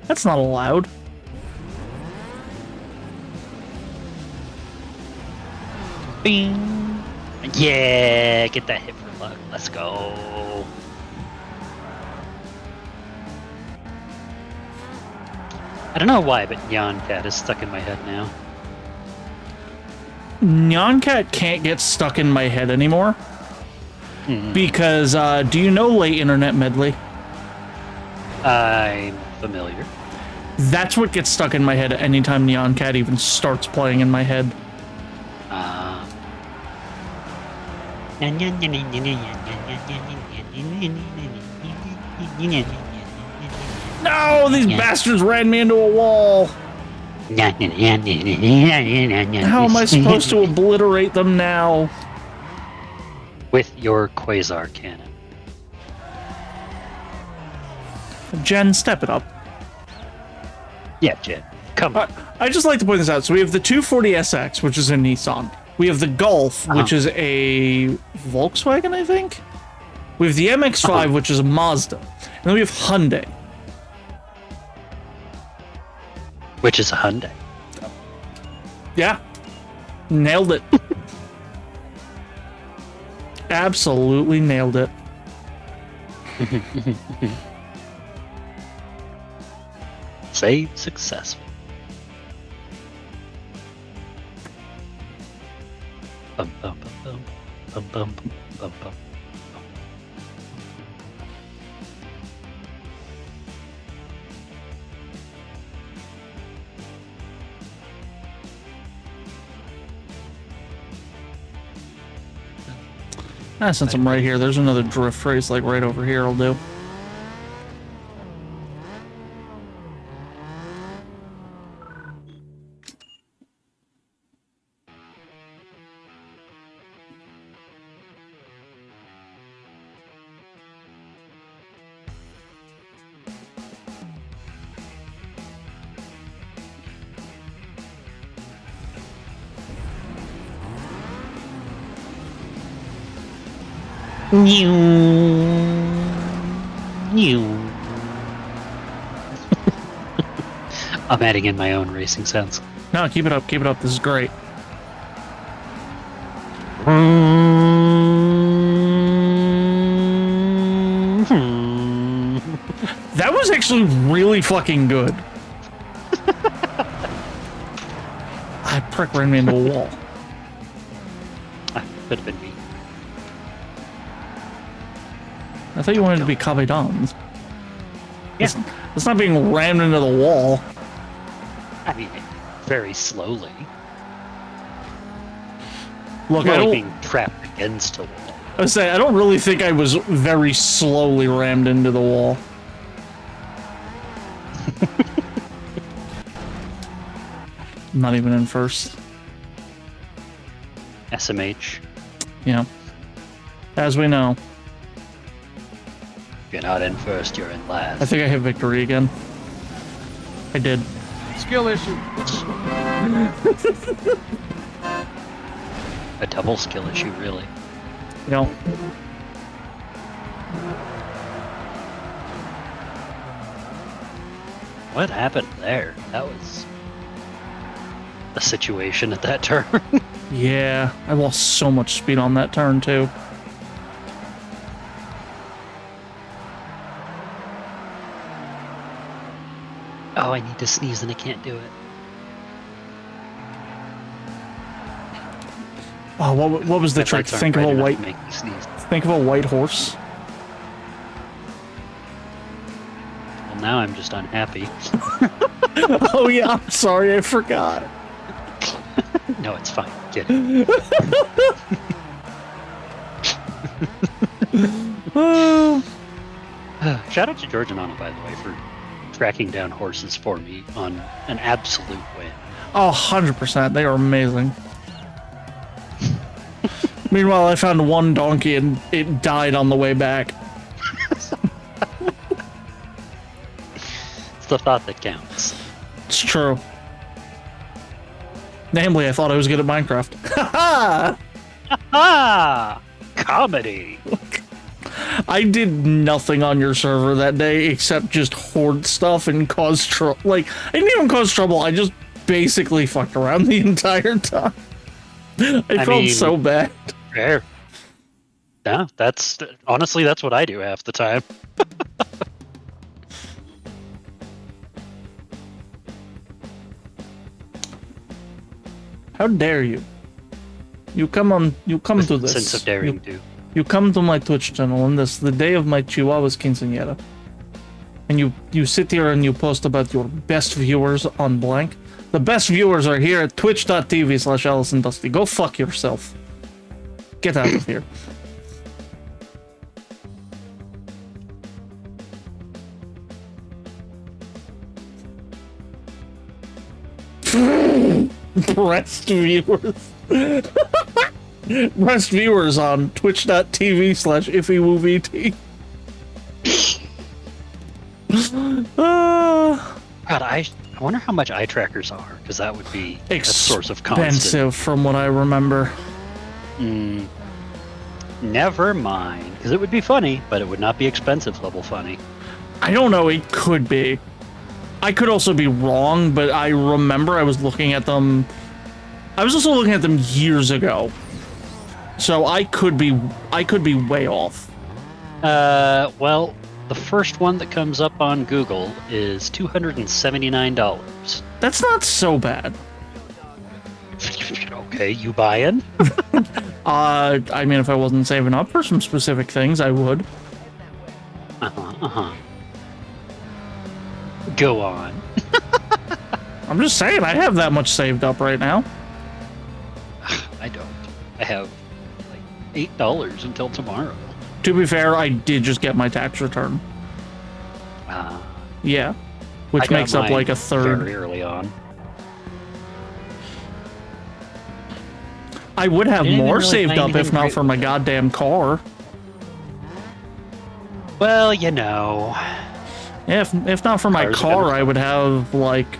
That's not allowed. Bing. Yeah, get that hit for luck. Let's go. I don't know why, but Neon Cat is stuck in my head now. Neon Cat can't get stuck in my head anymore. Because, do you know Late Internet Medley? I'm familiar. That's what gets stuck in my head anytime Neon Cat even starts playing in my head. No, these bastards ran me into a wall. How am I supposed to obliterate them now? With your Quasar cannon. Jen, step it up. Yeah, Jen. Come on. I just like to point this out. So we have the 240SX, which is a Nissan. We have the Golf, which is a Volkswagen, I think? We have the MX-5, which is a Mazda. And then we have Hyundai. Which is a Hyundai. Yeah. Nailed it. Absolutely nailed it. Say successful. Bum, bum, bum, bum, bum, bum, bum, bum. Since I'm right here, there's another drift race like right over here I'll do. I'm adding in my own racing sounds. No, keep it up, keep it up. This is great. That was actually really fucking good. I prick ran me into a wall. Could have been me. I thought you wanted to be Cabedons. Yeah. It's not being rammed into the wall. I mean, very slowly. Look, More I like don't. being trapped against a wall. I was saying, I don't really think I was very slowly rammed into the wall. I'm not even in first. SMH. Yeah. As we know. If you're not in first, you're in last. I think I hit victory again. I did. Skill issue. A double skill issue, really. You know. What happened there? That was a situation at that turn. Yeah, I lost so much speed on that turn too. Oh, I need to sneeze and I can't do it. Oh, what was the trick? Headlights aren't Think of bright a enough white. to make me sneeze. Think of a white horse. Well, now I'm just unhappy. Oh yeah, I'm sorry, I forgot. No, it's fine. Get it. Shout out to George and Anna, by the way, for tracking down horses for me on an absolute win. Oh, 100%. They are amazing. Meanwhile, I found one donkey and it died on the way back. It's the thought that counts. It's true. Namely, I thought I was good at Minecraft. Ha Ah! Comedy! I did nothing on your server that day except just hoard stuff and cause trouble. Like, I didn't even cause trouble. I just basically fucked around the entire time. I felt so bad. Fair. Yeah, that's honestly that's what I do half the time. How dare you? You come to this. Sense of daring do. You come to my Twitch channel on this, the day of my Chihuahua's quinceañera. And you sit here and you post about your best viewers on blank. The best viewers are here at twitch.tv/AlyssandDusty. Go fuck yourself. Get out of here. Breast viewers. Breast viewers on twitch.tv/IffyWooVT. God, I wonder how much eye trackers are, because that would be a source of constant. Expensive from what I remember. Never mind, because it would be funny, but it would not be expensive level funny. I don't know, it could be. I could also be wrong, but I remember I was looking at them. I was also looking at them years ago. So I could be way off. Well, the first one that comes up on Google is $279. That's not so bad. Okay, you buying? I mean, if I wasn't saving up for some specific things, I would. Go on. I'm just saying, I have that much saved up right now. I don't. I have like $8 until tomorrow. To be fair, I did just get my tax return. Yeah. Which makes up like a third. Very early on. I would have didn't more even really saved find up if anything not great for my with it. goddamn car. Well, you know. Yeah, if not for my Cars are car, gonna- I would have like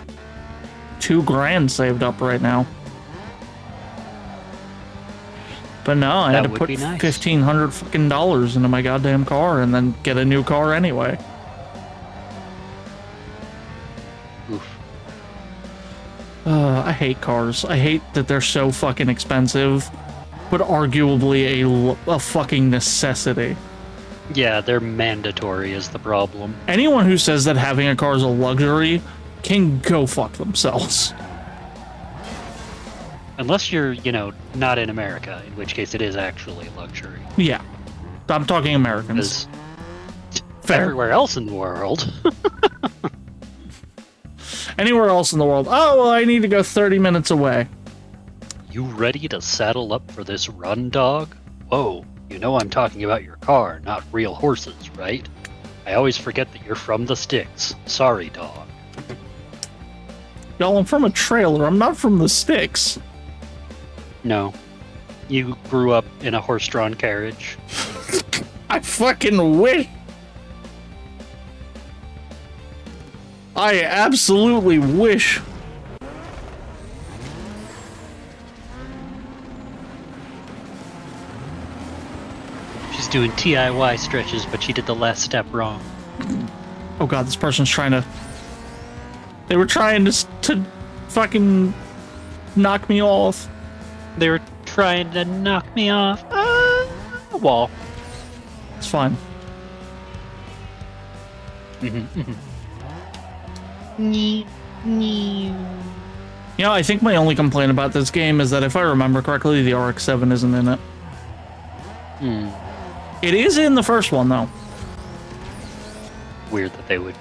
$2,000 saved up right now. But no, I had That to would put be nice. $1,500 fucking dollars into my goddamn car and then get a new car anyway. Oof. I hate cars. I hate that they're so fucking expensive, but arguably a fucking necessity. Yeah, they're mandatory is the problem. Anyone who says that having a car is a luxury can go fuck themselves. Unless you're, you know, not in America, in which case it is actually a luxury. Yeah. I'm talking Americans. Because Fair. everywhere else in the world. Anywhere else in the world. Oh, well, I need to go 30 minutes away. You ready to saddle up for this run, dog? Whoa, you know I'm talking about your car, not real horses, right? I always forget that you're from the sticks. Sorry, dog. Y'all, I'm from a trailer. I'm not from the sticks. No. You grew up in a horse-drawn carriage. I fucking wish. I absolutely wish. She's doing DIY stretches, but she did the last step wrong. Oh god, this person's trying to... They were trying to fucking knock me off. They were trying to knock me off a wall. It's fine. Nee, nee. You know, I think my only complaint about this game is that if I remember correctly, the RX-7 isn't in it. It is in the first one, though. Weird that they would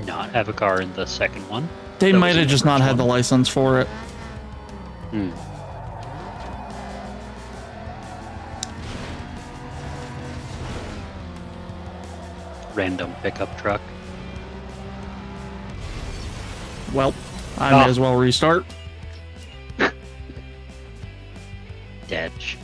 not have a car in the second one. They That might was in have the just not first had the one. license for it. Random pickup truck. Well, I may as well restart. Detch.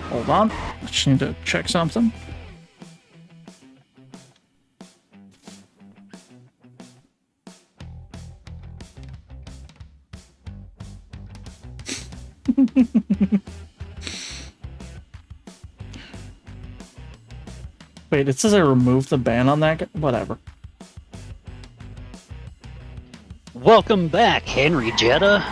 Hold on. I just need to check something. Wait, it says I removed the ban on that guy? Whatever. Welcome back, Henry Jetta.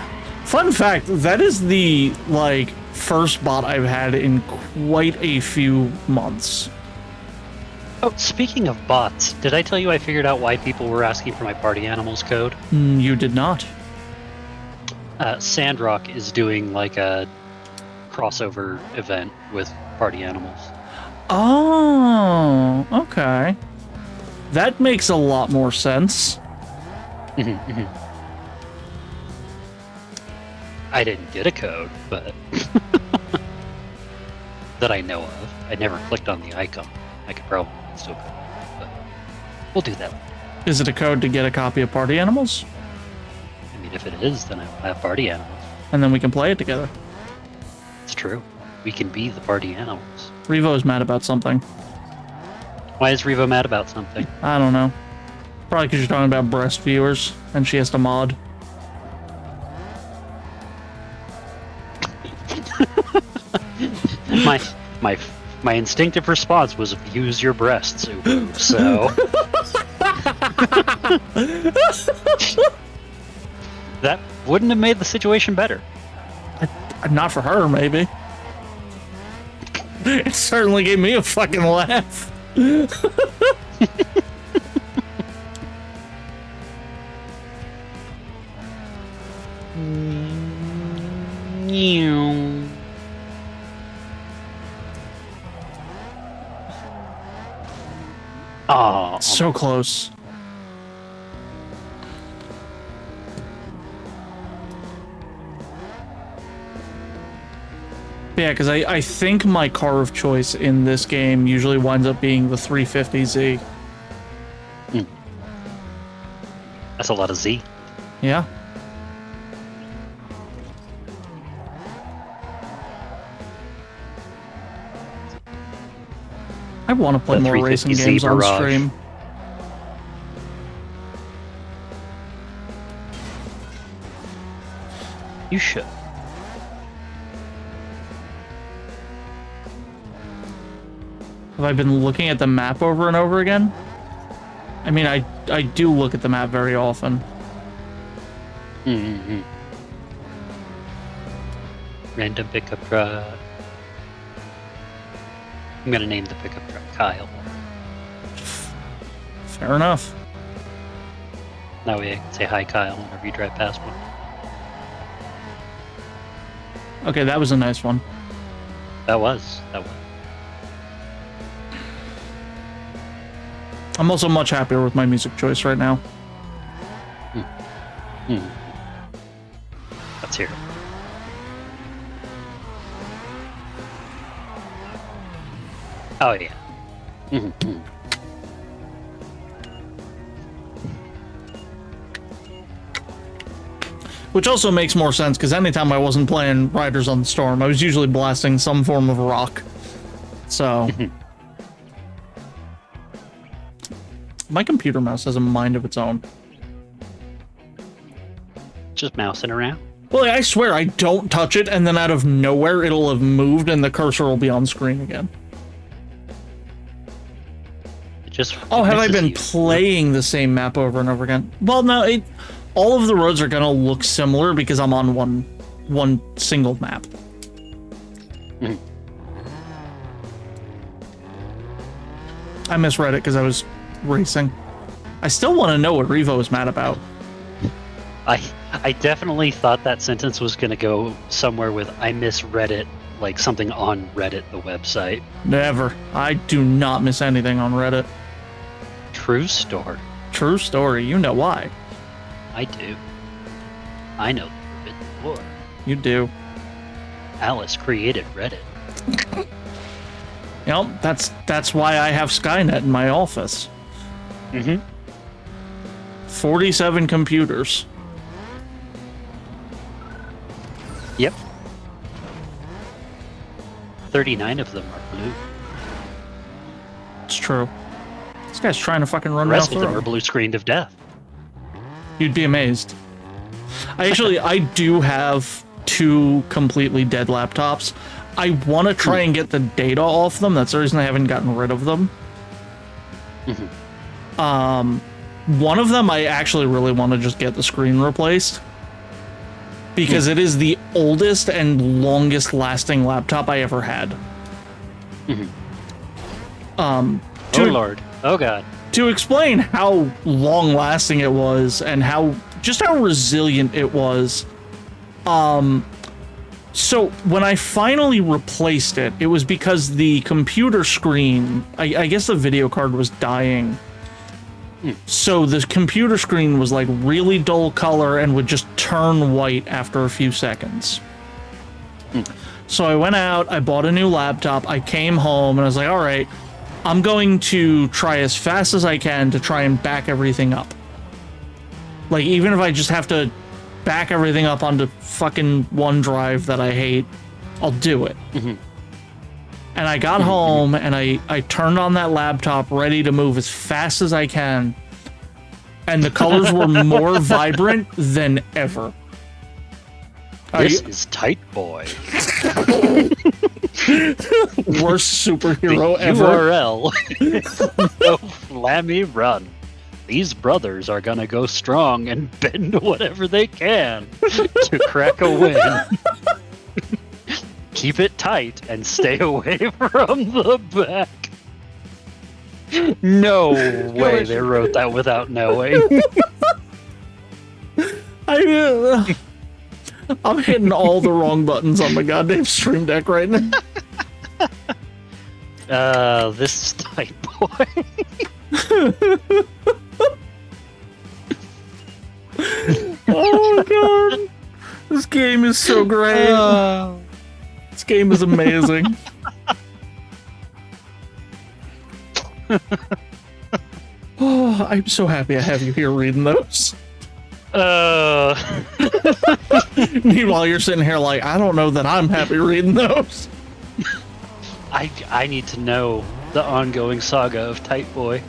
Fun fact, that is the, like, first bot I've had in quite a few months. Oh, speaking of bots, did I tell you I figured out why people were asking for my party animals code? You did not. Sandrock is doing like a crossover event with party animals. Oh, okay. That makes a lot more sense. I didn't get a code, but that I know of. I never clicked on the icon. I could probably still go, but we'll do that. Is it a code to get a copy of Party Animals? I mean, if it is, then I will have party animals. And then we can play it together. It's true. We can be the party animals. Revo's mad about something. Why is Revo mad about something? I don't know. Probably because you're talking about breast viewers, and she has to mod. My instinctive response was use your breasts, Ubu, so that wouldn't have made the situation better. Not for her, maybe. It certainly gave me a fucking laugh. Oh, So close. Yeah, because I think my car of choice in this game usually winds up being the 350Z. that's a lot of Z. Yeah. I want to play The more racing 350Z games on barrage. stream. You should. Have I been looking at the map over and over again? I mean, I do look at the map very often. Mm-hmm. Random pickup truck. I'm gonna name the pickup truck Kyle. Fair enough. That way I can say hi, Kyle, whenever you drive past one. Okay, that was a nice one. That was. I'm also much happier with my music choice right now. Let's hear it. Oh yeah. Mm-hmm. Which also makes more sense, because anytime I wasn't playing Riders on the Storm, I was usually blasting some form of rock. So... My computer mouse has a mind of its own. Just mousing around. Well, I swear, I don't touch it, and then out of nowhere, it'll have moved, and the cursor will be on screen again. It just Oh, have I misses been you. playing the same map over and over again? Well, no, all of the roads are gonna look similar because I'm on one single map. Mhm. I misread it because I was racing. I still want to know what Revo is mad about. I definitely thought that sentence was gonna go somewhere with I misread it, like something on Reddit, the website. Never. I do not miss anything on Reddit. True story. True story. You know why. I do. I know the forbidden lore. You do. Alyss created Reddit. Yep, that's why I have Skynet in my office. Mm-hmm. 47 computers. Yep. 39 of them are blue. It's true. This guy's trying to fucking run The me off rest the of them road. are blue screened of death. You'd be amazed. I do have 2 completely dead laptops. I want to try and get the data off them. That's the reason I haven't gotten rid of them. One of them I actually really want to just get the screen replaced. Because it is the oldest and longest lasting laptop I ever had. Oh lord. Oh god. To explain how long lasting it was and how resilient it was, so when I finally replaced it, it was because the computer screen, I guess the video card was dying. So the computer screen was like really dull color and would just turn white after a few seconds. So I went out, I bought a new laptop, I came home, and I was like, all right, I'm going to try as fast as I can to try and back everything up. Like, even if I just have to back everything up onto fucking OneDrive that I hate, I'll do it. And I got home, and I turned on that laptop ready to move as fast as I can. and the colors were more vibrant than ever. This is Tight Boy. Worst superhero The ever. URL. No flammy run. These brothers are gonna go strong and bend whatever they can to crack a win. Keep it tight and stay away from the back. No way they wrote that without knowing. I'm hitting all the wrong buttons on my goddamn stream deck right now. This is Tight Boy. Oh god. This game is so great. This game is amazing. Oh, I'm so happy I have you here reading those. Meanwhile, you're sitting here like, I don't know that I'm happy reading those. I need to know the ongoing saga of Tight Boy.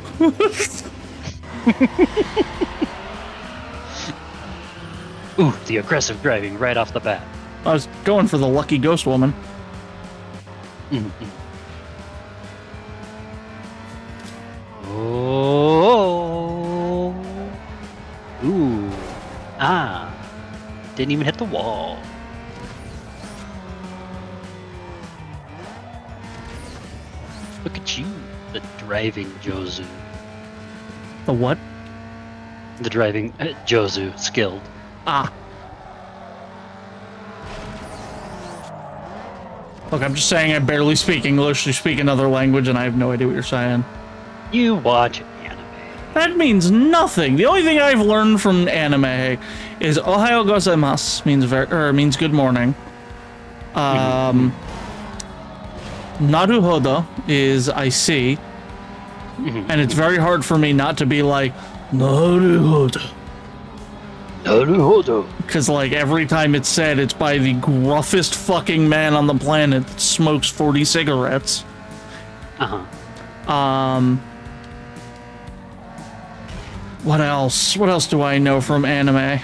Ooh, the aggressive driving right off the bat. I was going for the lucky ghost woman. Oh. Ooh. Ah. Didn't even hit the wall. Look at you, the driving Jozu. The what? The driving Jozu, skilled. Ah. Look, I'm just saying I barely speak English, you speak another language, and I have no idea what you're saying. You watch anime. That means nothing. The only thing I've learned from anime is Ohayo gozaimasu means good morning. Naruhodo is I see. And it's very hard for me not to be like, Naruhodo. Naruhodo. Because, like, every time it's said, it's by the gruffest fucking man on the planet that smokes 40 cigarettes. What else? What else do I know from anime?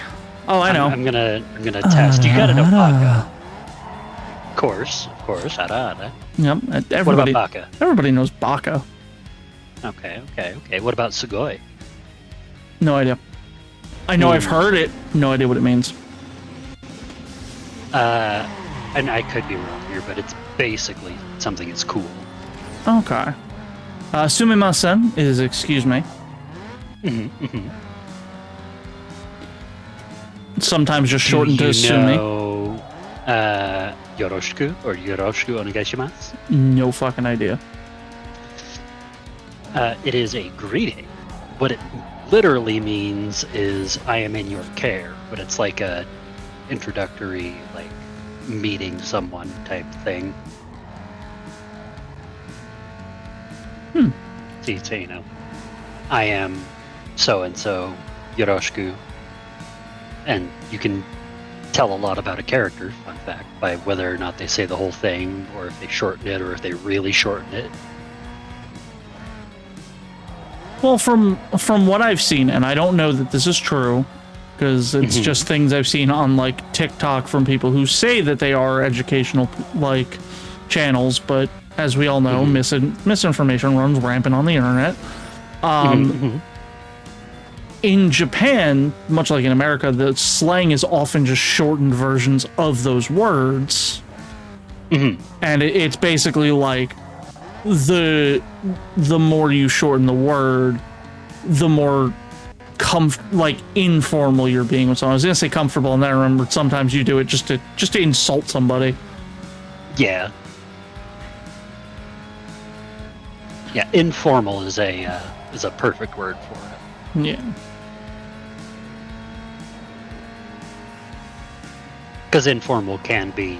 Oh, I know. I'm gonna test. You gotta know Baka. Of course. Harada. Yep. What about Baka? Everybody knows Baka. Okay. What about Sugoi? No idea. I know I've heard it. No idea what it means. And I could be wrong here, but it's basically something that's cool. Okay. Sumimasen is excuse me. Sometimes just shortened to Sumi. Yoroshiku or Yoroshiku onegaishimasu? No fucking idea. It is a greeting. What it literally means is I am in your care, but it's like a introductory, like meeting someone type thing. So you know, I am so and so Yoroshiku, and you can tell a lot about a character, fun fact, by whether or not they say the whole thing, or if they shorten it, or if they really shorten it. Well, from what I've seen, and I don't know that this is true, because it's just things I've seen on like TikTok from people who say that they are educational like channels, but as we all know, misinformation runs rampant on the internet. In Japan, much like in America, the slang is often just shortened versions of those words, and it's basically like the more you shorten the word, the more informal you're being with someone. I was gonna say comfortable, and then I remembered sometimes you do it just to insult somebody. Yeah, informal is a perfect word for it. Yeah. Because informal can be,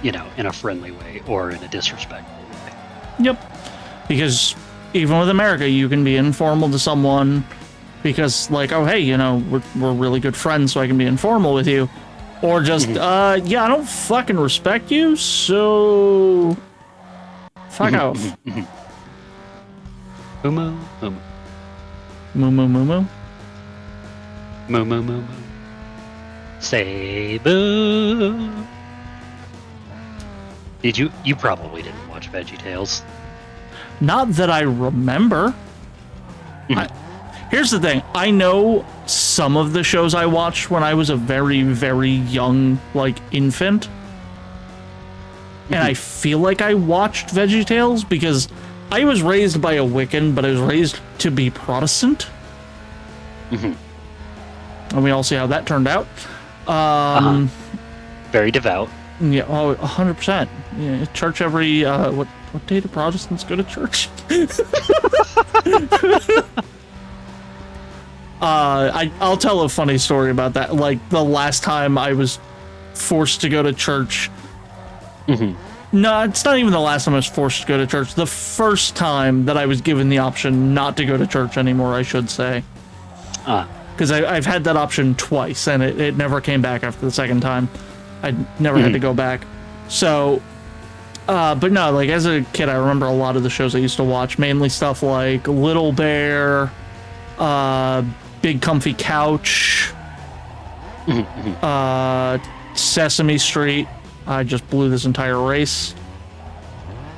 you know, in a friendly way or in a disrespectful way. Yep. Because even with America, you can be informal to someone because, like, oh, hey, you know, we're really good friends, so I can be informal with you. Or just, I don't fucking respect you, so fuck off. Moo moo. Moo moo moo moo. Moo moo moo moo. Say boo. Did you? You probably didn't watch VeggieTales. Not that I remember. Here's the thing. I know some of the shows I watched when I was a very, very young, like, infant. And I feel like I watched VeggieTales because I was raised by a Wiccan, but I was raised to be Protestant. And we all see how that turned out. Very devout. Yeah, 100%. Yeah, church every, what day do Protestants go to church? I'll tell a funny story about that. Like, the last time I was forced to go to church. No, it's not even the last time I was forced to go to church. The first time that I was given the option not to go to church anymore, I should say. Because I've had that option twice, and it never came back after the second time. I never had to go back. So, but no, like, as a kid, I remember a lot of the shows I used to watch. Mainly stuff like Little Bear, Big Comfy Couch, Sesame Street. I just blew this entire race.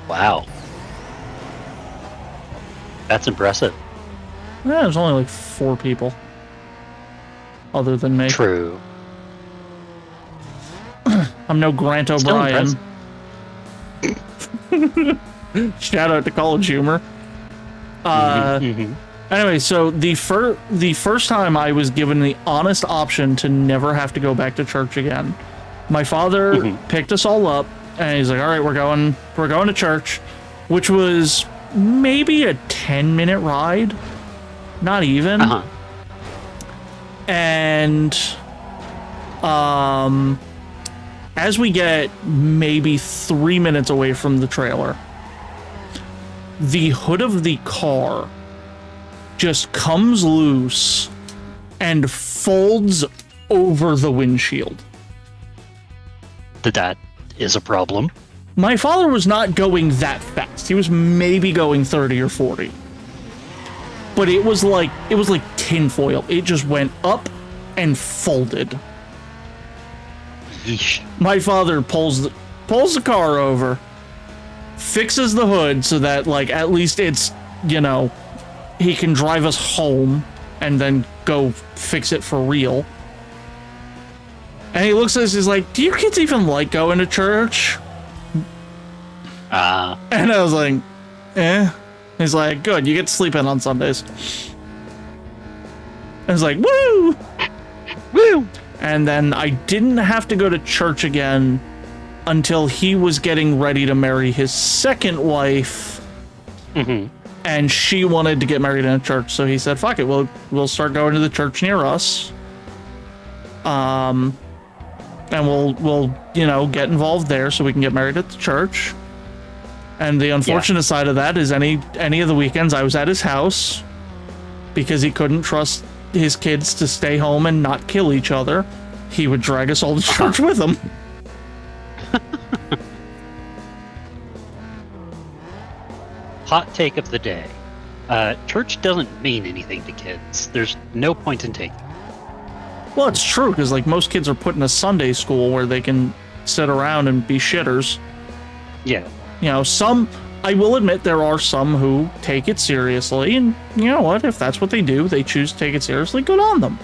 Wow. That's impressive. Yeah, there's only like 4 people. Other than me. True. I'm no Grant Still O'Brien. Shout out to College Humor. Anyway, so the first time I was given the honest option to never have to go back to church again, my father picked us all up, and he's like, "All right, we're going to church," which was maybe a 10-minute ride, not even. And as we get maybe 3 minutes away from the trailer, the hood of the car just comes loose and folds over the windshield. That is a problem. My father was not going that fast. He was maybe going 30 or 40. But it was like tinfoil. It just went up and folded. Yeesh. My father pulls the car over, fixes the hood so that, like, at least it's, you know, he can drive us home and then go fix it for real. And he looks at us, he's like, "Do you kids even like going to church?" And I was like, "Eh." He's like, "Good, you get to sleep in on Sundays." I was like, "Woo! Woo!" And then I didn't have to go to church again until he was getting ready to marry his second wife. And she wanted to get married in a church, so he said, "Fuck it, we'll start going to the church near us. And we'll you know, get involved there so we can get married at the church." And the unfortunate side of that is any of the weekends I was at his house because he couldn't trust his kids to stay home and not kill each other. He would drag us all to church with him. Hot take of the day. Church doesn't mean anything to kids. There's no point in taking. Well, it's true, because, like, most kids are put in a Sunday school where they can sit around and be shitters. Yeah. You know, I will admit there are some who take it seriously, and you know what? If that's what they do, they choose to take it seriously, good on them.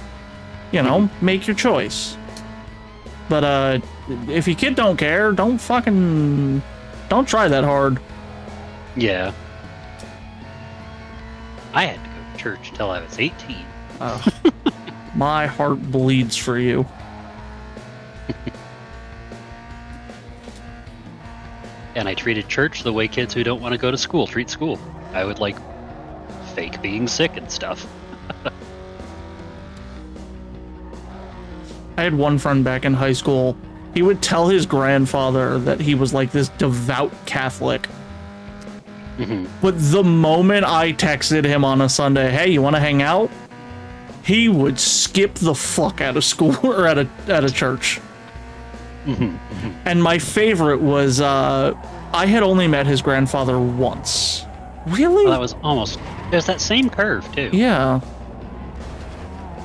You know, make your choice. But, if your kid don't care, don't try that hard. Yeah. I had to go to church till I was 18. Oh. My heart bleeds for you. And I treated church the way kids who don't want to go to school treat school. I would, like, fake being sick and stuff. I had one friend back in high school. He would tell his grandfather that he was like this devout Catholic. But the moment I texted him on a Sunday, "Hey, you want to hang out?" he would skip the fuck out of school or at a church. And my favorite was, I had only met his grandfather once. Really? Well, that was almost... There's that same curve, too. Yeah.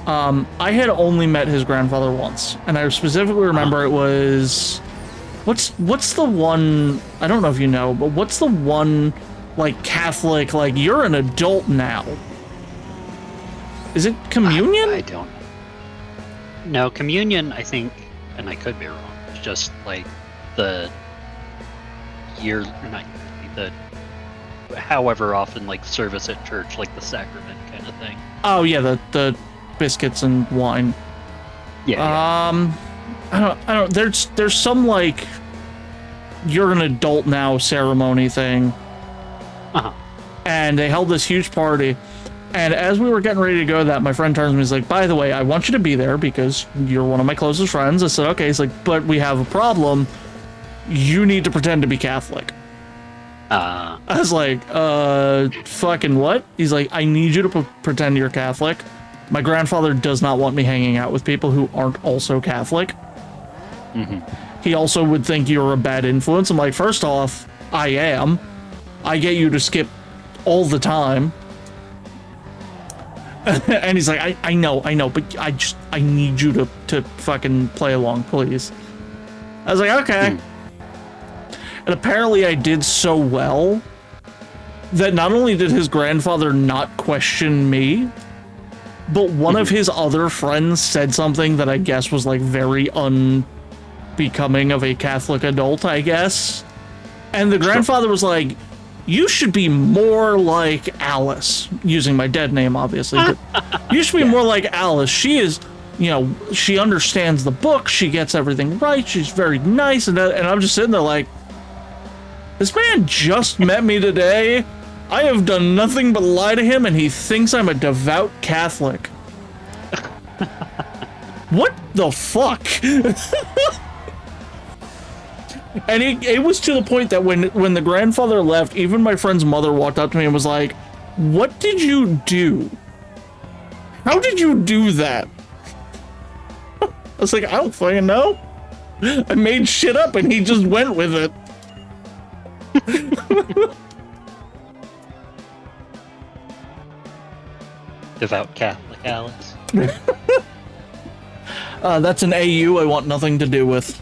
I had only met his grandfather once, and I specifically remember it was... What's the one... I don't know if you know, but what's the one, like, Catholic, like, you're an adult now? Is it communion? I don't. No, communion, I think, and I could be wrong, it's just, like, the year... Not yearly, the... However often, like, service at church, like the sacrament kind of thing. Oh, yeah, the biscuits and wine. Yeah. I don't. There's some like you're an adult now ceremony thing. Uh-huh. And they held this huge party. And as we were getting ready to go to that, my friend turns to me and is like, by the way, I want you to be there because you're one of my closest friends. I said, okay. He's like, but we have a problem. You need to pretend to be Catholic. I was like, fucking what? He's like, I need you to pretend you're Catholic. My grandfather does not want me hanging out with people who aren't also Catholic. Mm-hmm. He also would think you're a bad influence. I'm like, first off, I am. I get you to skip all the time. And he's like, I know, but I need you to fucking play along, please. I was like, okay. And apparently I did so well that not only did his grandfather not question me, but one of his other friends said something that I guess was like very unbecoming of a Catholic adult, I guess. And the grandfather was like, you should be more like Alyss, using my dead name, obviously, but you should be more like Alyss. She is, you know, she understands the book. She gets everything right. She's very nice. And I'm just sitting there like, this man just met me today. I have done nothing but lie to him, and he thinks I'm a devout Catholic. What the fuck? And it was to the point that when the grandfather left, even my friend's mother walked up to me and was like, what did you do? How did you do that? I was like, I don't fucking know. I made shit up and he just went with it. Devout Catholic Alyss. That's an AU I want nothing to do with.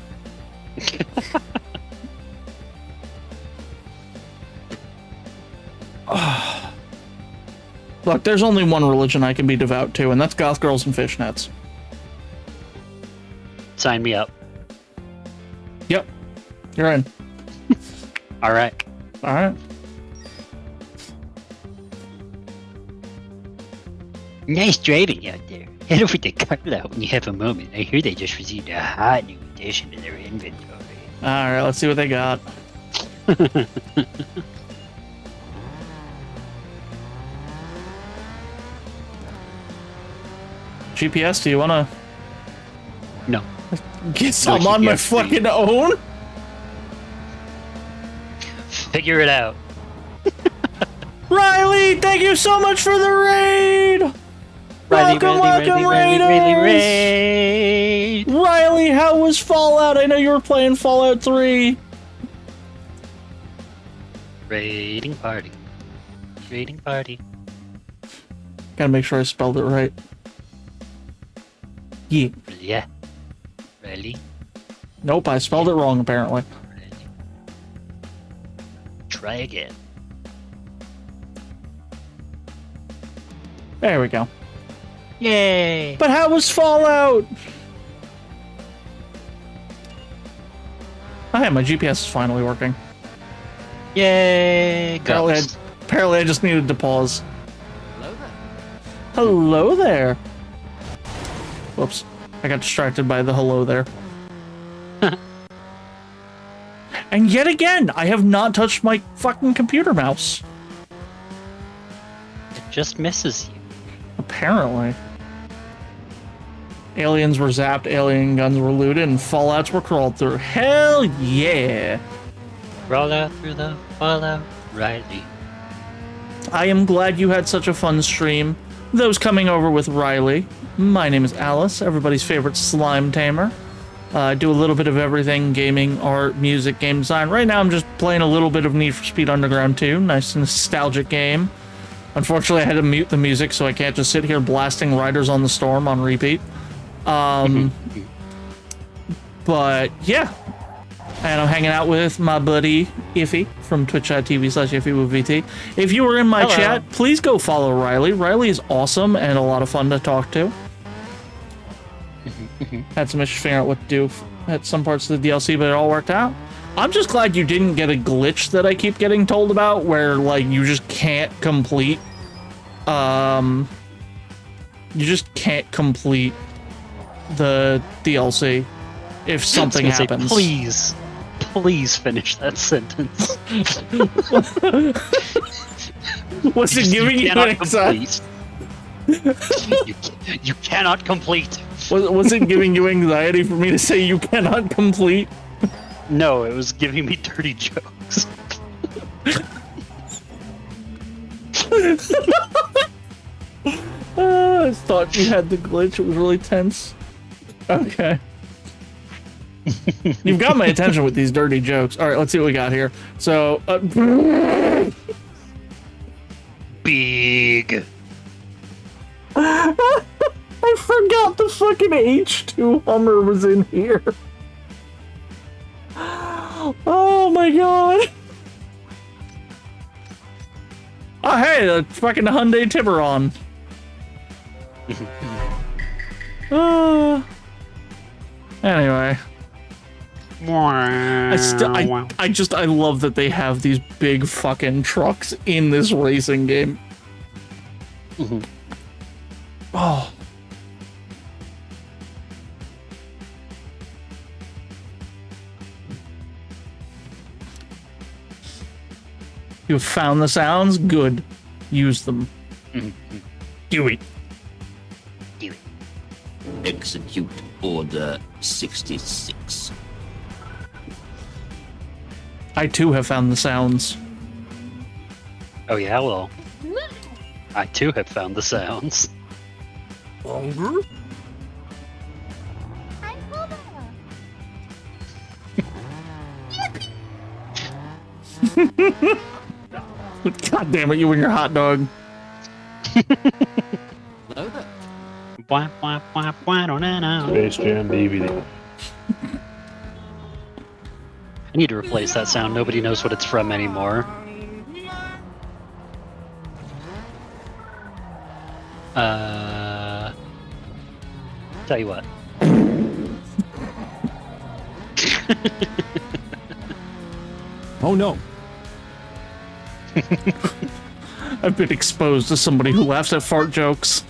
Look, there's only one religion I can be devout to, and that's goth girls and fishnets. Sign me up. Yep. You're in. All right. All right. Nice driving out there. Head over to Carla when you have a moment. I hear they just received a hot new addition to their inventory. All right, let's see what they got. GPS, do you want to... No. Guess I'm on my fucking own? Figure it out. Riley, thank you so much for the raid! Welcome, Raiders! Riley, how was Fallout? I know you were playing Fallout 3. Raiding party. Raiding party. Gotta make sure I spelled it right. Yeah. Yeah. Really? Nope, I spelled it wrong apparently. Really? Try again. There we go. Yay! But how was Fallout? Oh yeah, my GPS is finally working. Yay! Apparently I just needed to pause. Hello there. Hello there. Whoops. I got distracted by the hello there. And yet again, I have not touched my fucking computer mouse. It just misses you. Apparently. Aliens were zapped, alien guns were looted, and fallouts were crawled through. Hell yeah! Roll out through the fallout, Riley. I am glad you had such a fun stream. Those coming over with Riley. My name is Alyss, everybody's favorite slime tamer. I do a little bit of everything, gaming, art, music, game design. Right now I'm just playing a little bit of Need for Speed Underground 2. Nice nostalgic game. Unfortunately, I had to mute the music, so I can't just sit here blasting Riders on the Storm on repeat. But yeah, and I'm hanging out with my buddy Iffy from twitch.tv/IffyWithVT. If you were in my chat, please go follow Riley. Riley is awesome and a lot of fun to talk to. Had some issues figuring out what to do at some parts of the DLC, but it all worked out. I'm just glad you didn't get a glitch that I keep getting told about, where like you just can't complete the DLC if something happens. Please finish that sentence. Was it giving you an anxiety? You cannot complete. Was it giving you anxiety for me to say you cannot complete? No, it was giving me dirty jokes. I thought you had the glitch. It was really tense. Okay. You've got my attention with these dirty jokes. All right, let's see what we got here. So, big. I forgot the fucking H2 Hummer was in here. Oh my god. Oh hey, the fucking Hyundai Tiburon. Anyway. I love that they have these big fucking trucks in this racing game. Oh. You found the sounds? Good. Use them. Do it. Execute Order 66. I too have found the sounds. Oh yeah, well, I too have found the sounds. Longer? God damn it, you and your hot dog. Space Jam DVD. I need to replace that sound. Nobody knows what it's from anymore. Tell you what. Oh no. I've been exposed to somebody who laughs at fart jokes.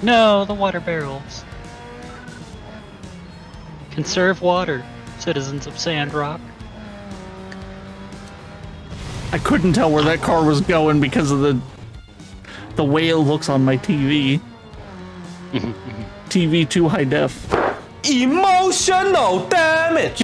No, the water barrels. Conserve water, citizens of Sandrock. I couldn't tell where that car was going because of the way it looks on my TV. TV too high def. Emotional damage.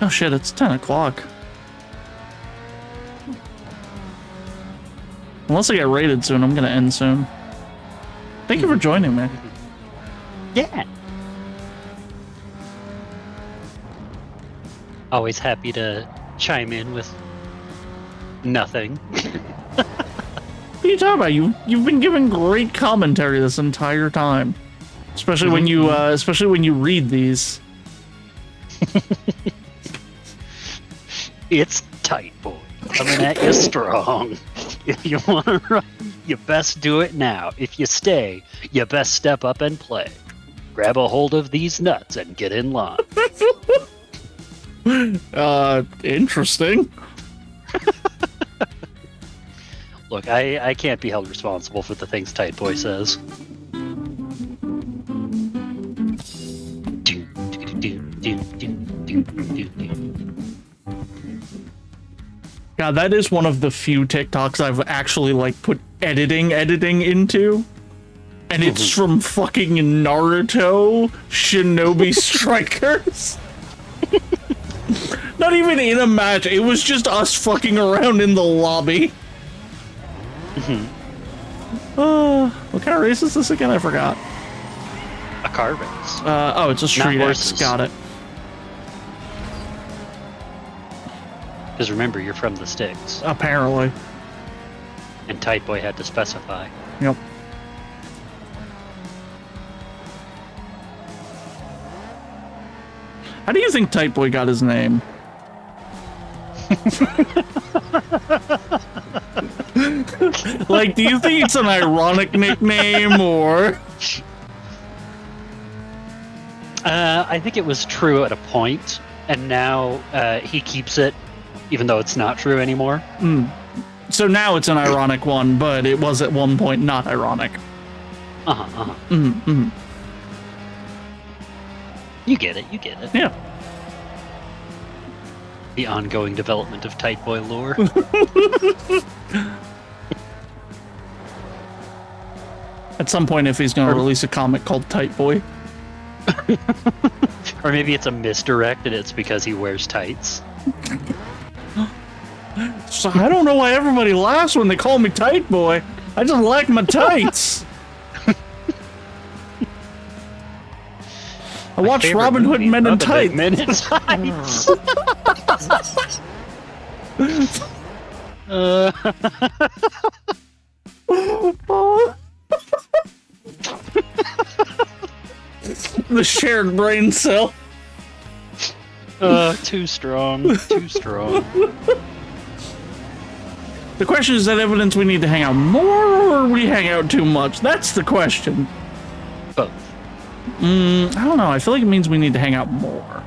Oh shit, it's 10 o'clock. Unless I get raided soon, I'm gonna end soon. Thank you for joining me. Yeah. Always happy to chime in with nothing. What are you talking about? You've been giving great commentary this entire time, especially when you read these. It's tight, boy. Coming at you strong. If you want to run, you best do it now. If you stay, you best step up and play. Grab a hold of these nuts and get in line. Interesting. Look, I can't be held responsible for the things Tight Boy says. God, that is one of the few TikToks I've actually like put editing into. and it's from fucking Naruto Shinobi Strikers. Not even in a match, it was just us fucking around in the lobby. What kind of race is this again? I forgot. A car race. Oh, it's a street X. horses. Got it. Because remember, you're from the sticks. Apparently. And Tight Boy had to specify. Yep. How do you think Tight Boy got his name? Like, do you think it's an ironic nickname, or? I think it was true at a point, and now he keeps it, even though it's not true anymore. So now it's an ironic one, but it was at one point not ironic. You get it, you get it. Yeah. The ongoing development of Tight Boy lore. At some point, if he's going to release a comic called Tight Boy. Or maybe it's a misdirect and it's because he wears tights. So I don't know why everybody laughs when they call me Tight Boy. I just like my tights. I watched Robin Hood Men in Tights. Men in Tights. The shared brain cell. Too strong. Too strong. The question is that evidence we need to hang out more, or we hang out too much? That's the question. Both. I don't know. I feel like it means we need to hang out more.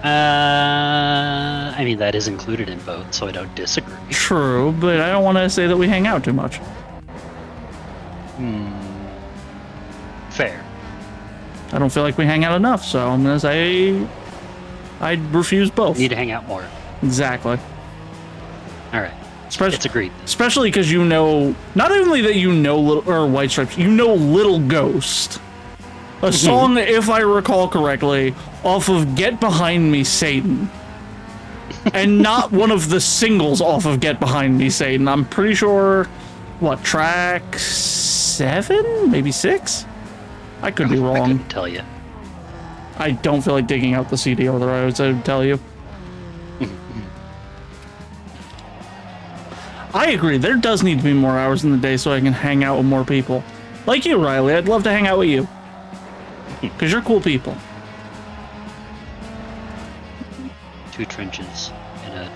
I mean, that is included in both, so I don't disagree. True, but I don't want to say that we hang out too much. Fair. I don't feel like we hang out enough, so I'm gonna say I refuse both. Need to hang out more. Exactly. All right. It's agreed. Especially because you know, not only that you know White Stripes, you know Little Ghost. A song, if I recall correctly, off of Get Behind Me, Satan. And not one of the singles off of Get Behind Me, Satan. I'm pretty sure, what, track 7? Maybe 6? I could be wrong. I couldn't tell you. I don't feel like digging out the CD, otherwise I would tell you. I agree, there does need to be more hours in the day so I can hang out with more people. Like you, Riley, I'd love to hang out with you. Because you're cool people. 2 trenches in a...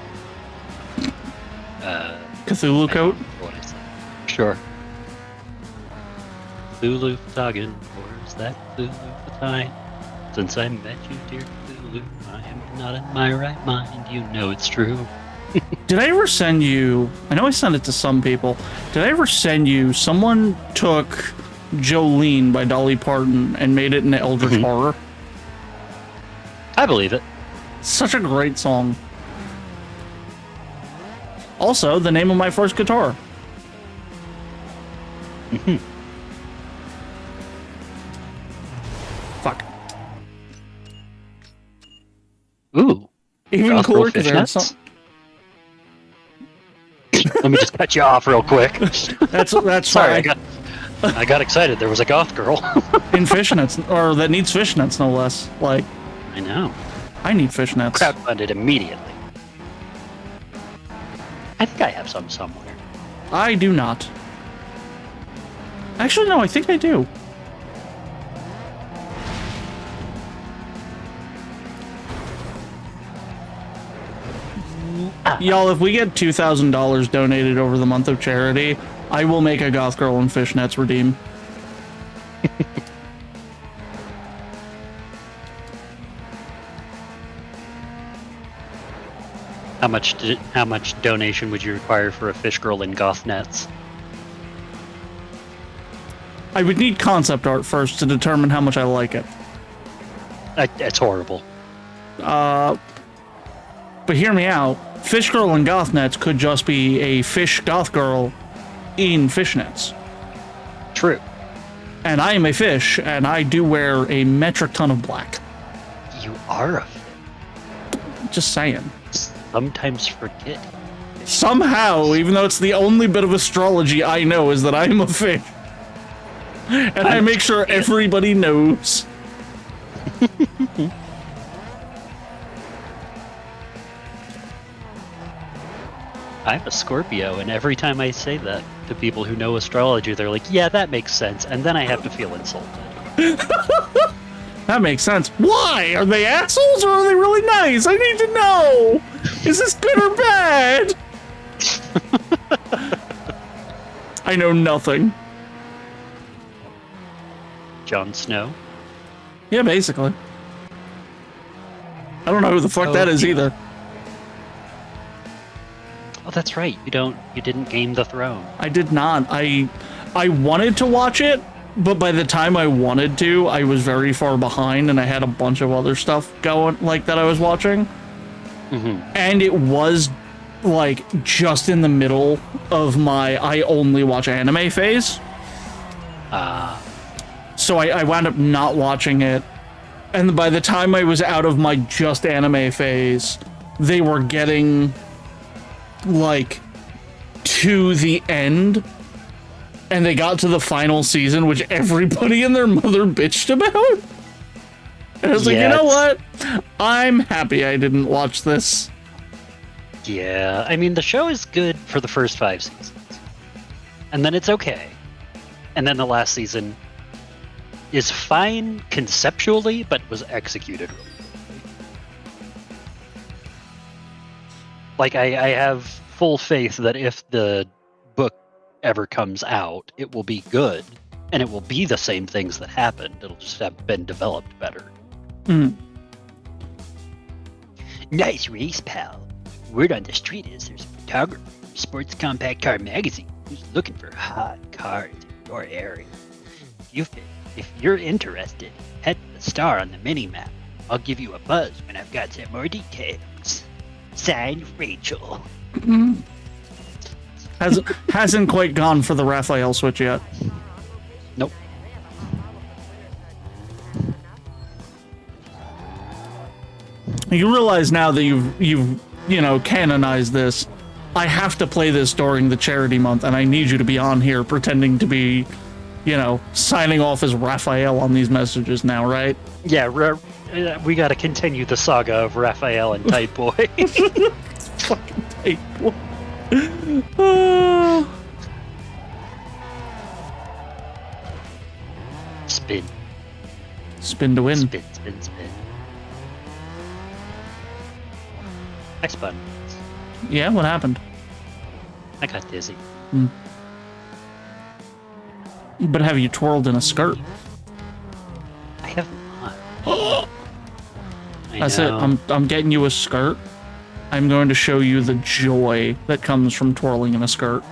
Cthulhu coat? What I said. Sure. Cthulhu Tagan, where's that Cthulhu time? Since I met you, dear Cthulhu, I am not in my right mind, you know it's true. Did I ever send you... I know I sent it to some people. Did I ever send you... Someone took Jolene by Dolly Parton and made it into Eldritch Horror? I believe it. Such a great song. Also, the name of my first guitar. Fuck. Ooh. Even Goth cooler Girl because there's some... fishnets? Let me just cut you off real quick. That's Sorry, fine. I got excited. There was a goth girl. In fishnets, or that needs fishnets, no less. Like, I know. I need fishnets. Crowdfunded immediately. I think I have some somewhere. I do not. Actually, no, I think I do. Y'all, if we get $2,000 donated over the month of charity, I will make a goth girl in fishnets redeem. How much donation would you require for a fish girl in goth nets? I would need concept art first to determine how much I like it. It's horrible. But hear me out. Fish girl in goth nets could just be a fish goth girl in fishnets. True. And I am a fish, and I do wear a metric ton of black. You are a fish. Just saying. Sometimes forget. Somehow, even though it's the only bit of astrology I know, is that I am a fish. And I make sure everybody knows. I'm a Scorpio, and every time I say that to people who know astrology, they're like, yeah, that makes sense, and then I have to feel insulted. That makes sense. Why? Are they assholes or are they really nice? I need to know. Is this good or bad? I know nothing. Jon Snow? Yeah, basically. I don't know who the fuck that is either. Oh, that's right. You didn't Game the Throne. I did not. I wanted to watch it, but by the time I wanted to, I was very far behind and I had a bunch of other stuff going like that I was watching. Mm-hmm. And it was like just in the middle of my I only watch anime phase. So I wound up not watching it. And by the time I was out of my just anime phase, they were getting like to the end. And they got to the final season, which everybody and their mother bitched about. And I was like, you know what? I'm happy I didn't watch this. Yeah, I mean, the show is good for the first 5 seasons. And then it's okay. And then the last season is fine conceptually, but was executed really poorly. Like, I have full faith that if the book ever comes out, it will be good, and it will be the same things that happened. It'll just have been developed better. Mm. Nice race, pal. Word on the street is there's a photographer from Sports Compact Car Magazine who's looking for hot cars in your area. If you're interested, head to the star on the mini-map. I'll give you a buzz when I've got some more details. Signed, Rachel. Hasn't quite gone for the Raphael switch yet. Nope. You realize now that you've canonized this. I have to play this during the charity month, and I need you to be on here pretending to be, signing off as Raphael on these messages now, right? Yeah, we got to continue the saga of Raphael and Tight Boy. Fucking Tight Boy. Spin. Spin to win. Spin. I spun. Yeah, what happened? I got dizzy. But have you twirled in a skirt? I have not. That's it. I'm getting you a skirt. I'm going to show you the joy that comes from twirling in a skirt.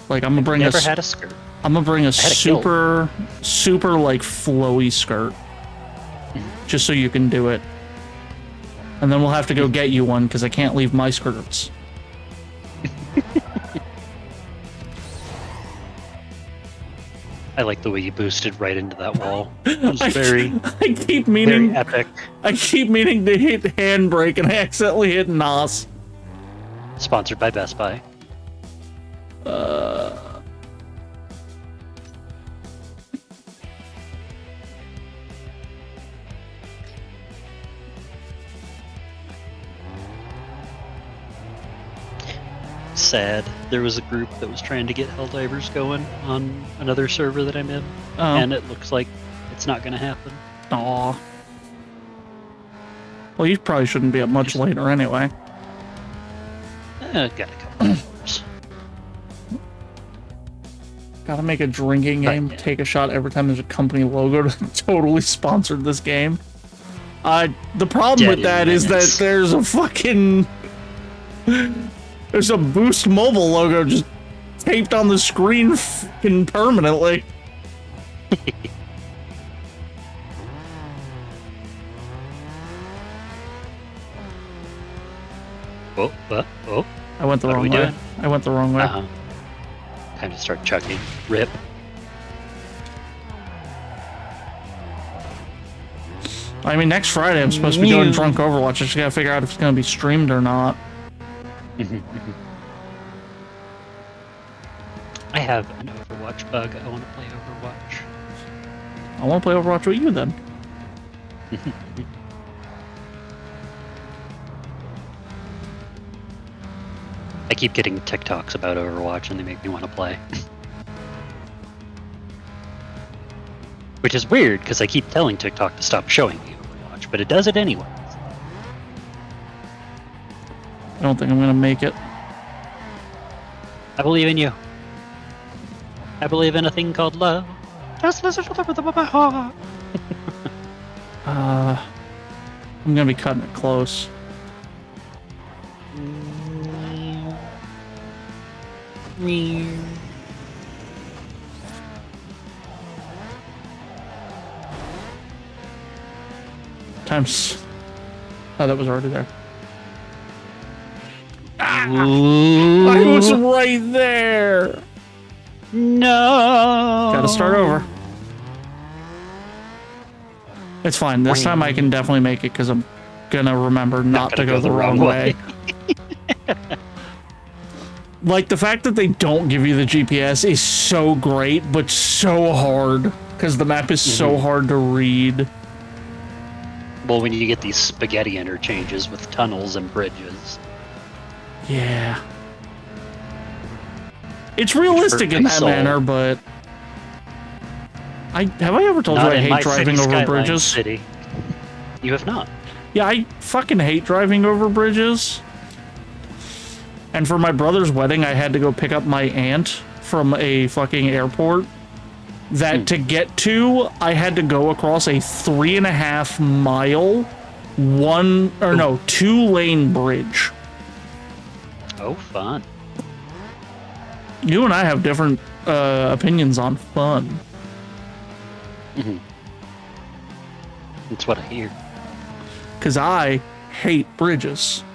Like I'm gonna bring Never had a skirt. I'm gonna bring a super like flowy skirt, just so you can do it. And then we'll have to go get you one because I can't leave my skirts. I like the way you boosted right into that wall. It was very epic. I keep meaning to hit handbrake and I accidentally hit NOS. Sponsored by Best Buy. Sad. There was a group that was trying to get Helldivers going on another server that I'm in, and it looks like it's not going to happen. Aw. Well, you probably shouldn't be up much later anyway. Got a couple hours. Gotta make a drinking game. Take a shot every time there's a company logo to totally sponsored this game. The problem with that is that there's a fucking... There's a Boost Mobile logo just taped on the screen fucking permanently. Oh. I went the wrong way. I went the wrong way. Time to start chugging. Rip. I mean, next Friday I'm supposed to be doing Drunk Overwatch. I just gotta figure out if it's gonna be streamed or not. I have an Overwatch bug. I want to play Overwatch. I want to play Overwatch with you then. I keep getting TikToks about Overwatch and they make me want to play. Which is weird because I keep telling TikTok to stop showing me Overwatch, but it does it anyway. I don't think I'm gonna make it. I believe in you. I believe in a thing called love. Just listen to the my heart. I'm gonna be cutting it close. Times. Oh, that was already there. I was right there. No. Gotta start over. It's fine. This time I can definitely make it because I'm gonna remember not to go the wrong way. Like, the fact that they don't give you the GPS is so great, but so hard because the map is so hard to read. Well, when you get these spaghetti interchanges with tunnels and bridges. Yeah. It's realistic in that manner, but have I ever told you I hate driving over bridges? City. You have not. Yeah, I fucking hate driving over bridges. And for my brother's wedding, I had to go pick up my aunt from a fucking airport. That to get to, I had to go across a 3.5 mile, 2-lane bridge. Oh, fun. You and I have different opinions on fun. That's what I hear. Because I hate bridges.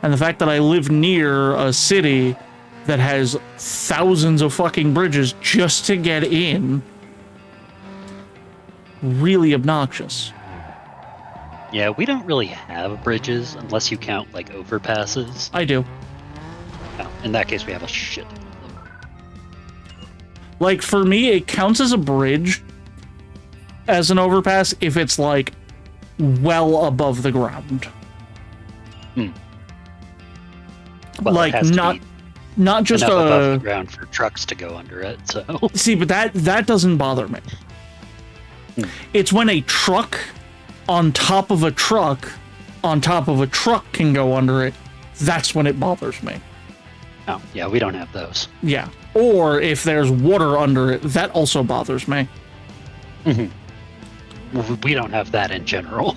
And the fact that I live near a city that has thousands of fucking bridges just to get in, really obnoxious. Yeah, we don't really have bridges unless you count, like, overpasses. I do. Oh, in that case, we have a shit. Like, for me, it counts as a bridge, as an overpass, if it's, like, well above the ground. Well, like, not just above the ground for trucks to go under it, so... See, but that doesn't bother me. It's when a truck on top of a truck on top of a truck can go under it, that's when it bothers me. Oh, yeah, we don't have those. Yeah. Or if there's water under it, that also bothers me. We don't have that in general.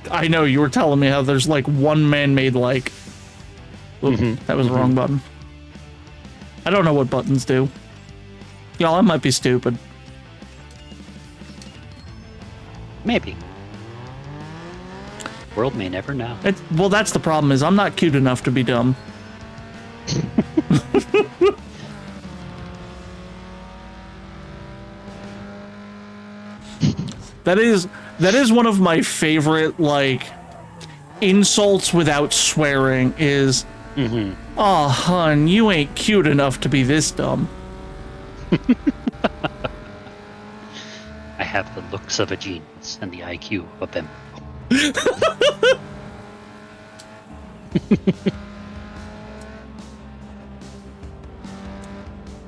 I know, you were telling me how there's like one man-made like... Oops, that was the wrong button. I don't know what buttons do. Y'all, I might be stupid. Maybe. World may never know. Well, that's the problem, is I'm not cute enough to be dumb. That is one of my favorite, like, insults without swearing is, "Aw, hun, you ain't cute enough to be this dumb." I have the looks of a genius and the IQ of a bimbo.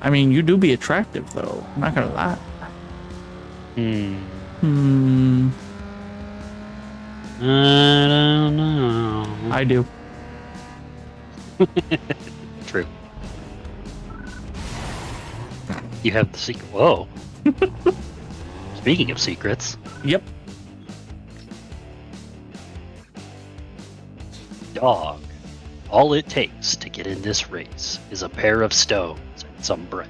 I mean, you do be attractive, though. I'm not gonna lie. I don't know. I do. True. You have the secret. Whoa. Speaking of secrets. Yep. Dog. All it takes to get in this race is a pair of stones and some bread.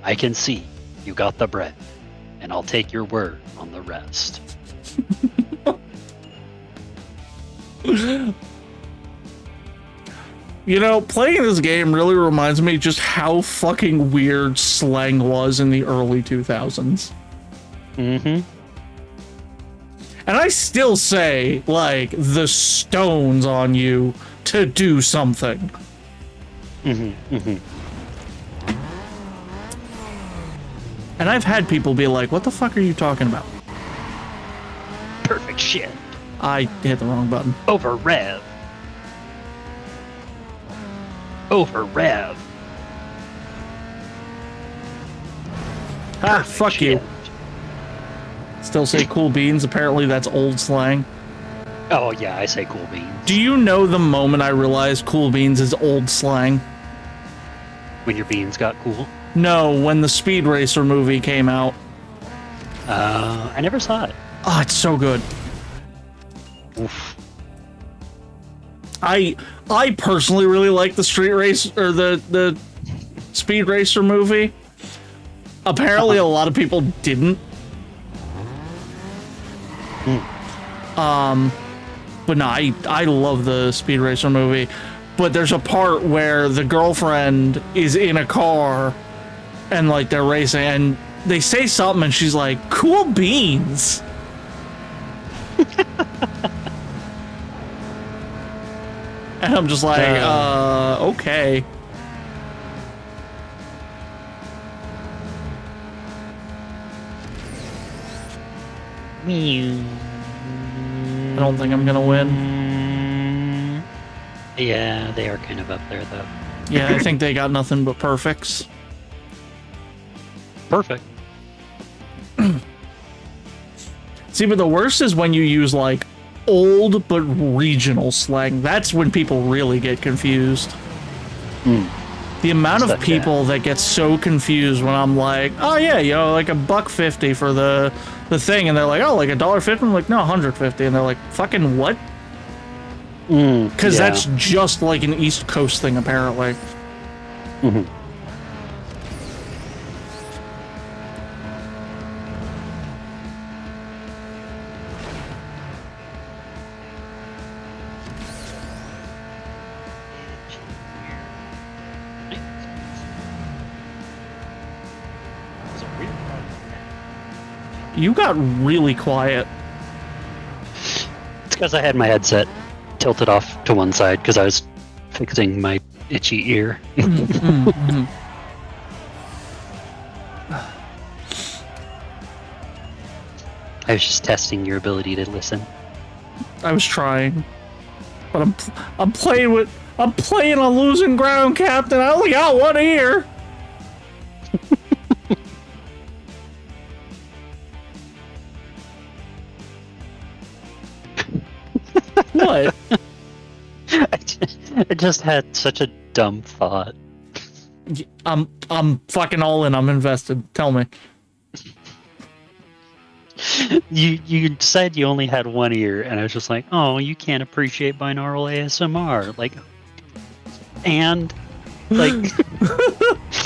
I can see you got the bread, and I'll take your word on the rest. You know, playing this game really reminds me just how fucking weird slang was in the early 2000s. Mm-hmm. And I still say, like, the stones on you to do something. Mm-hmm. Mm-hmm. And I've had people be like, what the fuck are you talking about? Perfect shit. I hit the wrong button. Over rev. Over rev. Ah, fuck you. Still say cool beans. Apparently that's old slang. Oh, yeah, I say cool beans. Do you know the moment I realized cool beans is old slang? When your beans got cool? No, when the Speed Racer movie came out. I never saw it. Oh, it's so good. Oof. I personally really like the Street Race or the Speed Racer movie. Apparently, a lot of people didn't. But no, I love the Speed Racer movie. But there's a part where the girlfriend is in a car and like they're racing and they say something and she's like, cool beans. And I'm just like, okay. I don't think I'm gonna win. Yeah, they are kind of up there, though. Yeah, I think they got nothing but perfects. Perfect. See, but the worst is when you use, like, old but regional slang. That's when people really get confused. The amount of people that get so confused when I'm like, oh yeah, you know, like $1.50 for the thing, and they're like, oh, like $1.50? I'm like, no, $150, and they're like, fucking what? Because that's just like an East Coast thing, apparently. Mm-hmm. You got really quiet. It's because I had my headset tilted off to one side because I was fixing my itchy ear. I was just testing your ability to listen. I was trying, but I'm playing on losing ground, Captain. I only got one ear. What? I just had such a dumb thought. I'm fucking all in. I'm invested. Tell me. You said you only had one ear, and I was just like, oh, you can't appreciate binaural ASMR, like, and like,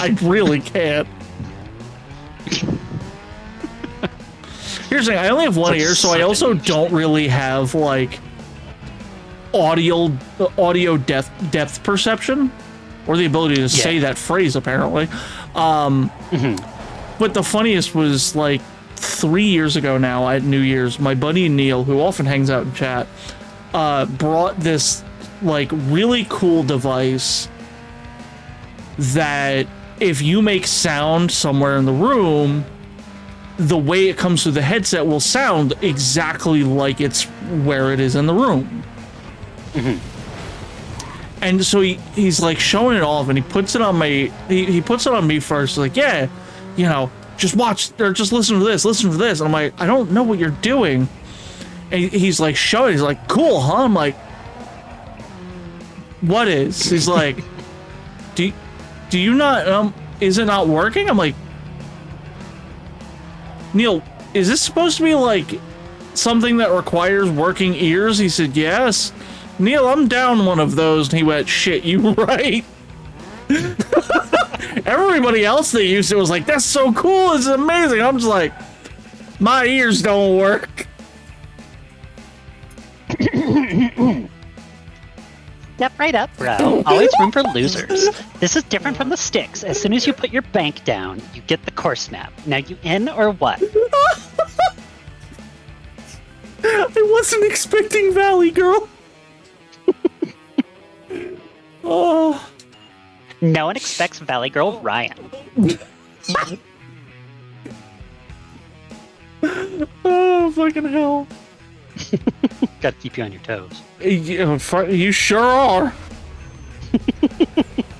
I really can't. Here's the thing: I only have one ear, so I also don't really have like audio depth perception, or the ability to say that phrase. Apparently, but the funniest was like 3 years ago now at New Year's, my buddy Neil, who often hangs out in chat, brought this like really cool device that if you make sound somewhere in the room, the way it comes through the headset will sound exactly like it's where it is in the room. And so he's like showing it off, and he puts it on my he puts it on me first, like, yeah, you know, just watch or just listen to this, and I'm like, I don't know what you're doing. And he's like showing, he's like, cool, huh? I'm like, what is? He's like, do you not is it not working? I'm like, Neil, is this supposed to be like something that requires working ears? He said, yes. Neil, I'm down one of those. And he went, shit, you right. Everybody else that used it was like, that's so cool, it's amazing. I'm just like, my ears don't work. Step right up, bro. Always room for losers. This is different from the sticks. As soon as you put your bank down, you get the course map. Now you in or what? I wasn't expecting Valley Girl. Oh. No one expects Valley Girl Ryan. Oh, fucking hell. Gotta keep you on your toes. You sure are.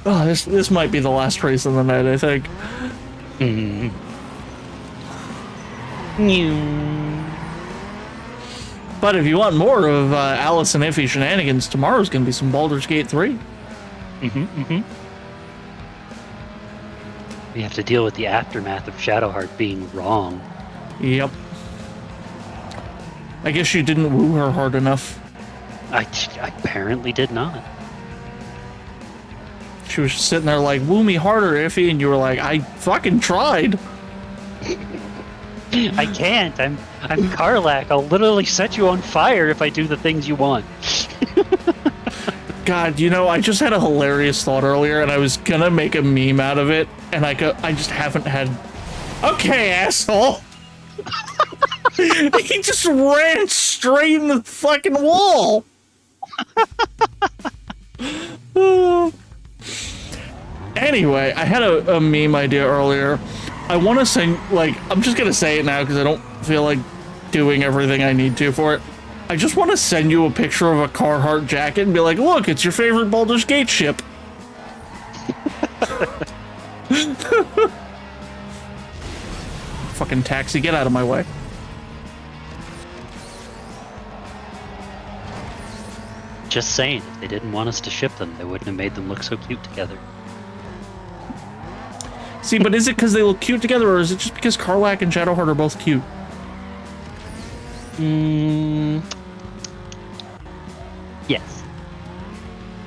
Oh, this might be the last race of the night, I think. But if you want more of Alyss and Iffy shenanigans, tomorrow's gonna be some Baldur's Gate 3. We have to deal with the aftermath of Shadowheart being wrong. Yep. I guess you didn't woo her hard enough. I apparently did not. She was just sitting there like, woo me harder, Iffy, and you were like, I fucking tried. I can't. I'm Karlak. I'll literally set you on fire if I do the things you want. God, you know, I just had a hilarious thought earlier, and I was gonna make a meme out of it, and I just haven't had... Okay, asshole! He just ran straight in the fucking wall! Anyway, I had a meme idea earlier. I want to send, like, I'm just gonna say it now because I don't feel like doing everything I need to for it. I just want to send you a picture of a Carhartt jacket and be like, look, it's your favorite Baldur's Gate ship. Fucking taxi, get out of my way. Just saying, if they didn't want us to ship them, they wouldn't have made them look so cute together. See, but is it because they look cute together, or is it just because Karlak and Shadowheart are both cute? Yes.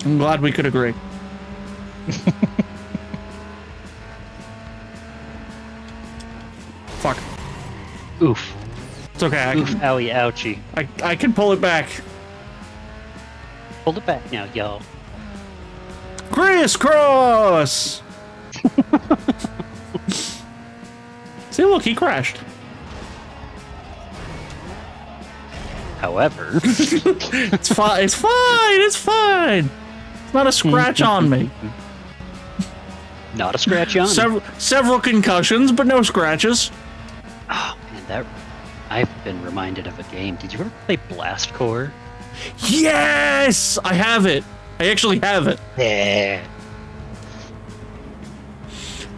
I'm glad we could agree. Fuck. Oof. It's okay. Oof, owie, ouchie. I can pull it back. Hold it back now, y'all. Crisscross! See, look, he crashed. However... It's fine, it's fine, it's fine! It's not a scratch on me. Not a scratch on me. Several concussions, but no scratches. Oh, man, I've been reminded of a game. Did you ever play Blast Core? Yes! I have it. I actually have it. Yeah.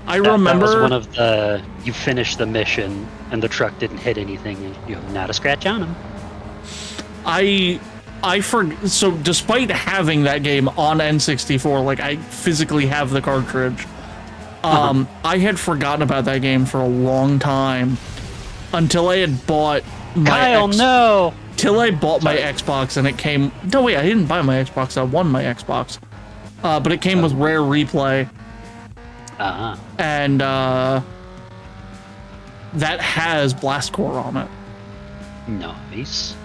I remember... That was one of the... You finished the mission, and the truck didn't hit anything, and you have not a scratch on him. So despite having that game on N64, like, I physically have the cartridge, I had forgotten about that game for a long time until I had bought my Kyle, no! Till I bought my Xbox and it came... No, wait, I didn't buy my Xbox, I won my Xbox. But it came with Rare Replay. And, that has Blast Core on it. Nice.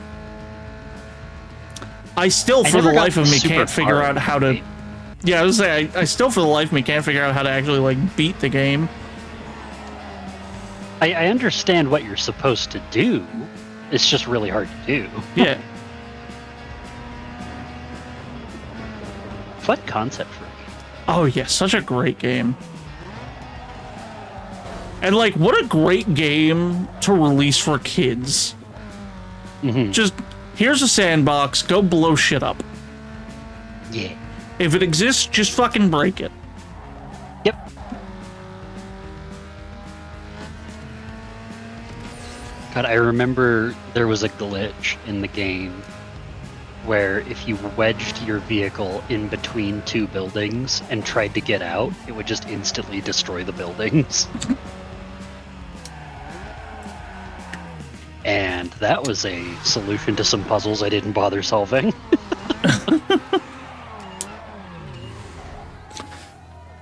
I still, for the life of me, can't figure out how to... Yeah, I was saying, I still, for the life of me, can't figure out how to actually, like, beat the game. I understand what you're supposed to do. It's just really hard to do. Yeah. Fun concept for me. Oh, yeah, such a great game. And, like, what a great game to release for kids. Just, here's a sandbox, go blow shit up. Yeah. If it exists, just fucking break it. Yep. God, I remember there was a glitch in the game where if you wedged your vehicle in between two buildings and tried to get out, it would just instantly destroy the buildings. And that was a solution to some puzzles I didn't bother solving.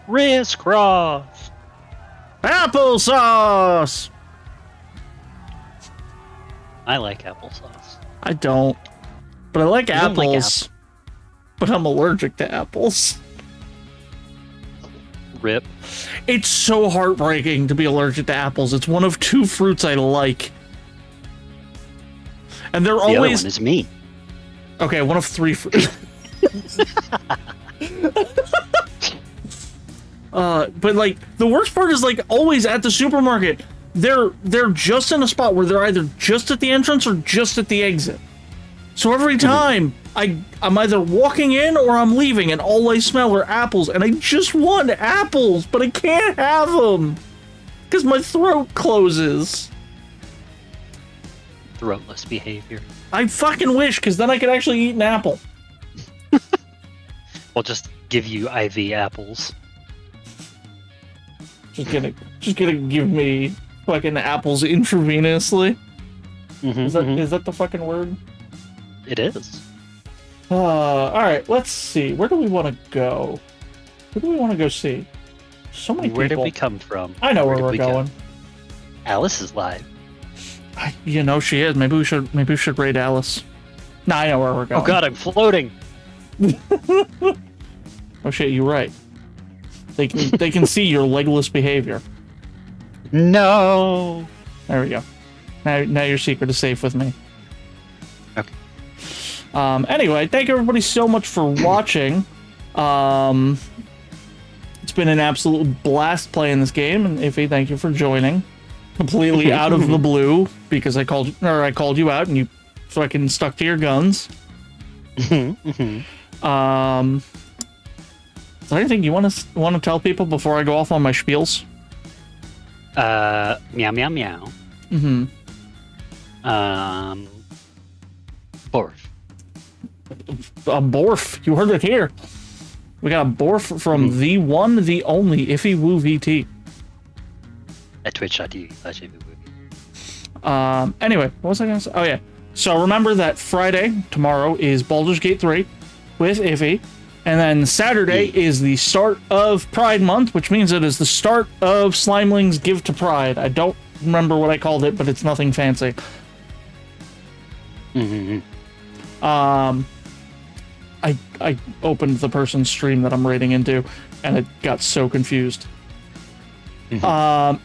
Crisscross! Applesauce! I like applesauce. I don't. But I like apples. Don't like but I'm allergic to apples. Rip. It's so heartbreaking to be allergic to apples. It's one of 2 fruits I like. And they're The always... other one is me. Okay, one of 3 fruits. But like, the worst part is like, always at the supermarket, they're just in a spot where they're either just at the entrance or just at the exit. So every time I'm either walking in or I'm leaving, and all I smell are apples, and I just want apples, but I can't have them because my throat closes. Throatless behavior. I fucking wish, because then I could actually eat an apple. We'll just give you IV apples. Just gonna give me fucking apples intravenously. Is that the fucking word? It is. All right, let's see. Where do we want to go? Who do we want to go see? So many people. Where did we come from? I know where we're going. Alyss is live. You know she is. Maybe we should raid Alyss. Nah, I know where we're going. Oh god, I'm floating. Oh shit, you're right. They can see your legless behavior. No. There we go. Now your secret is safe with me. Okay. Anyway, thank everybody so much for watching. It's been an absolute blast playing this game, and Iffy, thank you for joining. Completely out of the blue, because I called you out and you fucking stuck to your guns. Is there anything you want to tell people before I go off on my spiels? Meow meow meow. Borf. A Borf. You heard it here. We got a Borf from the one, the only Iffy Woo VT. At twitch.tv. Anyway, what was I gonna say? Oh yeah. So remember that Friday, tomorrow, is Baldur's Gate 3 with Iffy. And then Saturday is the start of Pride Month, which means it is the start of Slimeling's Give to Pride. I don't remember what I called it, but it's nothing fancy. I opened the person's stream that I'm raiding into, and it got so confused.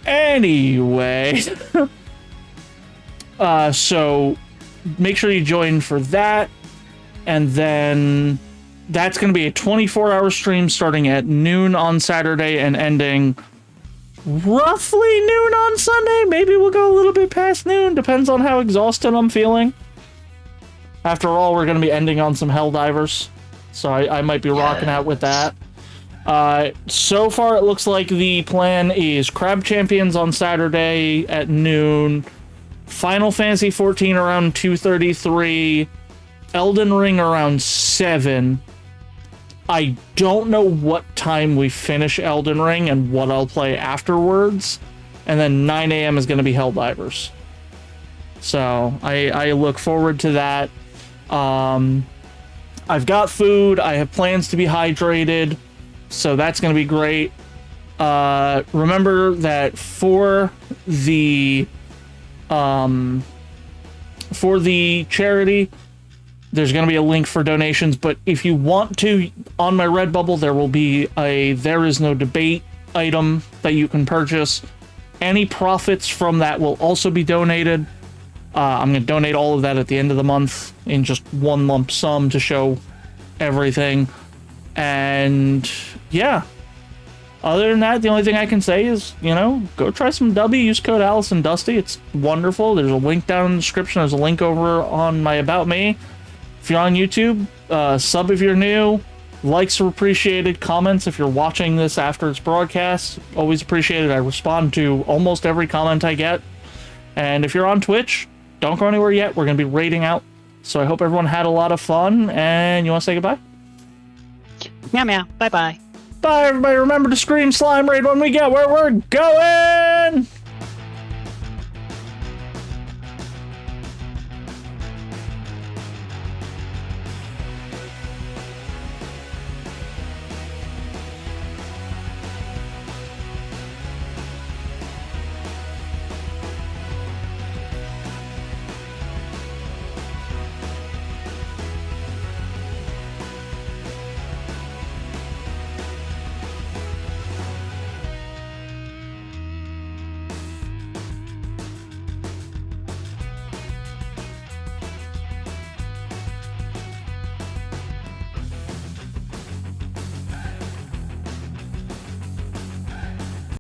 Anyway. So make sure you join for that, and then that's going to be a 24-hour stream starting at noon on Saturday and ending roughly noon on Sunday. Maybe we'll go a little bit past noon, depends on how exhausted I'm feeling. After all, we're going to be ending on some Helldivers, so I might be rocking out with that. So far it looks like the plan is Crab Champions on Saturday at noon, Final Fantasy 14 around 2:33, Elden Ring around 7. I don't know what time we finish Elden Ring and what I'll play afterwards, and then 9 a.m. is going to be Helldivers. So I look forward to that. I've got food, I have plans to be hydrated, so that's going to be great. Remember that for the charity, there's going to be a link for donations, but if you want to, on my Redbubble, there will be a There Is No Debate item that you can purchase. Any profits from that will also be donated. I'm going to donate all of that at the end of the month in just one lump sum to show everything. And yeah, other than that, the only thing I can say is, go try some W, use code Alyss and Dusty. It's wonderful. There's a link down in the description. There's a link over on my About Me. If you're on YouTube, sub if you're new. Likes are appreciated. Comments if you're watching this after it's broadcast, always appreciated. I respond to almost every comment I get. And if you're on Twitch, don't go anywhere yet. We're going to be raiding out. So I hope everyone had a lot of fun. And you want to say goodbye? Meow meow. Bye bye. Bye, everybody. Remember to scream slime raid when we get where we're going!